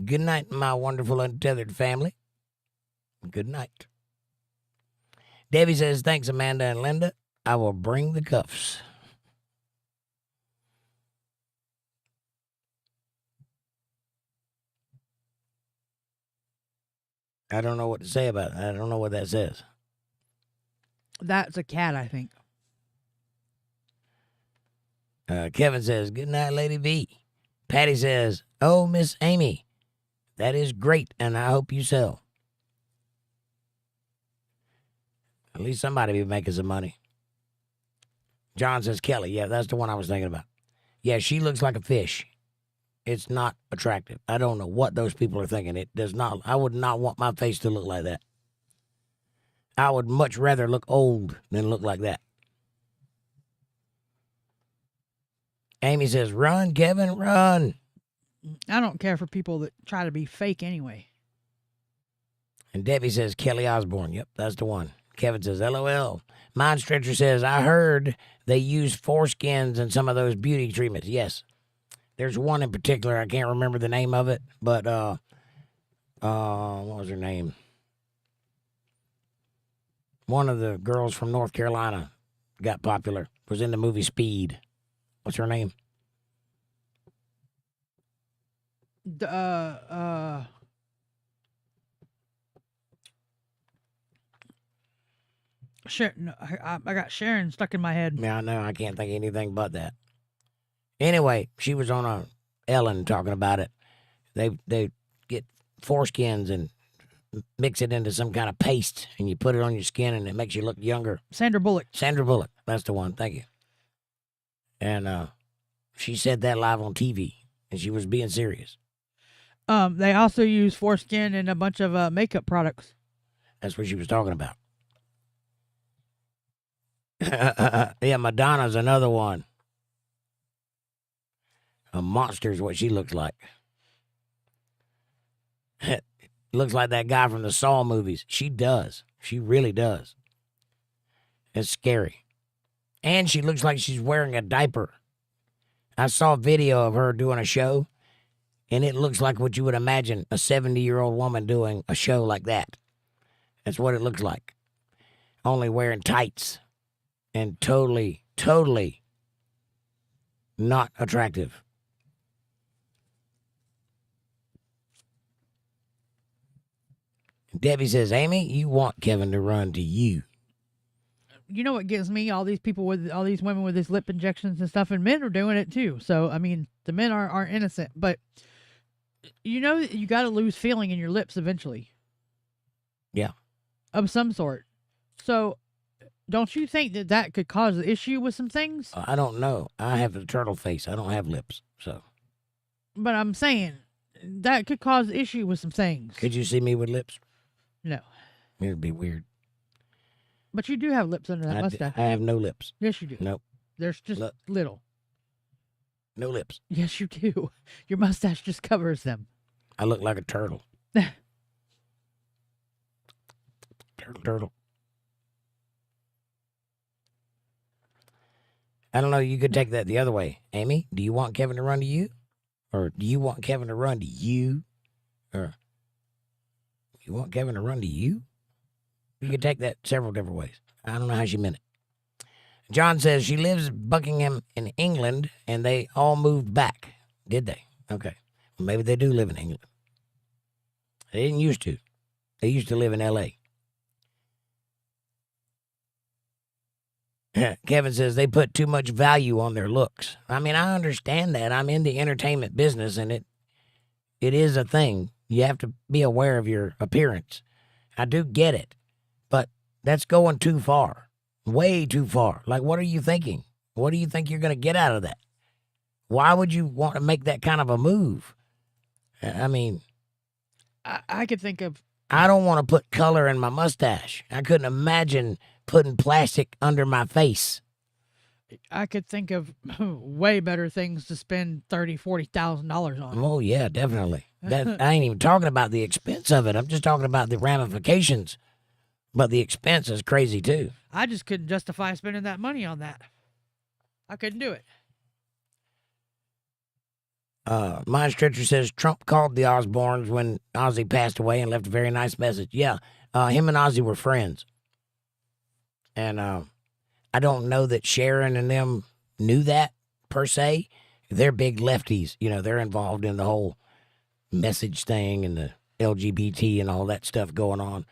Good night, my wonderful untethered family. Good night. Debbie says, thanks, Amanda and Linda. I will bring the cuffs. I don't know what to say about it. I don't know what that says.
That's a cat, I think.
Kevin says, good night, Lady B. Patty says, oh, Miss Amy, that is great, and I hope you sell. At least somebody be making some money. John says, Kelly, yeah, that's the one I was thinking about. Yeah, she looks like a fish. It's not attractive. I don't know what those people are thinking. It does not. I would not want my face to look like that. I would much rather look old than look like that. Amy says, run, Kevin, run.
I don't care for people that try to be fake anyway.
And Debbie says, Kelly Osborne. Yep, that's the one. Kevin says, LOL. Mind Stretcher says, I heard they use foreskins in some of those beauty treatments. Yes. There's one in particular. I can't remember the name of it, but what was her name? One of the girls from North Carolina got popular. Was in the movie Speed. What's her name?
No, I got Sharon stuck in my head.
Yeah, I know. I can't think of anything but that. Anyway, she was on a Ellen talking about it. They get foreskins and mix it into some kind of paste, and you put it on your skin, and it makes you look younger.
Sandra Bullock.
Sandra Bullock. That's the one. Thank you. And she said that live on TV, and she was being serious.
They also use foreskin in a bunch of makeup products.
That's what she was talking about. Yeah, Madonna's another one. A monster is what she looks like. Looks like that guy from the Saw movies. She does. She really does. It's scary. And she looks like she's wearing a diaper. I saw a video of her doing a show, and it looks like what you would imagine a 70-year-old woman doing a show like that. That's what it looks like. Only wearing tights. And totally not attractive. Debbie says, Amy, you want Kevin to run to you.
You know what gives me? All these people with all these women with these lip injections and stuff, and men are doing it too. So, I mean, the men aren't innocent, but you know that you got to lose feeling in your lips eventually.
Yeah.
Of some sort. So, don't you think that could cause an issue with some things?
I don't know. I have a turtle face. I don't have lips, so.
But I'm saying that could cause issue with some things.
Could you see me with lips?
No.
It'd be weird.
But you do have lips under that mustache.
I have no lips.
Yes, you do.
Nope.
There's just little.
No lips.
Yes, you do. Your mustache just covers them.
I look like a turtle. Turtle. I don't know. You could take that the other way. Amy, do you want Kevin to run to you? Or do you want Kevin to run to you? Or you want Kevin to run to you? You could take that several different ways. I don't know how she meant it. John says she lives in Buckingham in England, and they all moved back. Did they? Okay. Well, maybe they do live in England. They didn't used to. They used to live in L.A. Kevin says they put too much value on their looks. I mean, I understand that. I'm in the entertainment business, and it is a thing. You have to be aware of your appearance. I do get it, but that's going too far, way too far. Like, what are you thinking? What do you think you're going to get out of that? Why would you want to make that kind of a move? I mean,
I could think of.
I don't want to put color in my mustache. I couldn't imagine putting plastic under my face.
I could think of way better things to spend $30,000-$40,000 on.
Oh yeah, definitely. That I ain't even talking about the expense of it. I'm just talking about the ramifications. But the expense is crazy too.
I just couldn't justify spending that money on that. I couldn't do it.
Mind Stretcher says Trump called the Osbournes when Ozzy passed away and left a very nice message. Yeah, him and Ozzy were friends. And I don't know that Sharon and them knew that, per se. They're big lefties. You know, they're involved in the whole message thing and the LGBT and all that stuff going on.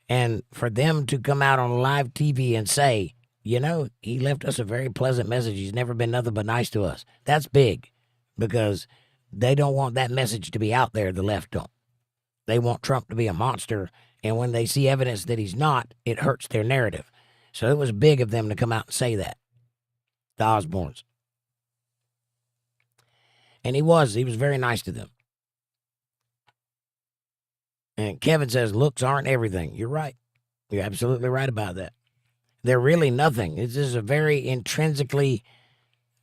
And for them to come out on live TV and say, you know, he left us a very pleasant message. He's never been nothing but nice to us. That's big because they don't want that message to be out there, the left don't. They want Trump to be a monster. And when they see evidence that he's not, it hurts their narrative. So it was big of them to come out and say that. The Osbournes. And he was very nice to them. And Kevin says, looks aren't everything. You're right. You're absolutely right about that. They're really nothing. This is a very intrinsically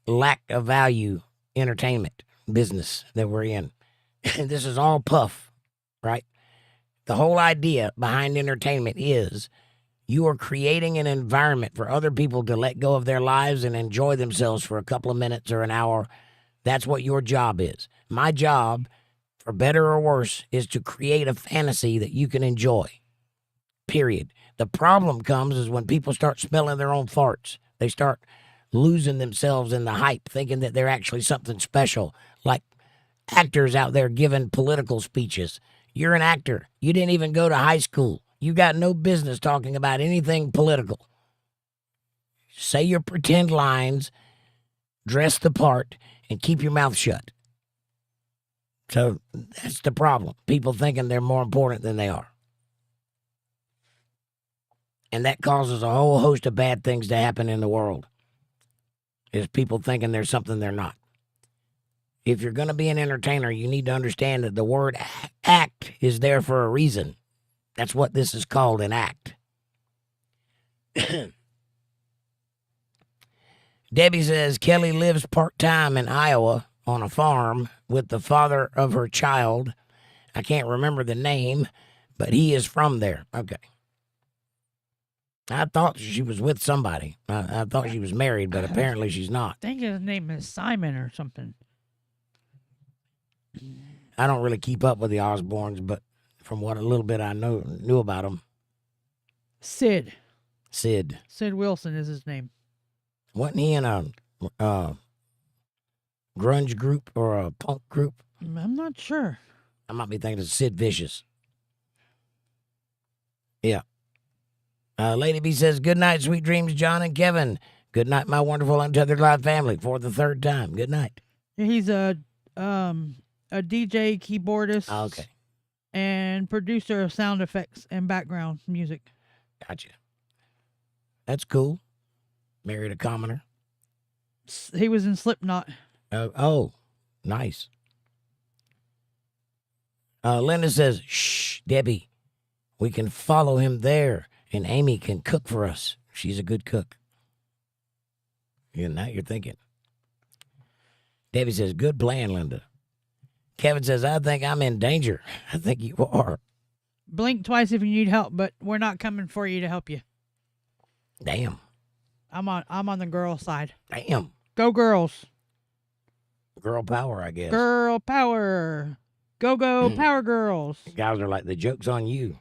lack of value entertainment business that we're in. This is all puff, right? The whole idea behind entertainment is you are creating an environment for other people to let go of their lives and enjoy themselves for a couple of minutes or an hour. That's what your job is. My job, for better or worse, is to create a fantasy that you can enjoy. Period. The problem comes is when people start smelling their own farts. They start losing themselves in the hype, thinking that they're actually something special, like actors out there giving political speeches. You're an actor. You didn't even go to high school. You got no business talking about anything political. Say your pretend lines, dress the part, and keep your mouth shut. So that's the problem. People thinking they're more important than they are. And that causes a whole host of bad things to happen in the world. Is people thinking there's something they're not. If you're going to be an entertainer, you need to understand that the word act is there for a reason. That's what this is called, an act. Debbie says Kelly lives part-time in Iowa on a farm with the father of her child. I can't remember the name, but he is from there. Okay. I thought she was with somebody. I thought she was married, but apparently she's not.
I think his name is Simon or something.
I don't really keep up with the Osbournes, but from what a little bit I knew about them.
Sid.
Sid
Wilson is his name.
Wasn't he in a grunge group or a punk group?
I'm not sure.
I might be thinking of Sid Vicious. Yeah. Lady B says, good night, sweet dreams, John and Kevin. Good night, my wonderful Untethered Live family, for the third time. Good night.
He's a DJ, keyboardist,
Okay.
and producer of sound effects and background music.
Gotcha. That's cool. Married a commoner.
He was in Slipknot.
Oh, nice. Linda says, shh, Debbie, we can follow him there, and Amy can cook for us. She's a good cook. Yeah, now you're thinking. Debbie says, good plan, Linda. Kevin says, I think I'm in danger. I think you are.
Blink twice if you need help, but we're not coming for you to help you.
Damn.
I'm on the girl side.
Damn.
Go girls.
Girl power, I guess.
Girl power. Go power girls.
Guys are like, the joke's on you.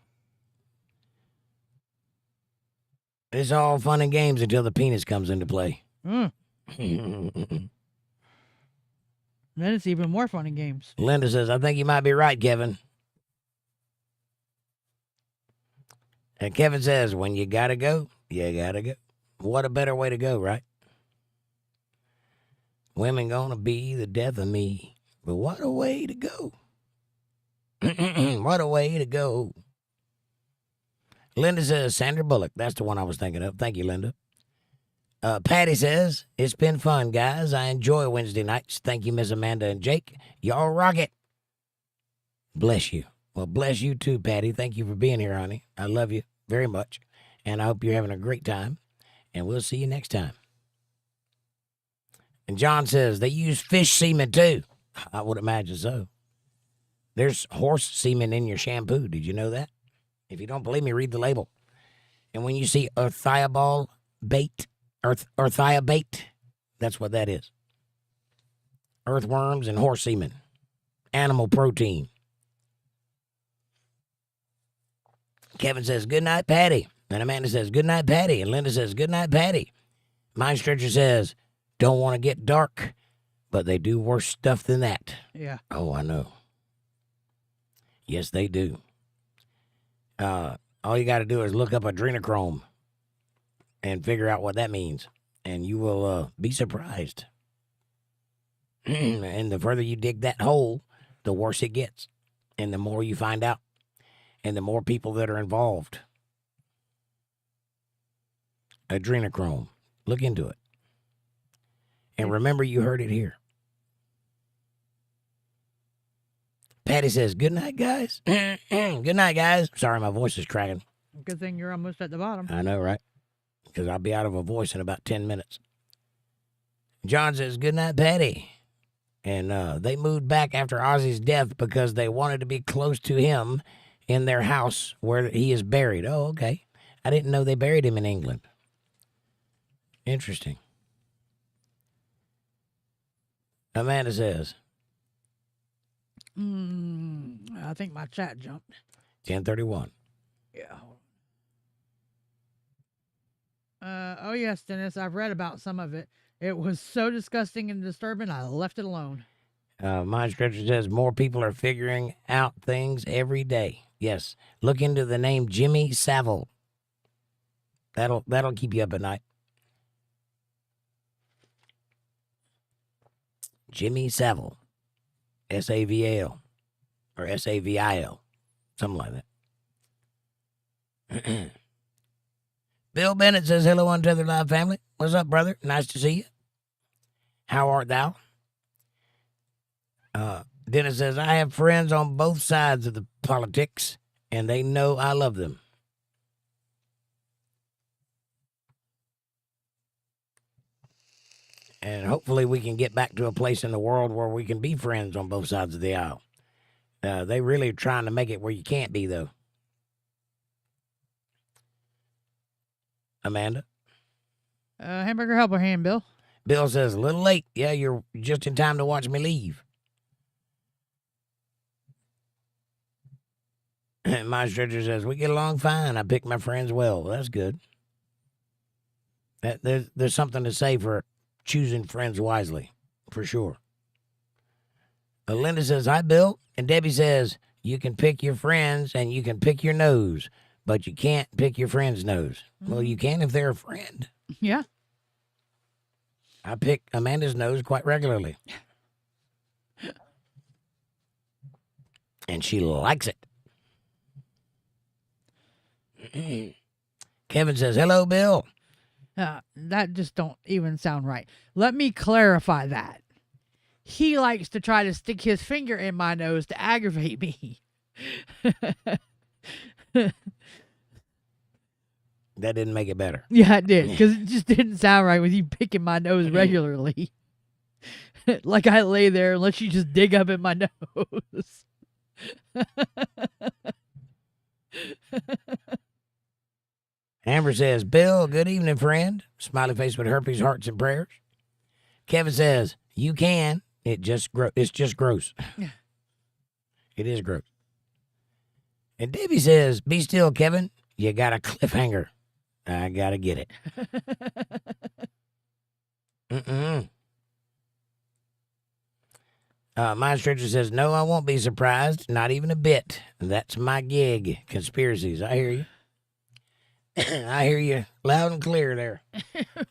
It's all fun and games until the penis comes into play.
Then it's even more fun and games.
Linda says, I think you might be right, Kevin. And Kevin says, when you gotta go, you gotta go. What a better way to go, right? Women gonna be the death of me. But what a way to go. What a way to go. Linda says, Sandra Bullock. That's the one I was thinking of. Thank you, Linda. Patty says, it's been fun, guys. I enjoy Wednesday nights. Thank you, Miss Amanda and Jake. Y'all rock it. Bless you. Well, bless you too, Patty. Thank you for being here, honey. I love you very much. And I hope you're having a great time. And we'll see you next time. And John says, they use fish semen too. I would imagine so. There's horse semen in your shampoo. Did you know that? If you don't believe me, read the label. And when you see earthiaball bait, earthiabait, that's what that is. Earthworms and horse semen. Animal protein. Kevin says, good night, Patty. And Amanda says, good night, Patty. And Linda says, good night, Patty. Mind Stretcher says, don't want to get dark, but they do worse stuff than that.
Yeah.
Oh, I know. Yes, they do. All you got to do is look up adrenochrome and figure out what that means, and you will be surprised. And the further you dig that hole, the worse it gets, and the more you find out, and the more people that are involved. Adrenochrome. Look into it. And remember, you heard it here. Patty says, good night, guys. Good night, guys. Sorry, my voice is cracking.
Good thing you're almost at the bottom.
I know, right? Because I'll be out of a voice in about 10 minutes. John says, good night, Patty. And they moved back after Ozzy's death because they wanted to be close to him in their house where he is buried. Oh, okay. I didn't know they buried him in England. Interesting. Amanda says,
I think my chat jumped.
10:31.
Yeah. Oh, yes, Dennis. I've read about some of it. It was so disgusting and disturbing, I left it alone.
Mind Stretcher says, more people are figuring out things every day. Yes. Look into the name Jimmy Savile. That'll keep you up at night. Jimmy Savile. S-A-V-A-L. Or S-A-V-I-L. Something like that. Bill Bennett says, hello, Untethered Live family. What's up, brother? Nice to see you. How art thou? Dennis says, I have friends on both sides of the politics, and they know I love them. And hopefully we can get back to a place in the world where we can be friends on both sides of the aisle. They really are trying to make it where you can't be, though. Amanda?
Hamburger helper hand, Bill.
Bill says, a little late. Yeah, you're just in time to watch me leave. My stretcher says, we get along fine. I pick my friends well. That's good. There's something to say for choosing friends wisely, for sure. Linda says, hi, Bill. And Debbie says, you can pick your friends and you can pick your nose, but you can't pick your friend's nose. Well, you can if they're a friend.
Yeah.
I pick Amanda's nose quite regularly. And she likes it. Kevin says, hello, Bill.
That just don't even sound right. Let me clarify that. He likes to try to stick his finger in my nose to aggravate me.
That didn't make it better.
Yeah, it did, because it just didn't sound right with you picking my nose regularly. Like I lay there and let you just dig up in my nose.
Amber says, Bill, good evening, friend. Smiley face with herpes, hearts, and prayers. Kevin says, you can. It's just gross. It is gross. And Debbie says, be still, Kevin. You got a cliffhanger. I got to get it. My stretcher says, no, I won't be surprised. Not even a bit. That's my gig. Conspiracies. I hear you. I hear you loud and clear there.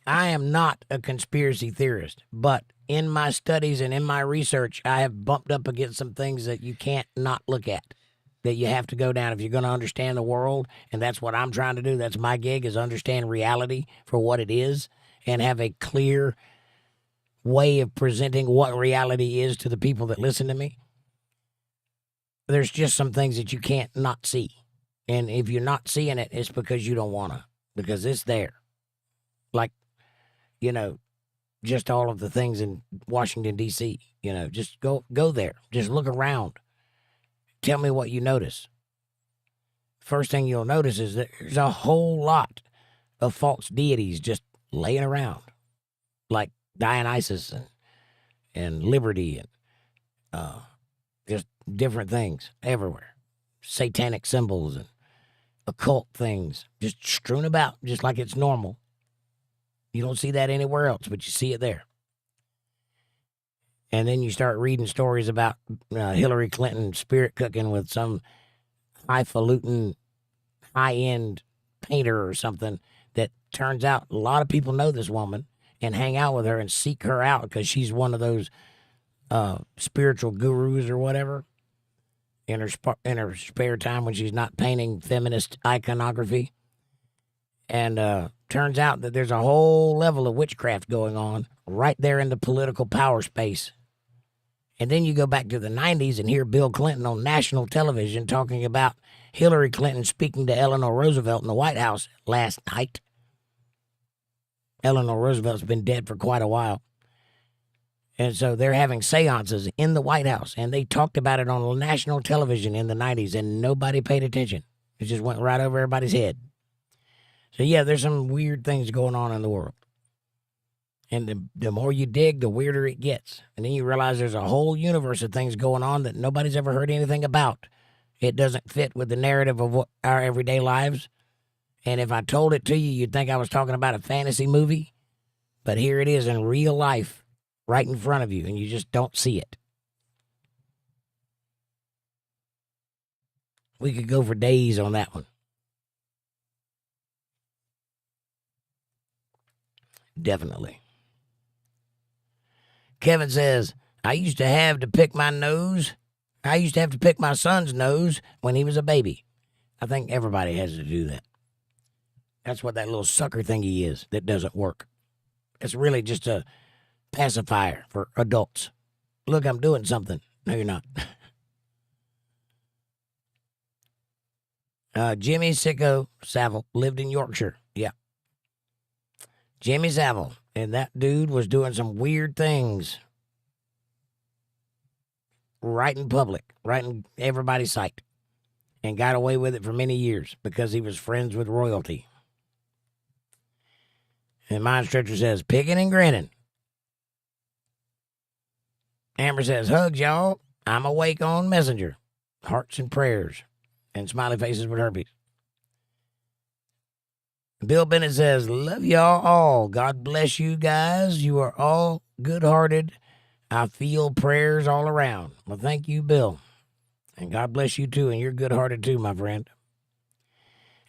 I am not a conspiracy theorist, but in my studies and in my research, I have bumped up against some things that you can't not look at, that you have to go down if you're going to understand the world. And that's what I'm trying to do. That's my gig, is understand reality for what it is and have a clear way of presenting what reality is to the people that listen to me. There's just some things that you can't not see. And if you're not seeing it, it's because you don't want to, because it's there. Like, just all of the things in Washington, D.C., just go there. Just look around. Tell me what you notice. First thing you'll notice is that there's a whole lot of false deities just laying around, like Dionysus and Liberty and just different things everywhere. Satanic symbols and occult things just strewn about, just like it's normal. You don't see that anywhere else, but you see it there. And then you start reading stories about Hillary Clinton spirit cooking with some highfalutin, high-end painter or something, that turns out a lot of people know this woman and hang out with her and seek her out because she's one of those spiritual gurus or whatever. In her spare time when she's not painting feminist iconography. And turns out that there's a whole level of witchcraft going on right there in the political power space. And then you go back to the 90s and hear Bill Clinton on national television talking about Hillary Clinton speaking to Eleanor Roosevelt in the White House last night. Eleanor Roosevelt's been dead for quite a while. And so they're having seances in the White House, and they talked about it on national television in the 90s, and nobody paid attention. It just went right over everybody's head. So, yeah, there's some weird things going on in the world. And the more you dig, the weirder it gets. And then you realize there's a whole universe of things going on that nobody's ever heard anything about. It doesn't fit with the narrative of our everyday lives. And if I told it to you, you'd think I was talking about a fantasy movie. But here it is in real life, right in front of you, and you just don't see it. We could go for days on that one. Definitely. Kevin says, I used to have to pick my nose. I used to have to pick my son's nose when he was a baby. I think everybody has to do that. That's what that little sucker thingy is that doesn't work. It's really just a pacifier for adults. Look, I'm doing something. No, you're not. Jimmy Sicko Savile lived in Yorkshire. Yeah. Jimmy Savile. And that dude was doing some weird things. Right in public. Right in everybody's sight. And got away with it for many years because he was friends with royalty. And Mind Stretcher says, picking and grinning. Amber says, hugs, y'all. I'm awake on Messenger. Hearts and prayers. And smiley faces with herpes. Bill Bennett says, love y'all all. God bless you guys. You are all good-hearted. I feel prayers all around. Well, thank you, Bill. And God bless you, too. And you're good-hearted, too, my friend.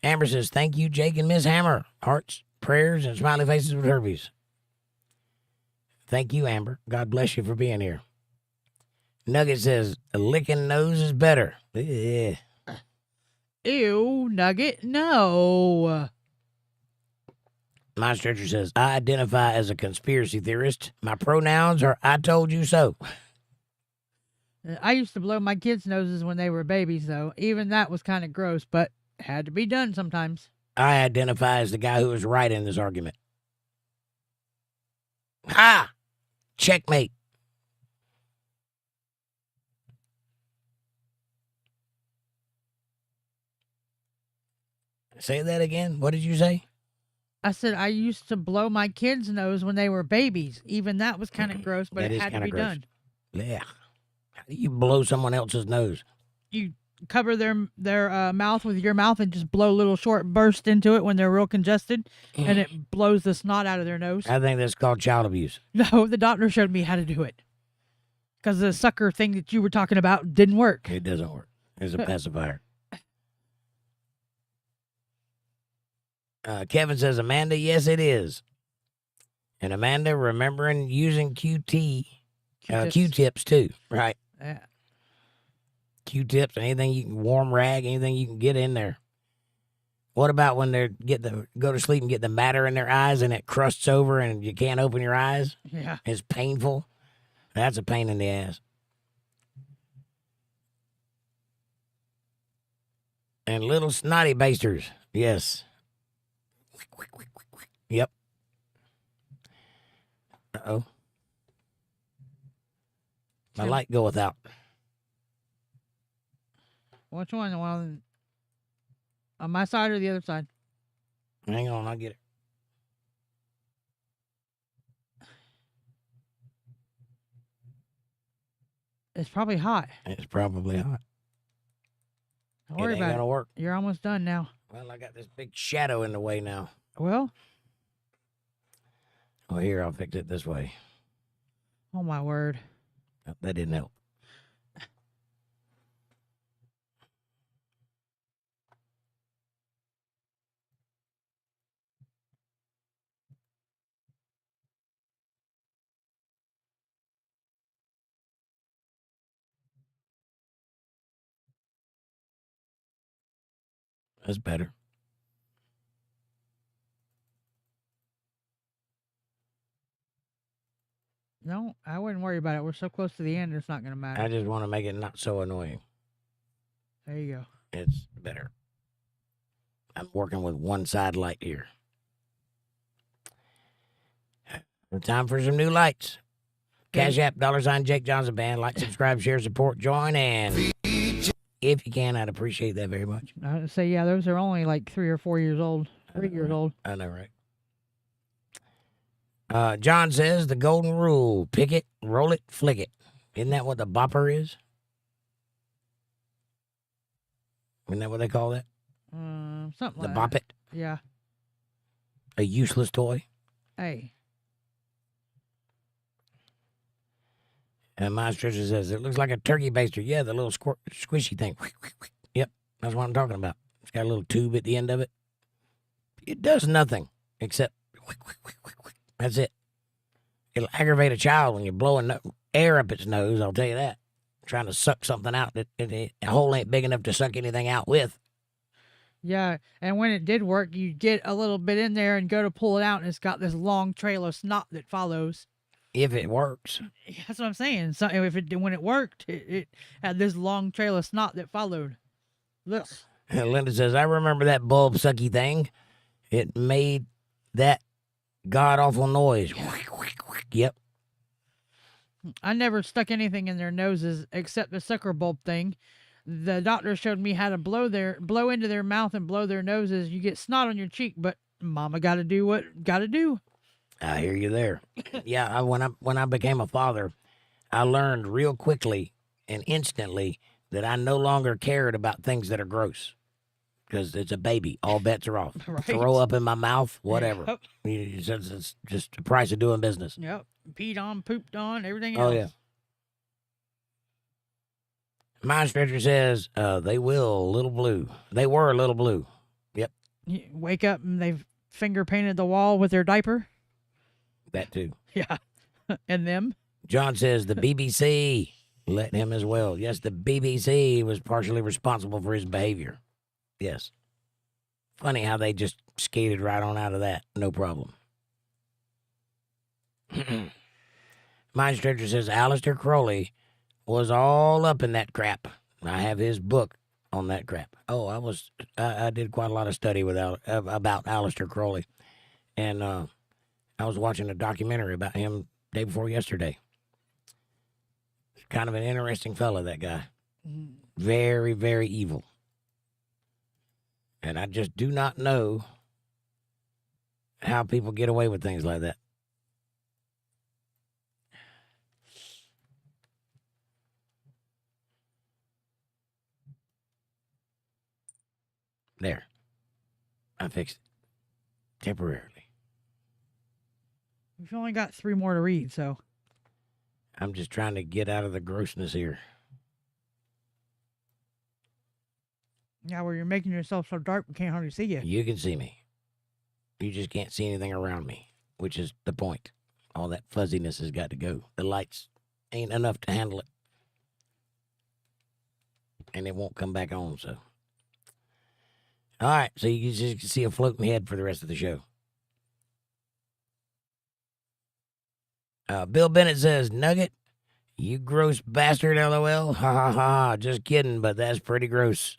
Amber says, thank you, Jake and Miss Hammer. Hearts, prayers, and smiley faces with herpes. Thank you, Amber. God bless you for being here. Nugget says, a licking nose is better. Yeah.
Ew, Nugget, no.
My stretcher says, I identify as a conspiracy theorist. My pronouns are I told you so.
I used to blow my kids' noses when they were babies, though. Even that was kind of gross, but had to be done sometimes.
I identify as the guy who was right in this argument. Ha! Checkmate. Say that again. What did you say?
I said I used to blow my kids' nose when they were babies. Even that was kind of gross, but
That
it
is
had to
kinda
be
gross.
done.
Yeah. How do you blow someone else's nose?
You cover their mouth with your mouth and just blow little short bursts into it when they're real congested, and it blows the snot out of their nose.
I think that's called child abuse.
No, the doctor showed me how to do it. Because the sucker thing that you were talking about didn't work.
It doesn't work. It's a pacifier. Kevin says, Amanda, yes, it is. And Amanda, remembering using Q-tips too, right?
Yeah.
Q-tips, anything you can, warm rag, anything you can get in there. What about when they go to sleep and get the matter in their eyes and it crusts over and you can't open your eyes?
Yeah.
It's painful. That's a pain in the ass. And little snotty basters. Yes. Yep. Uh-oh. My light goeth out.
Which one? The one on my side or the other side?
Hang on, I'll get it.
It's probably hot.
It's probably hot.
Don't worry
It ain't
about
gonna
it.
work.
You're almost done now.
Well, I got this big shadow in the way now.
Well,
Oh, here, I'll fix it this way.
oh my word.
Oh, that didn't help. That's better.
No, I wouldn't worry about it. We're so close to the end, it's not going to matter.
I just want to make it not so annoying.
There you go.
It's better. I'm working with one side light here. Time for some new lights. Cash App, $ Jake Johnson Band. Like, subscribe, share, support, join, and if you can, I'd appreciate that very much.
I would say, yeah, those are only like 3 or 4 years old. 3 years old.
I know, right? John says the golden rule: pick it, roll it, flick it. Isn't that what the bopper is? Isn't that what they call that?
Something
The
like
bop
that.
it?
Yeah.
A useless toy?
Hey.
And my stretcher says it looks like a turkey baster. Yeah, the little squishy thing. Yep. That's what I'm talking about. It's got a little tube at the end of it. It does nothing except wick, wick, wick, wick, wick. That's it. It'll aggravate a child when you're blowing air up its nose, I'll tell you that. Trying to suck something out that the hole ain't big enough to suck anything out with.
Yeah, and when it did work, you get a little bit in there and go to pull it out, and it's got this long trail of snot that follows.
If it works.
That's what I'm saying. So when it worked, it had this long trail of snot that followed. Look.
Linda says, I remember that bulb sucky thing. It made that god-awful noise. Yep.
I never stuck anything in their noses except the sucker bulb thing. The doctor showed me how to blow into their mouth and blow their noses. You get snot on your cheek, but mama got to do what got to do.
I hear you there. Yeah, when I became a father, I learned real quickly and instantly that I no longer cared about things that are gross. Because it's a baby. All bets are off.
Right.
Throw up in my mouth, whatever.
Yep.
It's just the price of doing business.
Yep. Peed on, pooped on, everything else.
Oh, yeah. Mind Stretcher says, they will, Little Blue. They were Little Blue. Yep.
You wake up and they've finger painted the wall with their diaper.
That too.
Yeah. And them.
John says, the BBC let him as well. Yes, the BBC was partially responsible for his behavior. Yes. Funny how they just skated right on out of that. No problem. Mind Stretcher says, Aleister Crowley was all up in that crap. I have his book on that crap. Oh, I did quite a lot of study about Aleister Crowley. And I was watching a documentary about him day before yesterday. Kind of an interesting fella, that guy. Very, very evil. And I just do not know how people get away with things like that. There. I fixed it. Temporarily.
We've only got 3 more to read, so.
I'm just trying to get out of the grossness here.
Yeah, where you're making yourself so dark we can't hardly see you.
You can see me. You just can't see anything around me, which is the point. All that fuzziness has got to go. The lights ain't enough to handle it. And it won't come back on, so. All right, so you just see a floating head for the rest of the show. Bill Bennett says, Nugget, you gross bastard, LOL. Ha ha ha. Just kidding, but that's pretty gross.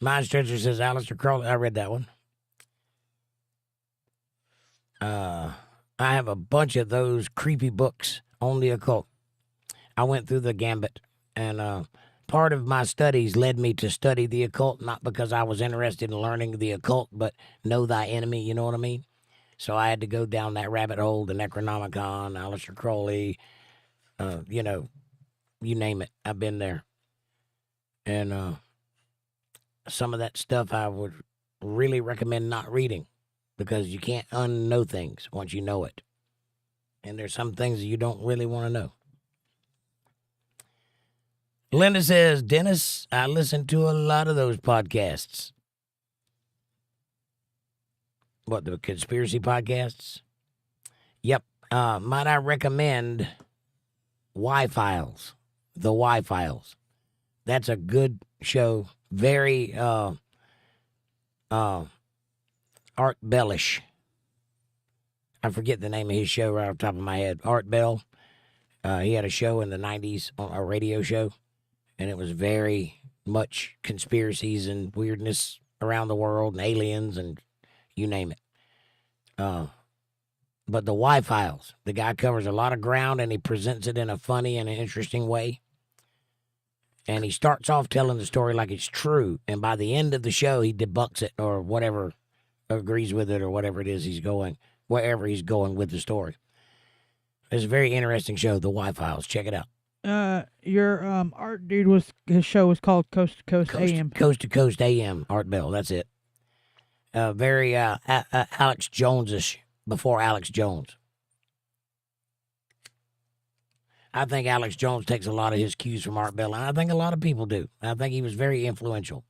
Mind Stretcher says, Aleister Crowley. I read that one. I have a bunch of those creepy books on the occult. I went through the gambit, and part of my studies led me to study the occult, not because I was interested in learning the occult, but know thy enemy, you know what I mean? So I had to go down that rabbit hole, the Necronomicon, Aleister Crowley, you know, you name it. I've been there. And some of that stuff I would really recommend not reading because you can't unknow things once you know it. And there's some things that you don't really want to know. Linda says, Dennis, I listen to a lot of those podcasts. What, the conspiracy podcasts? Yep. Might I recommend Y-Files? The Y-Files. That's a good show. Very Art Bellish. I forget the name of his show right off the top of my head. Art Bell. He had a show in the 90s, a radio show, and it was very much conspiracies and weirdness around the world and aliens and you name it. But the Y-Files, the guy covers a lot of ground and he presents it in a funny and an interesting way. And he starts off telling the story like it's true. And by the end of the show, he debunks it or whatever, agrees with it or whatever it is he's going, wherever he's going with the story. It's a very interesting show, the Y-Files. Check it out.
Your art dude his show was called Coast to Coast AM.
Coast to Coast AM, Art Bell, that's it. Very Alex Jones-ish, before Alex Jones. I think Alex Jones takes a lot of his cues from Art Bell, and I think a lot of people do. I think he was very influential.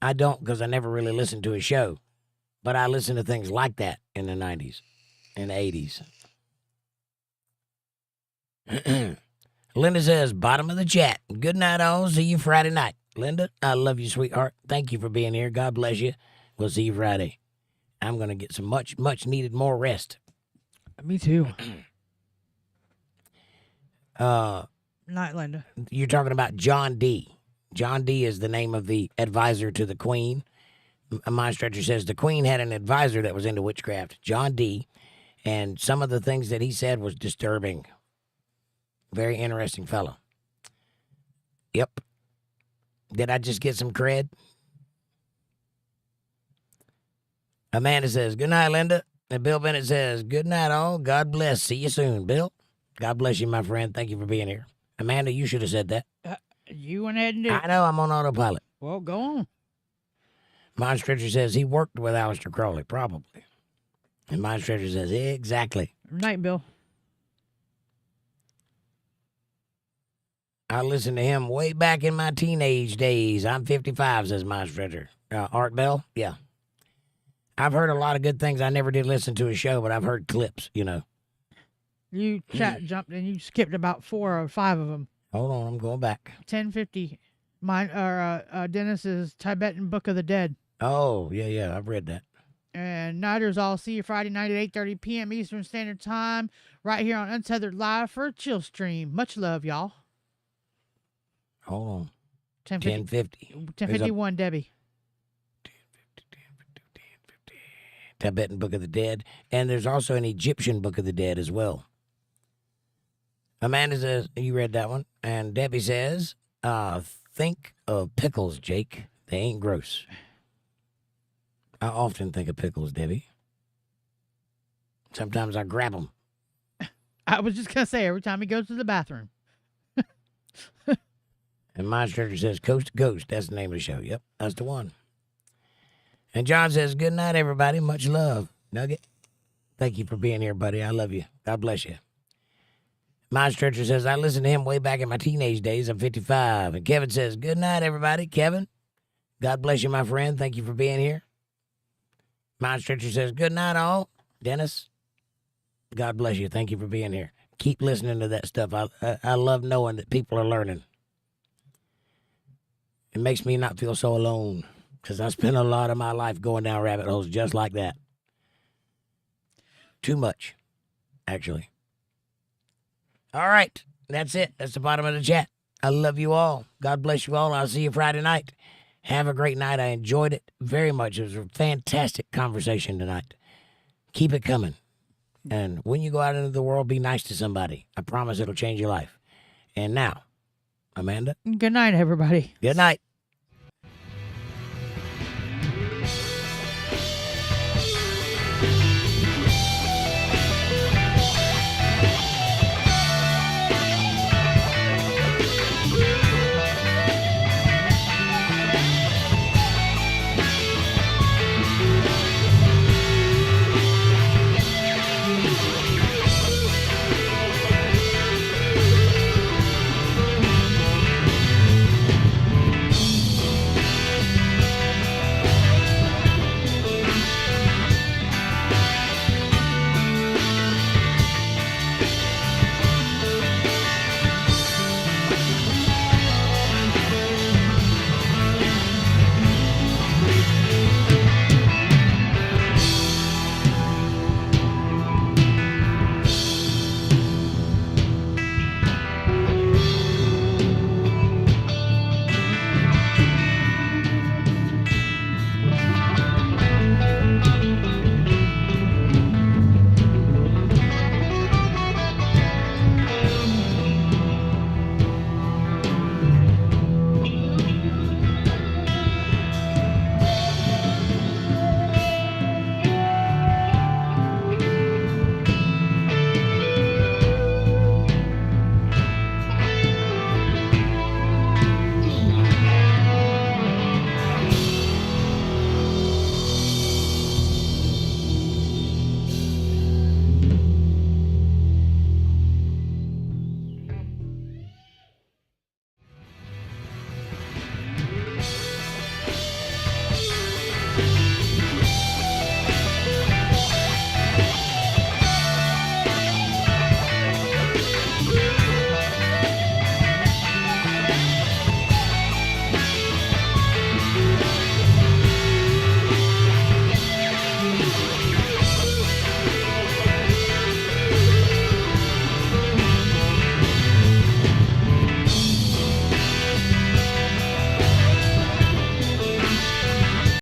I don't, because I never really listened to his show, but I listened to things like that in the 90s and 80s. Linda says, bottom of the chat. Good night, all. See you Friday night. Linda, I love you, sweetheart. Thank you for being here. God bless you. We'll see you Friday. I'm going to get some much needed more rest.
Me too.
Night,
Linda.
You're talking about John D. John D is the name of the advisor to the Queen. My stretcher says the Queen had an advisor that was into witchcraft, John D. And some of the things that he said was disturbing. Very interesting fellow. Yep. Did I just get some cred? Amanda says, good night, Linda. And Bill Bennett says, good night, all. God bless. See you soon, Bill. God bless you, my friend. Thank you for being here. Amanda, you should have said that.
You went ahead and did it.
I know, I'm on autopilot.
Well, go on.
Mind Stretcher says he worked with Aleister Crowley, probably. And Mind Stretcher says, exactly.
Night, Bill.
I listened to him way back in my teenage days. I'm 55, says Mind Stretcher. Art Bell? Yeah. I've heard a lot of good things. I never did listen to his show, but I've heard clips, you know.
You chat jumped and you skipped about 4 or 5 of them.
Hold on, I'm going back.
1050. Mine Dennis's Tibetan Book of the Dead.
Oh, yeah, I've read that.
And Nighters, all see you Friday night at 8:30 p.m. Eastern Standard Time, right here on Untethered Live for a chill stream. Much love, y'all.
Hold on.
1050. 1051, Debbie.
1050. Tibetan Book of the Dead. And there's also an Egyptian Book of the Dead as well. Amanda says, you read that one. And Debbie says, think of pickles, Jake. They ain't gross. I often think of pickles, Debbie. Sometimes I grab them.
I was just going to say, every time he goes to the bathroom.
And my Stretcher says, Coast to Coast. That's the name of the show. Yep, that's the one. And John says, good night, everybody. Much love. Nugget, thank you for being here, buddy. I love you. God bless you. My Stretcher says, I listened to him way back in my teenage days. I'm 55. And Kevin says, good night, everybody. Kevin, God bless you, my friend. Thank you for being here. My Stretcher says, good night, all. Dennis, God bless you. Thank you for being here. Keep listening to that stuff. I love knowing that people are learning. It makes me not feel so alone because I spent a lot of my life going down rabbit holes just like that. Too much, actually. All right. That's it. That's the bottom of the chat. I love you all. God bless you all. I'll see you Friday night. Have a great night. I enjoyed it very much. It was a fantastic conversation tonight. Keep it coming. And when you go out into the world, be nice to somebody. I promise it'll change your life. And now, Amanda.
Good night, everybody.
Good night.